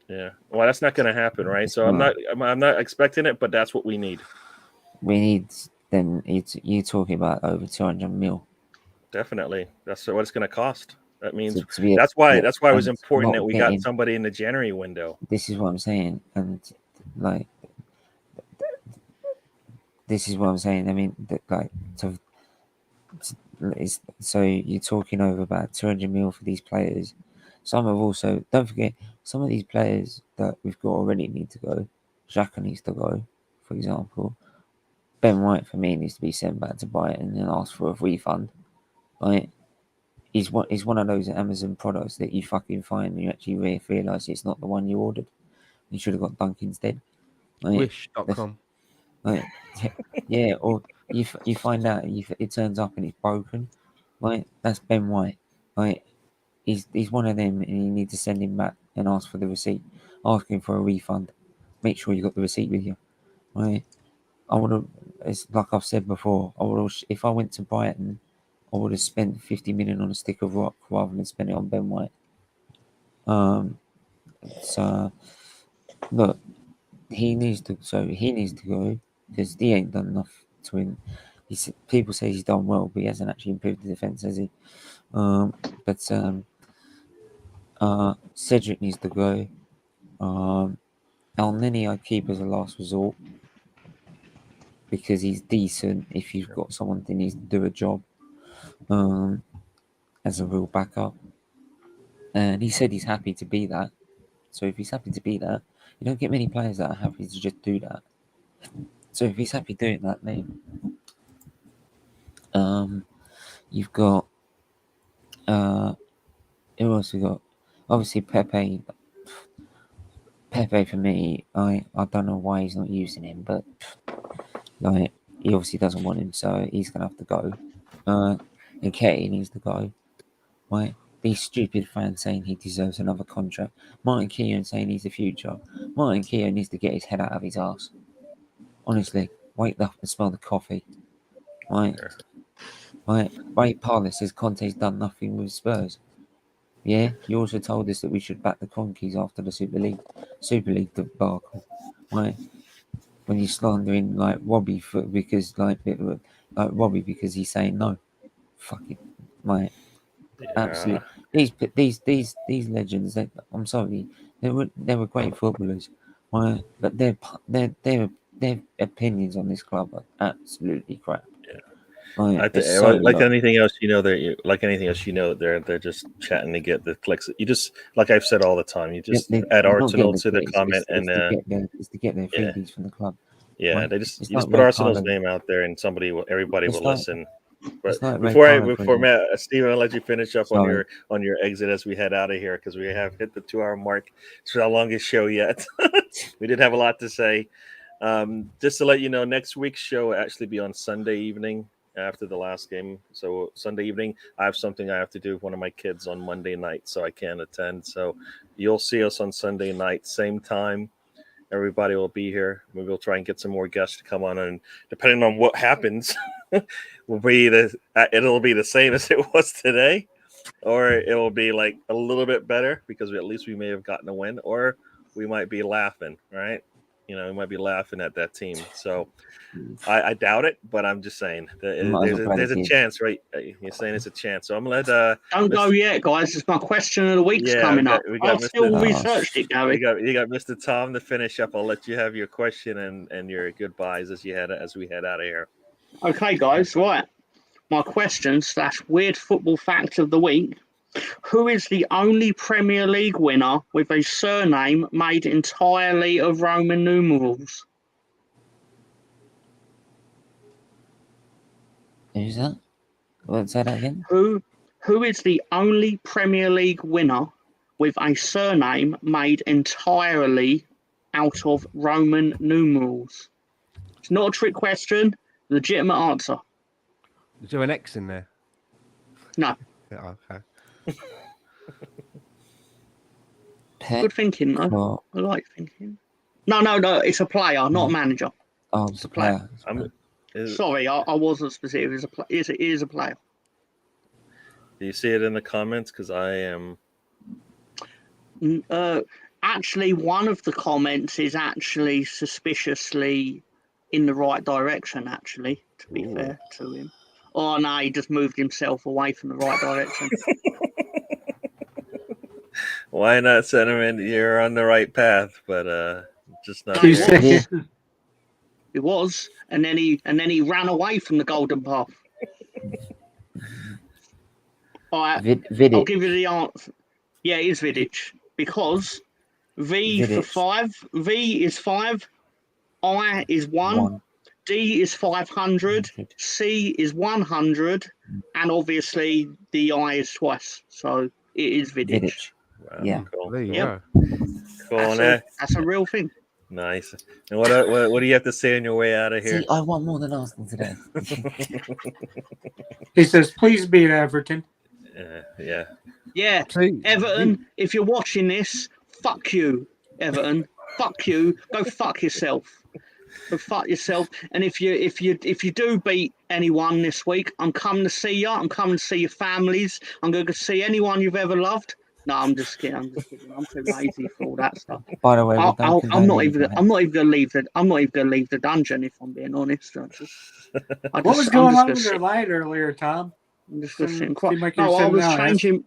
Yeah. Well, that's not going to happen, right? So I'm not expecting it, but that's what we need. We need then. You talking about over 200 mil? Definitely. That's what it's going to cost. That means to that's why it was important that we getting, got somebody in the January window. This is what I'm saying, and like this is what I'm saying. I mean, so you're talking over about 200 mil for these players. Some have also, don't forget, some of these players that we've got already need to go. Xhaka needs to go, for example. Ben White, for me, needs to be sent back to Brighton and ask for a refund. Right? He's one of those Amazon products that you fucking find and you actually realise it's not the one you ordered. You should have got Dunk instead. Right? Wish.com. Right? Yeah, or you find out it turns up and it's broken. Right? That's Ben White. Right? He's one of them, and you need to send him back and ask for the receipt. Ask him for a refund. Make sure you got the receipt with you. Right? I would have. It's like I've said before. I would have, if I went to Brighton, I would have spent 50 million on a stick of rock rather than spend it on Ben White. So look, he needs to go because he ain't done enough to win. People say he's done well, but he hasn't actually improved the defense, has he? Cedric needs to go. El Neni I'd keep as a last resort because he's decent if you've got someone that needs to do a job as a real backup. And he said he's happy to be that. So if he's happy to be that, you don't get many players that are happy to just do that. So if he's happy doing that, then you've got who else we got? Obviously Pepe. Pepe for me, I don't know why he's not using him, but like he obviously doesn't want him, so he's gonna have to go. And Katie needs to go. Right? These stupid fans saying he deserves another contract. Martin Keown saying he's the future. Martin Keown needs to get his head out of his ass. Honestly, wake up and smell the coffee. Right? Right? Ray Parler says Conte's done nothing with Spurs. Yeah, you also told us that we should back the Conkeys after the Super League debacle, right? When you're slandering like Robbie because he's saying no, fuck it, right? Absolutely. These legends. I'm sorry, they were great footballers, right? But their opinions on this club are absolutely crap. Like anything else, they're just chatting to get the clicks. You just, like I've said all the time, you just add Arsenal to the comment it's to get their freebies from the club. Yeah, right? you just put Arsenal's name out there, and everybody will listen. But before Matt, Steven, I'll let you finish up on your exit as we head out of here because we have hit the 2-hour mark. It's our longest show yet. We did have a lot to say. Just to let you know, next week's show will actually be on Sunday evening after the last game. So Sunday evening, I have something I have to do with one of my kids on Monday night, so I can't attend. So you'll see us on Sunday night, same time. Everybody will be here. Maybe we'll try and get some more guests to come on, and depending on what happens, it'll be the same as it was today, or it will be like a little bit better because at least we may have gotten a win, or we might be laughing, right? We might be laughing at that team. So I doubt it, but I'm just saying there's a chance, right? You're saying it's a chance. So I'm gonna let don't go yet, guys. It's my question of the week's coming up. I've still researched it, Gary. You got Mr. Tom to finish up. I'll let you have your question and your goodbyes as we head out of here. Okay, guys. Right. My question / weird football fact of the week. Who is the only Premier League winner with a surname made entirely of Roman numerals? Who's that? Well, say that again. Who is the only Premier League winner with a surname made entirely out of Roman numerals? It's not a trick question. Legitimate answer. Is there an X in there? No. Yeah, okay. Good thinking, though. Well, I like thinking. No. It's a player, not a manager. oh, It's a player. Is, Sorry, I wasn't specific. It is a player. do you see it in the comments? Because I am. Actually, one of the comments is actually suspiciously in the right direction, actually, to be fair to him. Oh, no, he just moved himself away from the right direction. Why not, Sentiment? You're on the right path, but just not. No, Two there. seconds. It was, and then he ran away from the golden path. All right, Vidic. I'll give you the answer. Yeah, it is Vidic, because V for Vidic. 5, V is 5, I is 1, D is 500, C is 100, and obviously the I is twice. So it is Vidic. Vidic. Wow, Yeah. cool. There you Yep. go. Cool on that. That's a real thing. Nice. And what do you have to say on your way out of here? See, I want more than Arsenal today. He says, please beat Everton. Yeah. Yeah, See, Everton, if you're watching this, fuck you, Everton. Fuck you. Go fuck yourself. Go fuck yourself. And if you do beat anyone this week, I'm coming to see you. I'm coming to see your families. I'm going to see anyone you've ever loved. No, I'm just kidding. I'm too lazy for all that stuff. By the way, we don't I'm condone not evil, even going to leave the dungeon, if I'm being honest. What was going on with your light earlier, Tom? I'm just gonna sit and Seemed cry. like you're No, I sitting was down. changing.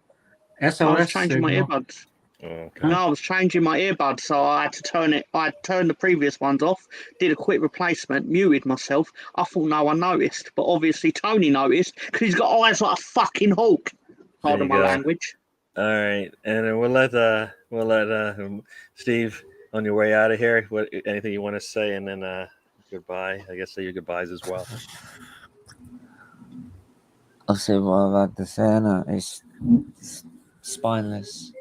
I SOS was changing my signal. earbuds. Okay. No, I was changing my earbuds, so I had to turn it. I turned the previous ones off, did a quick replacement, muted myself. I thought no one noticed, but obviously Tony noticed because he's got eyes like a fucking hawk. Pardon you my go. language. All right, and then we'll let Steve on your way out of here. Anything you want to say, and then goodbye. I guess say your goodbyes as well. I'll say what I've had to say. No, it's spineless,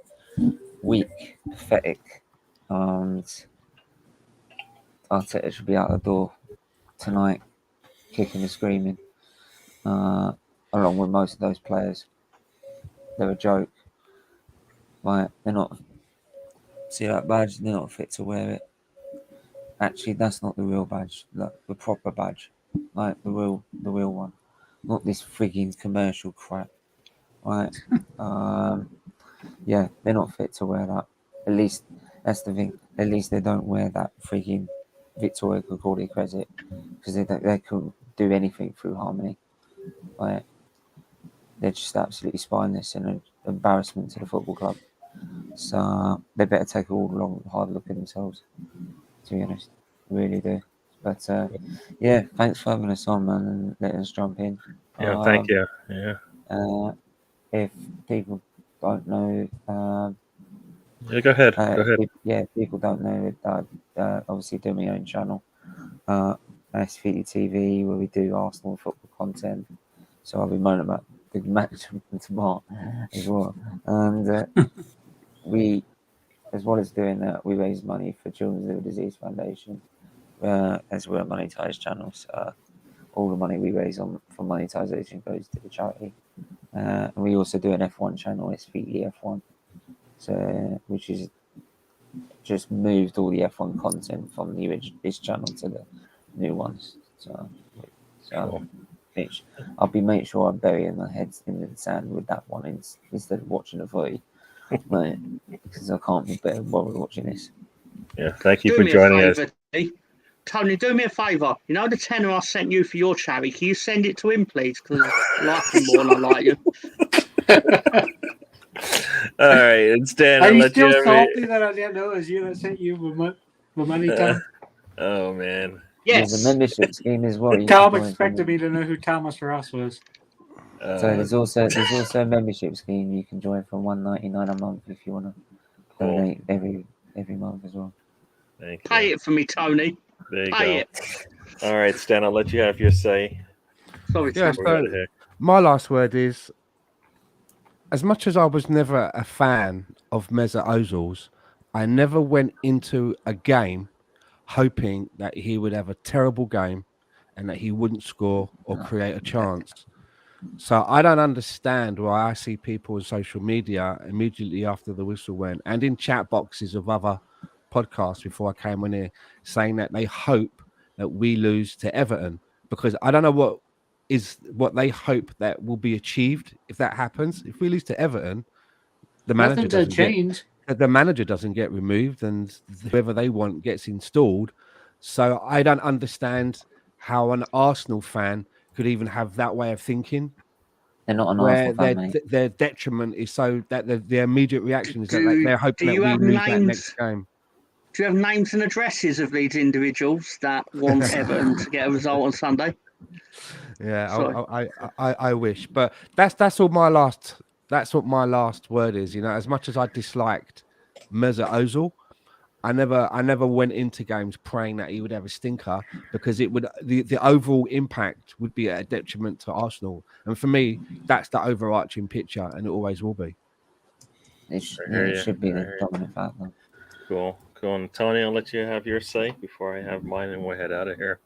weak, pathetic, and Arteta should be out the door tonight, kicking and screaming, along with most of those players. They're a joke. Like, they're not. See that badge? They're not fit to wear it. Actually, that's not the real badge. Look, the proper badge, like the real one, not this frigging commercial crap. Right? Yeah, they're not fit to wear that. At least that's the thing. At least they don't wear that frigging Victoria Concordia credit because they couldn't do anything through Harmony. Like, they're just absolutely spineless and an embarrassment to the football club. So they better take a long, hard look at themselves. To be honest, really do. But yeah, thanks for having us on, man, and letting us jump in. Yeah, thank you. Yeah. If people don't know, Yeah, go ahead. Go ahead. If people don't know it, obviously do my own channel, SVT TV, where we do Arsenal football content. So I'll be moaning about the match tomorrow as well. And we, as well as doing that, we raise money for Children's Liver Disease Foundation, as we're a monetized channel. So all the money we raise for monetization goes to the charity. And we also do an F1 channel, SVT F1, so which is just moved all the F1 content from this channel to the new ones. So Cool. I'll be make sure I'm burying my head in the sand with that one instead of watching the footy, right? Because I can't be better while we're watching this. Yeah, thank you Do for me a joining us. favour, T. Tony, do me a favour. You know the tenner I sent you for your charity? Can you send it to him, please? Because I like him more than I like you. All right, and Stan, Are I'll you let still you salty that I didn't know it was you that sent you the money, Tom? Oh man. Yes. There's a membership scheme as well. You Tom can join expected me to know who Thomas Ross was. So there's also a membership scheme you can join for $1.99 a month if you want to donate every month as well. Thank you. Pay it for me, Tony. There you Pay go. it. All right, Stan, I'll let you have your say. Sorry, Yeah, Sam. We're out so of here. my last word is, as much as I was never a fan of Mesut Ozil's, I never went into a game hoping that he would have a terrible game and that he wouldn't score or create a chance. So I don't understand why I see people on social media immediately after the whistle went and in chat boxes of other podcasts before I came on here saying that they hope that we lose to Everton, because I don't know what they hope that will be achieved if that happens. If we lose to Everton, the manager Nothing's a doesn't get change. the manager doesn't get removed and whoever they want gets installed. So I don't understand how an Arsenal fan could even have that way of thinking, They're not an where Arsenal fan, mate. their detriment is so that their immediate reaction is that Do they're hoping do that you we have lose that names? next game. Do you have names and addresses of these individuals that want Everton to get a result on Sunday? Yeah, Sorry. I wish, but that's all my last. That's what my last word is. You know, as much as I disliked Mesut Ozil, I never went into games praying that he would have a stinker, because it would the overall impact would be at a detriment to Arsenal. And for me, that's the overarching picture, and it always will be. It hear you. should be I the hear you. dominant factor. Cool. And Tony, I'll let you have your say before I have mine, and we'll head out of here.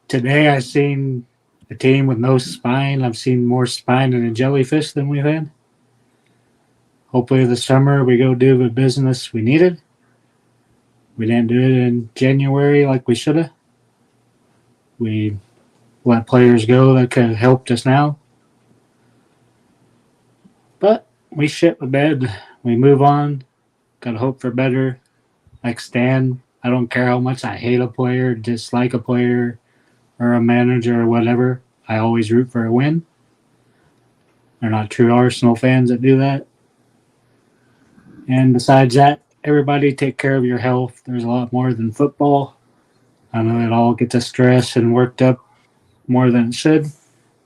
Today I seen a team with no spine. I've seen more spine in a jellyfish than we've had. Hopefully this summer we go do the business we needed. We didn't do it in January like we should have. We let players go that could have helped us now. But we shit the bed. We move on. Got to hope for better. Like Stan, I don't care how much I hate a player, dislike a player, or a manager or whatever. I always root for a win. They're not true Arsenal fans that do that. And besides that, everybody take care of your health. There's a lot more than football. I know it all gets us stressed and worked up more than it should.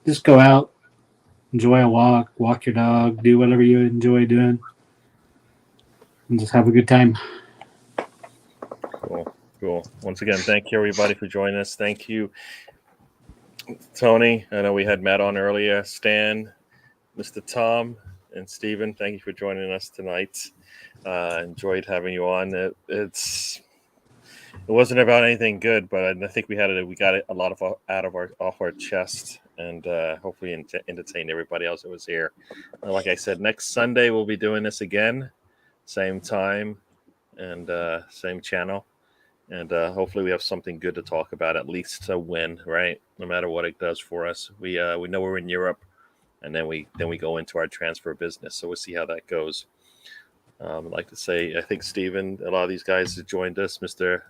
Just go out, enjoy a walk your dog, do whatever you enjoy doing, and just have a good time. Cool. Once again, thank you everybody for joining us. Thank you, Tony. I know we had Matt on earlier. Stan, Mr. Tom, and Steven, thank you for joining us tonight. Enjoyed having you on. It wasn't about anything good, but I think we got it a lot of off our chest, and hopefully entertain everybody else that was here. Like I said, next Sunday we'll be doing this again, same time and same channel, and hopefully we have something good to talk about, at least to win, right? No matter what it does for us, we know we're in Europe, and then we go into our transfer business, so we'll see how that goes. I'd like to say, I think Steven, a lot of these guys have joined us. Mr.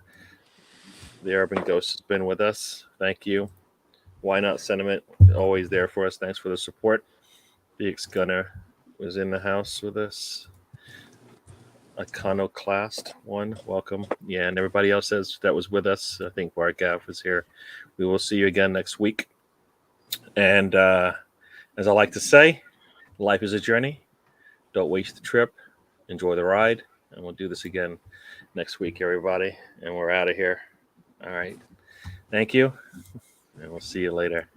The Urban Ghost has been with us. Thank you. Why Not Sentiment, always there for us. Thanks for the support. BX Gunner was in the house with us. Iconoclast one, welcome. Yeah, and everybody else that was with us. I think Bart Gav was here. We will see you again next week. And as I like to say, life is a journey. Don't waste the trip. Enjoy the ride. And we'll do this again next week, everybody. And we're out of here. All right. Thank you. And we'll see you later.